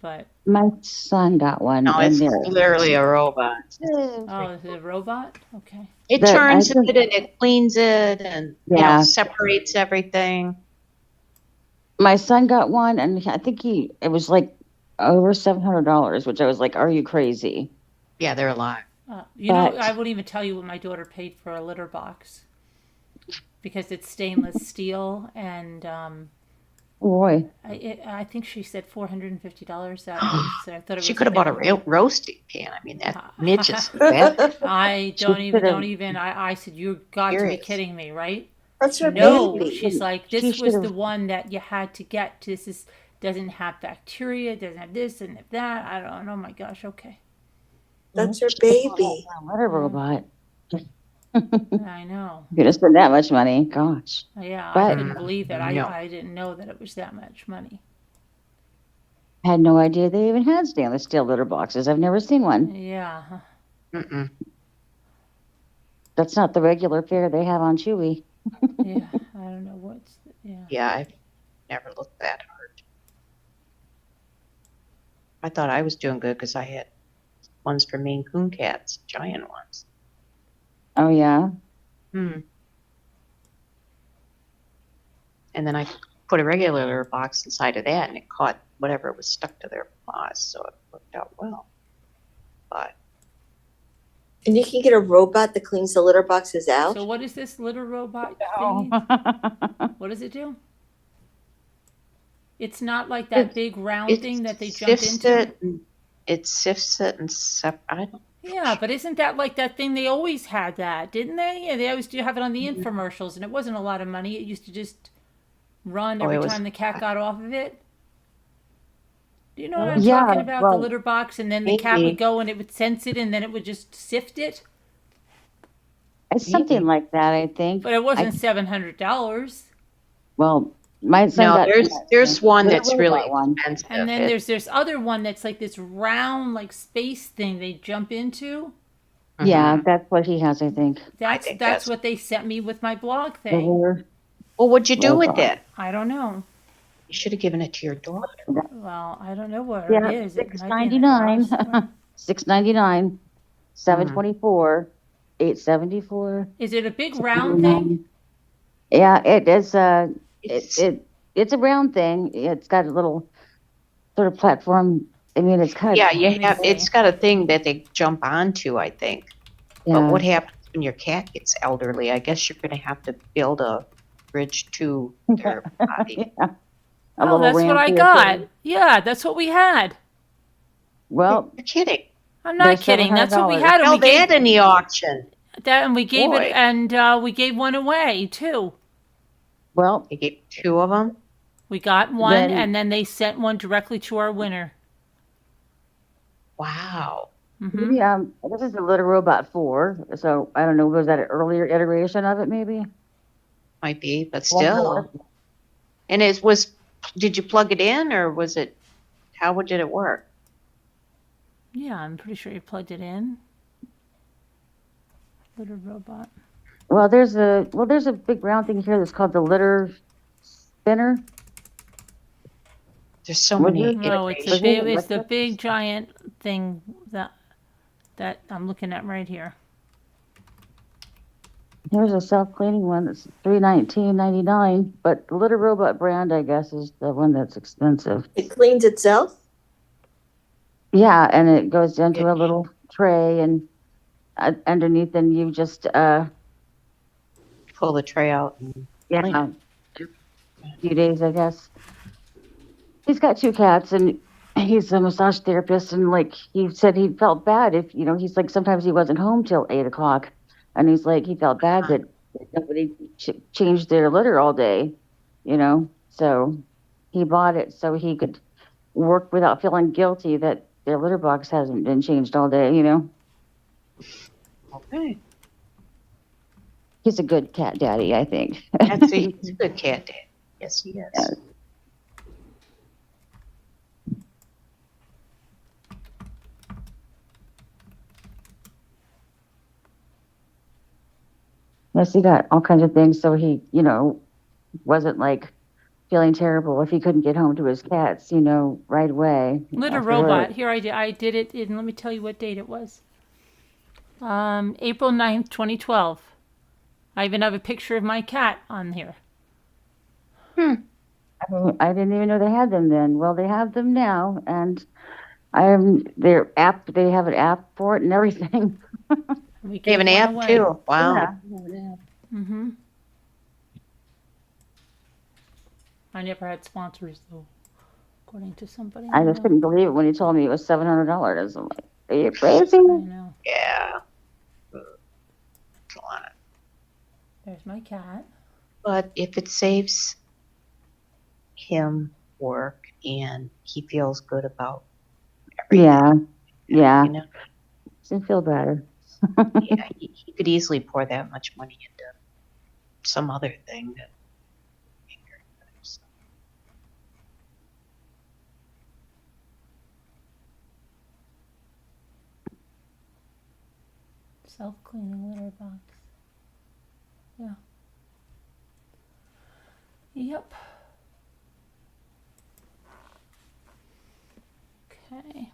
but My son got one. No, and it's they're- literally a robot. oh, is it a robot? Okay. It That- I turns think- it and it cleans it and Yeah. separates everything. My son got one, and I think it was like over $700, which I was like, "Are you crazy?" Yeah, they're alive. You know, But- I wouldn't even tell you what my daughter paid for a litter box because it's stainless steel, and Boy, I think she said $450. That was, I thought it was She could have bought a real. roasting pan. I mean, that Mitch is bad. I She don't should've- even. I said, you got to be Serious. kidding me, right? That's her No, baby. she's like, She this was the should've- one that you had to get. This doesn't have bacteria, doesn't have this and that. I don't know. Oh my gosh. Okay, That's her baby. litter robot. I know. You're gonna spend that much money? Gosh. Yeah, I But- couldn't believe it. No. I didn't know that it was that much money. I had no idea they even had stainless steel litter boxes. I've never seen one. Yeah. Mm-mm. That's not the regular fare they have on Chewy. Yeah. I don't know what's. Yeah. Yeah, I've never looked that hard. I thought I was doing good because I had ones for Maine Coon cats, giant ones. Oh yeah. Hmm. And then I put a regular litter box inside of that, and it caught whatever was stuck to their paws, so it worked out well. But And you can get a robot that cleans the litter boxes out. So what is this litter robot Oh. thingy? What does it do? It's not like that big round thing that they jump into. It sifts it and I don't. Yeah, but isn't that like that thing they always had that, didn't they? Yeah, they always do have it on the infomercials, and it wasn't a lot of money. It used to just run Oh, every it was- time the cat got off of it. Do you know what I'm Yeah, talking about? The well, litter box, and then the cat maybe. would go and it would sense it, and then it would just sift it. It's something Maybe. like that, I think. But it wasn't $700. Well, my son No, got there's one Litter that's really robot one. expensive. And then It- there's this other one that's like this round, like space thing they jump into. Yeah, that's what he has, I think. That's think that's that's- what they sent me with my blog The thing. litter- Well, what'd you do with robot. it? I don't know. You should have given it to your daughter. Well, I don't know where Yeah, it is. It might be in the $6.99. car somewhere. $6.99, $7.24, $8.74. Is it a big round thing? Yeah, it is. It's- It's a round thing. It's got a little sort of platform. I mean, it's kind of Yeah, you Let me have. see. It's got a thing that they jump onto, I think. yeah. But what happens when your cat gets elderly? I guess you're going to have to build a bridge to their body. Yeah. A Oh, little that's what ramp I here, got. too. Yeah, that's what we had. Well, You're kidding. I'm not They're kidding. That's what we $700. had. And Hell, we they gave had in the auction. that, and we gave Boy. it, and we gave one away too. well, They gave 2 of them. We got one, Then- and then they sent one directly to our winner. Wow. Hmm yeah. This is the Litter Robot 4. So I don't know. Was that an earlier iteration of it? Maybe. Might be, but Well, still. And it was. Did you plug it in, or was it? How did it work? Yeah, I'm pretty sure you plugged it in. Litter robot. Well, there's a big round thing here that's called the litter spinner. There's so Was many. it? No, it's Was the it big, it's the electric? big giant thing that I'm looking at right here. Here's a self-cleaning one that's $319.99, but the Litter Robot brand, I guess, is the one that's expensive. It cleans itself. Yeah, and it goes into a little tray, and underneath, and you just Pull the tray out. And, yeah, a few days, I guess. He's got 2 cats, and he's a massage therapist, and like he said, he felt bad if he's like sometimes he wasn't home till 8 o'clock, and he's like he felt bad that nobody changed their litter all day, so he bought it so he could work without feeling guilty that their litter box hasn't been changed all day, you know? Okay. He's a good cat daddy, I think. He's a good cat dad. Yes, he is. Yes. Yes, he got all kinds of things so he, you know, wasn't like feeling terrible if he couldn't get home to his cats, you know, right away. Litter after robot. work. Here I did it in, let me tell you what date it was. April 9th, 2012. I even have a picture of my cat on here. I didn't even know they had them then. Well, they have them now, and their app. They have an app for it and everything. We They have an gave one app away. too. Wow. Yeah. Mm-hmm. I never had sponsors though, according to somebody. I just know. couldn't believe it when he told me it was $700. I'm like, are you crazy? I know. Yeah. It's a lot. There's my cat. But if it saves him work and he feels good about everything, Yeah. you know, Doesn't feel better. yeah, he could easily pour that much money into some other thing that. Self-cleaning litter box. Yeah. Yep. Okay.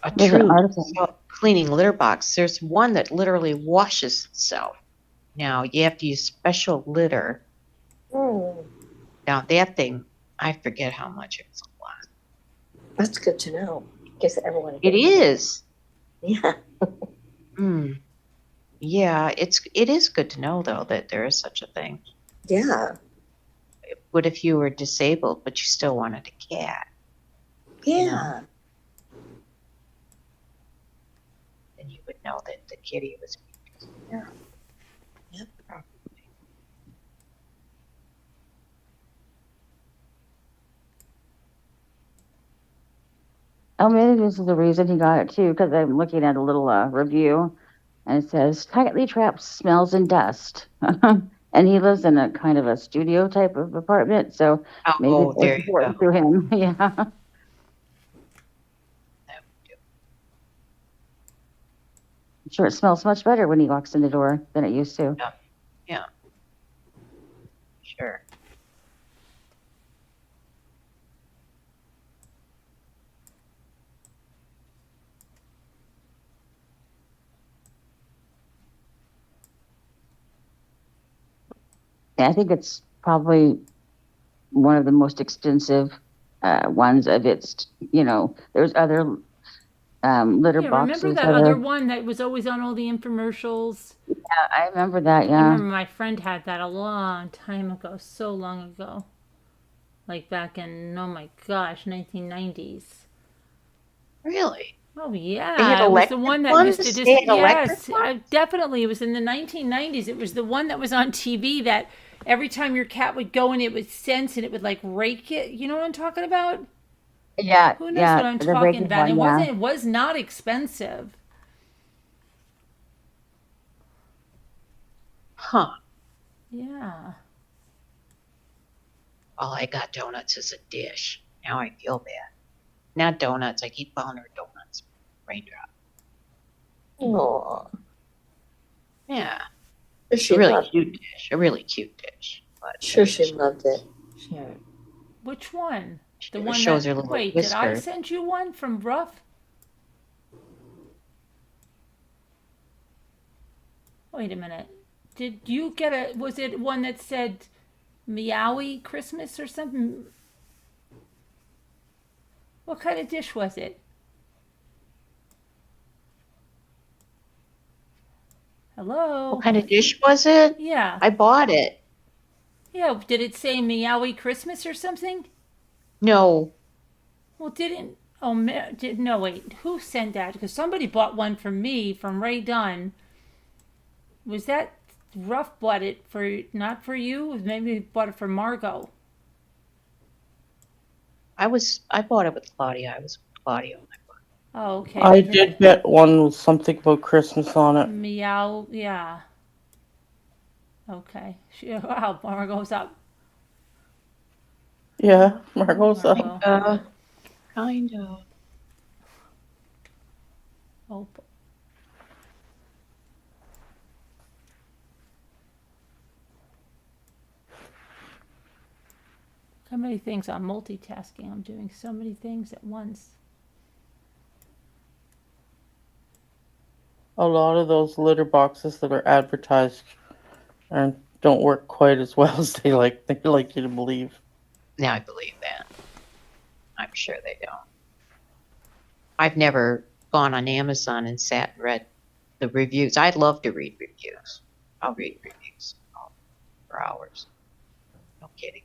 A There's an true article. cleaning litter box. There's one that literally washes itself. Now you have to use special litter. Now that thing, I forget how much it was a lot. That's good to know. Gives everyone. It is. Yeah. Yeah, it is good to know though that there is such a thing. Yeah. What if you were disabled but you still wanted a cat? Yeah. Then you would know that the kitty was. Yeah. Yep. Oh, maybe this is the reason he got it too, because I'm looking at a little review, and it says tightly trapped smells and dust. And he lives in a kind of a studio type of apartment, so maybe Oh, it's there you go. important to him. Yeah. That would do. I'm sure it smells much better when he walks in the door than it used to. Yeah. Sure. I think it's probably one of the most extensive ones of its, you know, there's other litter Yeah, boxes. remember that other one that was always on all the infomercials? Yeah, I remember that, I yeah. remember my friend had that a long time ago, so long ago. Like back in, oh my gosh, 1990s. Really? Oh They yeah, had it was the electric one that ones? used to They had electric yes, ones? definitely. It was in the 1990s. It was the one that was on TV that every time your cat would go in, it would sense and it would like rake it. You know what I'm talking about? Yeah, Who knows yeah, what I'm the talking raking about? one, It was not expensive. Huh. Yeah. All I got donuts is a dish. Now I feel bad. Not donuts. I keep calling her donuts. Raindrop. Aw. Yeah. She A really loved, cute dish. A really cute dish. But sure she loved it. Yeah. Which one? she The one shows that, her little wait, whisker. did I send you one from Rough? Wait a minute. Did you get was it one that said Meowie Christmas or something? What kind of dish was it? Hello? What kind of dish was it? Yeah. I bought it. Yeah, did it say Meowie Christmas or something? No. Well, didn't, oh, no, wait, who sent that? Because somebody bought one from me, from Ray Dunn. Was that Ruff bought it for, not for you, maybe he bought it for Margot. I bought it with Claudia. I was with Claudia when I bought it. Oh, okay. I because- did get one with something about Christmas on it. Meow, yeah. Okay. Wow, Margot's up. Yeah, Margot's up. Margot. Kind of. Oh. How many things I'm multitasking? I'm doing so many things at once. A lot of those litter boxes that are advertised and don't work quite as well as they like you to believe. Now I believe that. I'm sure they don't. I've never gone on Amazon and sat and read the reviews. I'd love to read reviews. I'll read reviews for hours. No kidding.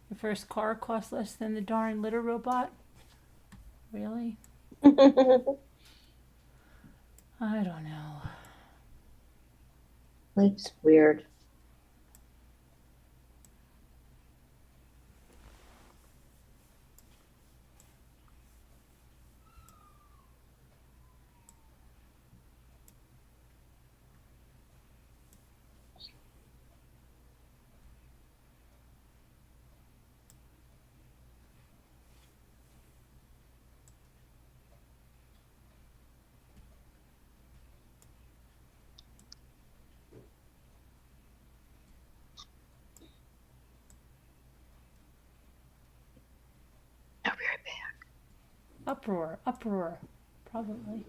The first car cost less than the darn litter robot? Really? I don't know. Life's weird. I'll be right back. Uproar, uproar. Probably.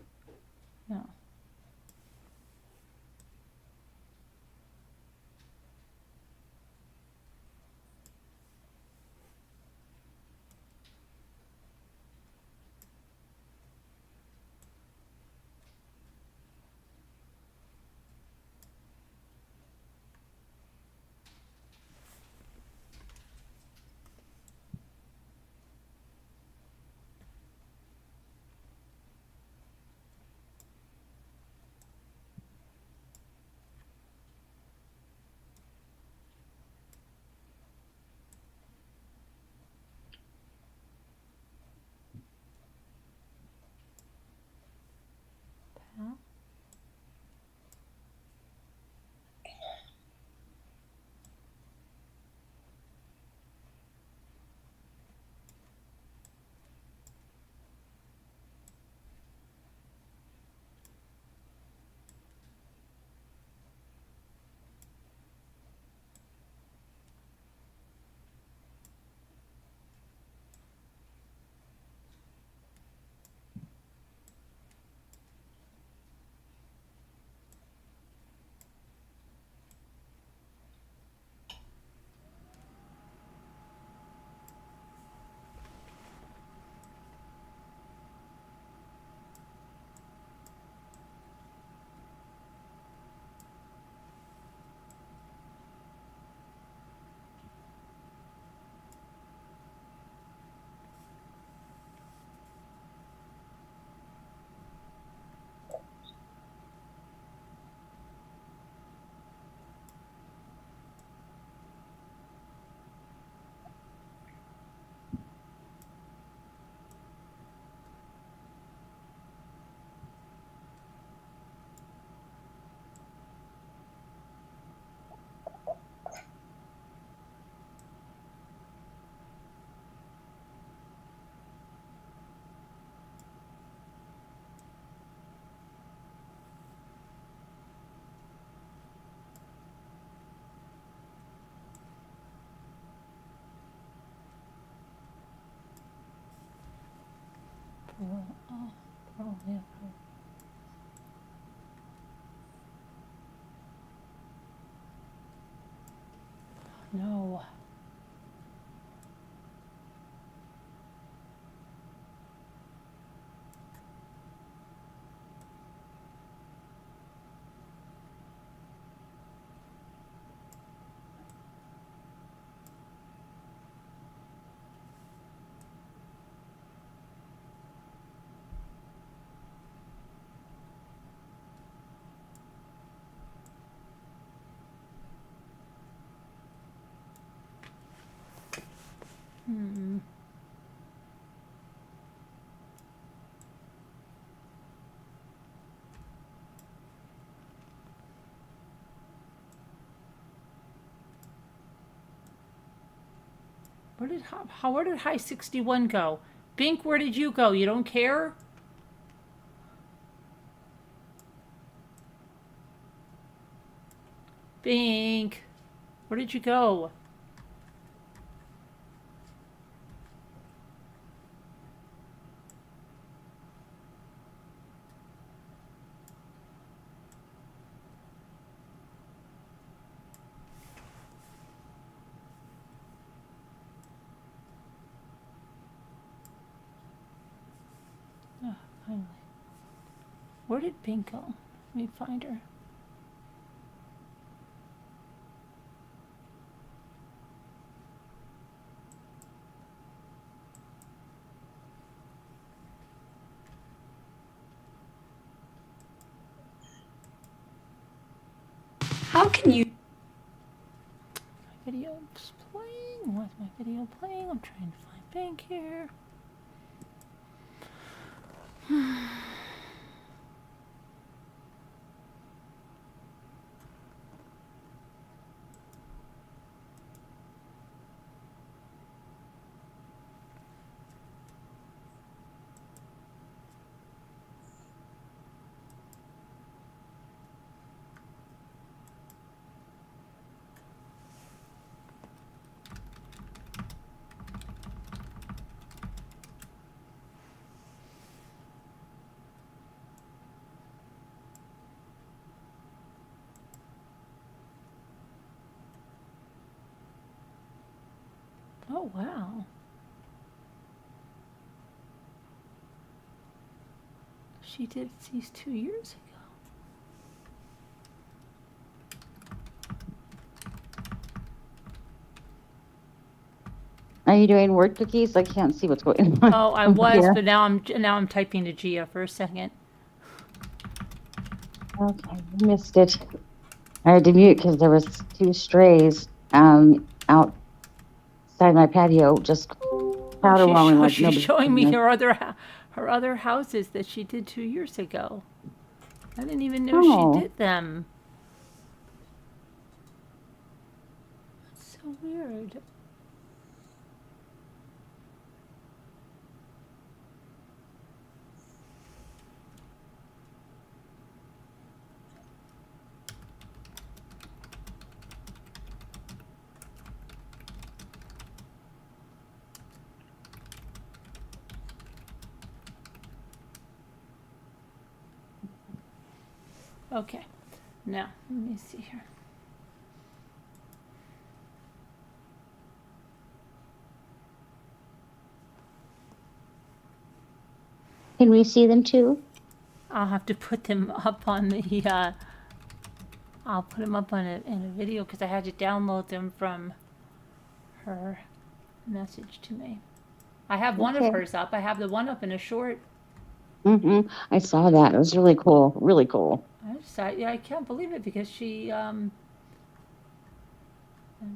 No. yeah. No. Where did High 61 go? Bink, where did you go? You don't care? Bink, where did you go? Oh, finally. Where did Bink go? Let me find her. How can you? My video's playing. Why's my video playing? I'm trying to find Bink here. Oh, wow. She did these 2 years ago. Are you doing word cookies? I can't see what's going on. Oh, I was, Yeah. but now I'm typing to Gia for a second. Okay, missed it. I had to mute because there was 2 strays outside my patio just caterwauling like She's nobody's showing me business. her other houses that she did 2 years ago. I didn't even know Oh. she did them. That's so weird. Okay, now let me see here. Can we see them too? I'll have to put them up on the. I'll put them up on in a video because I had to download them from her message to me. I have one of Okay. hers up. I have the one up in a short. I saw that. It was really cool. Really cool. I can't believe it because she. I'm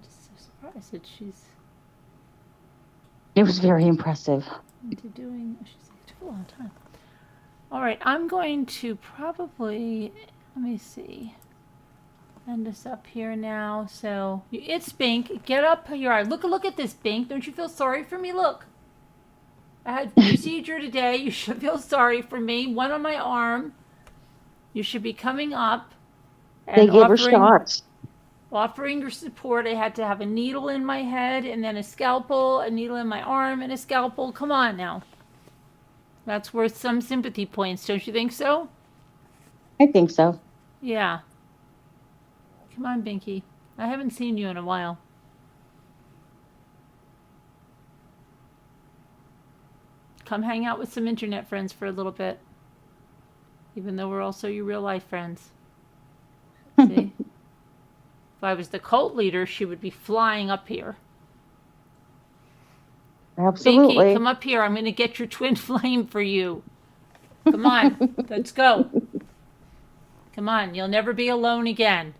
just so surprised that she's It was very impressive. into doing. She's like, it took a long time. All right, I'm going to probably. Let me see. End us up here now. So it's Bink. Get up here. Look at this, Bink. Don't you feel sorry for me? Look. I had procedure today. You should feel sorry for me. One on my arm. You should be coming up and They gave her shots. offering your support. I had to have a needle in my head and then a scalpel, a needle in my arm and a scalpel. Come on now. That's worth some sympathy points, don't you think so? I think so. Yeah. Come on, Binky. I haven't seen you in a while. Come hang out with some internet friends for a little bit. Even though we're also your real life friends. See? If I was the cult leader, she would be flying up here. Absolutely. Binky, come up here. I'm going to get your twin flame for you. Come on. Let's go. Come on. You'll never be alone again.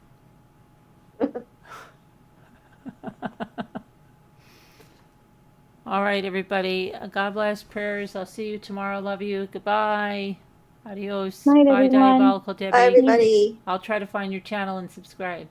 All right, everybody. God bless. Prayers. I'll see you tomorrow. Love you. Goodbye. Adios. Night, Bye, everyone. Diabolical Debbie. Bye, everybody. I'll try to find your channel and subscribe.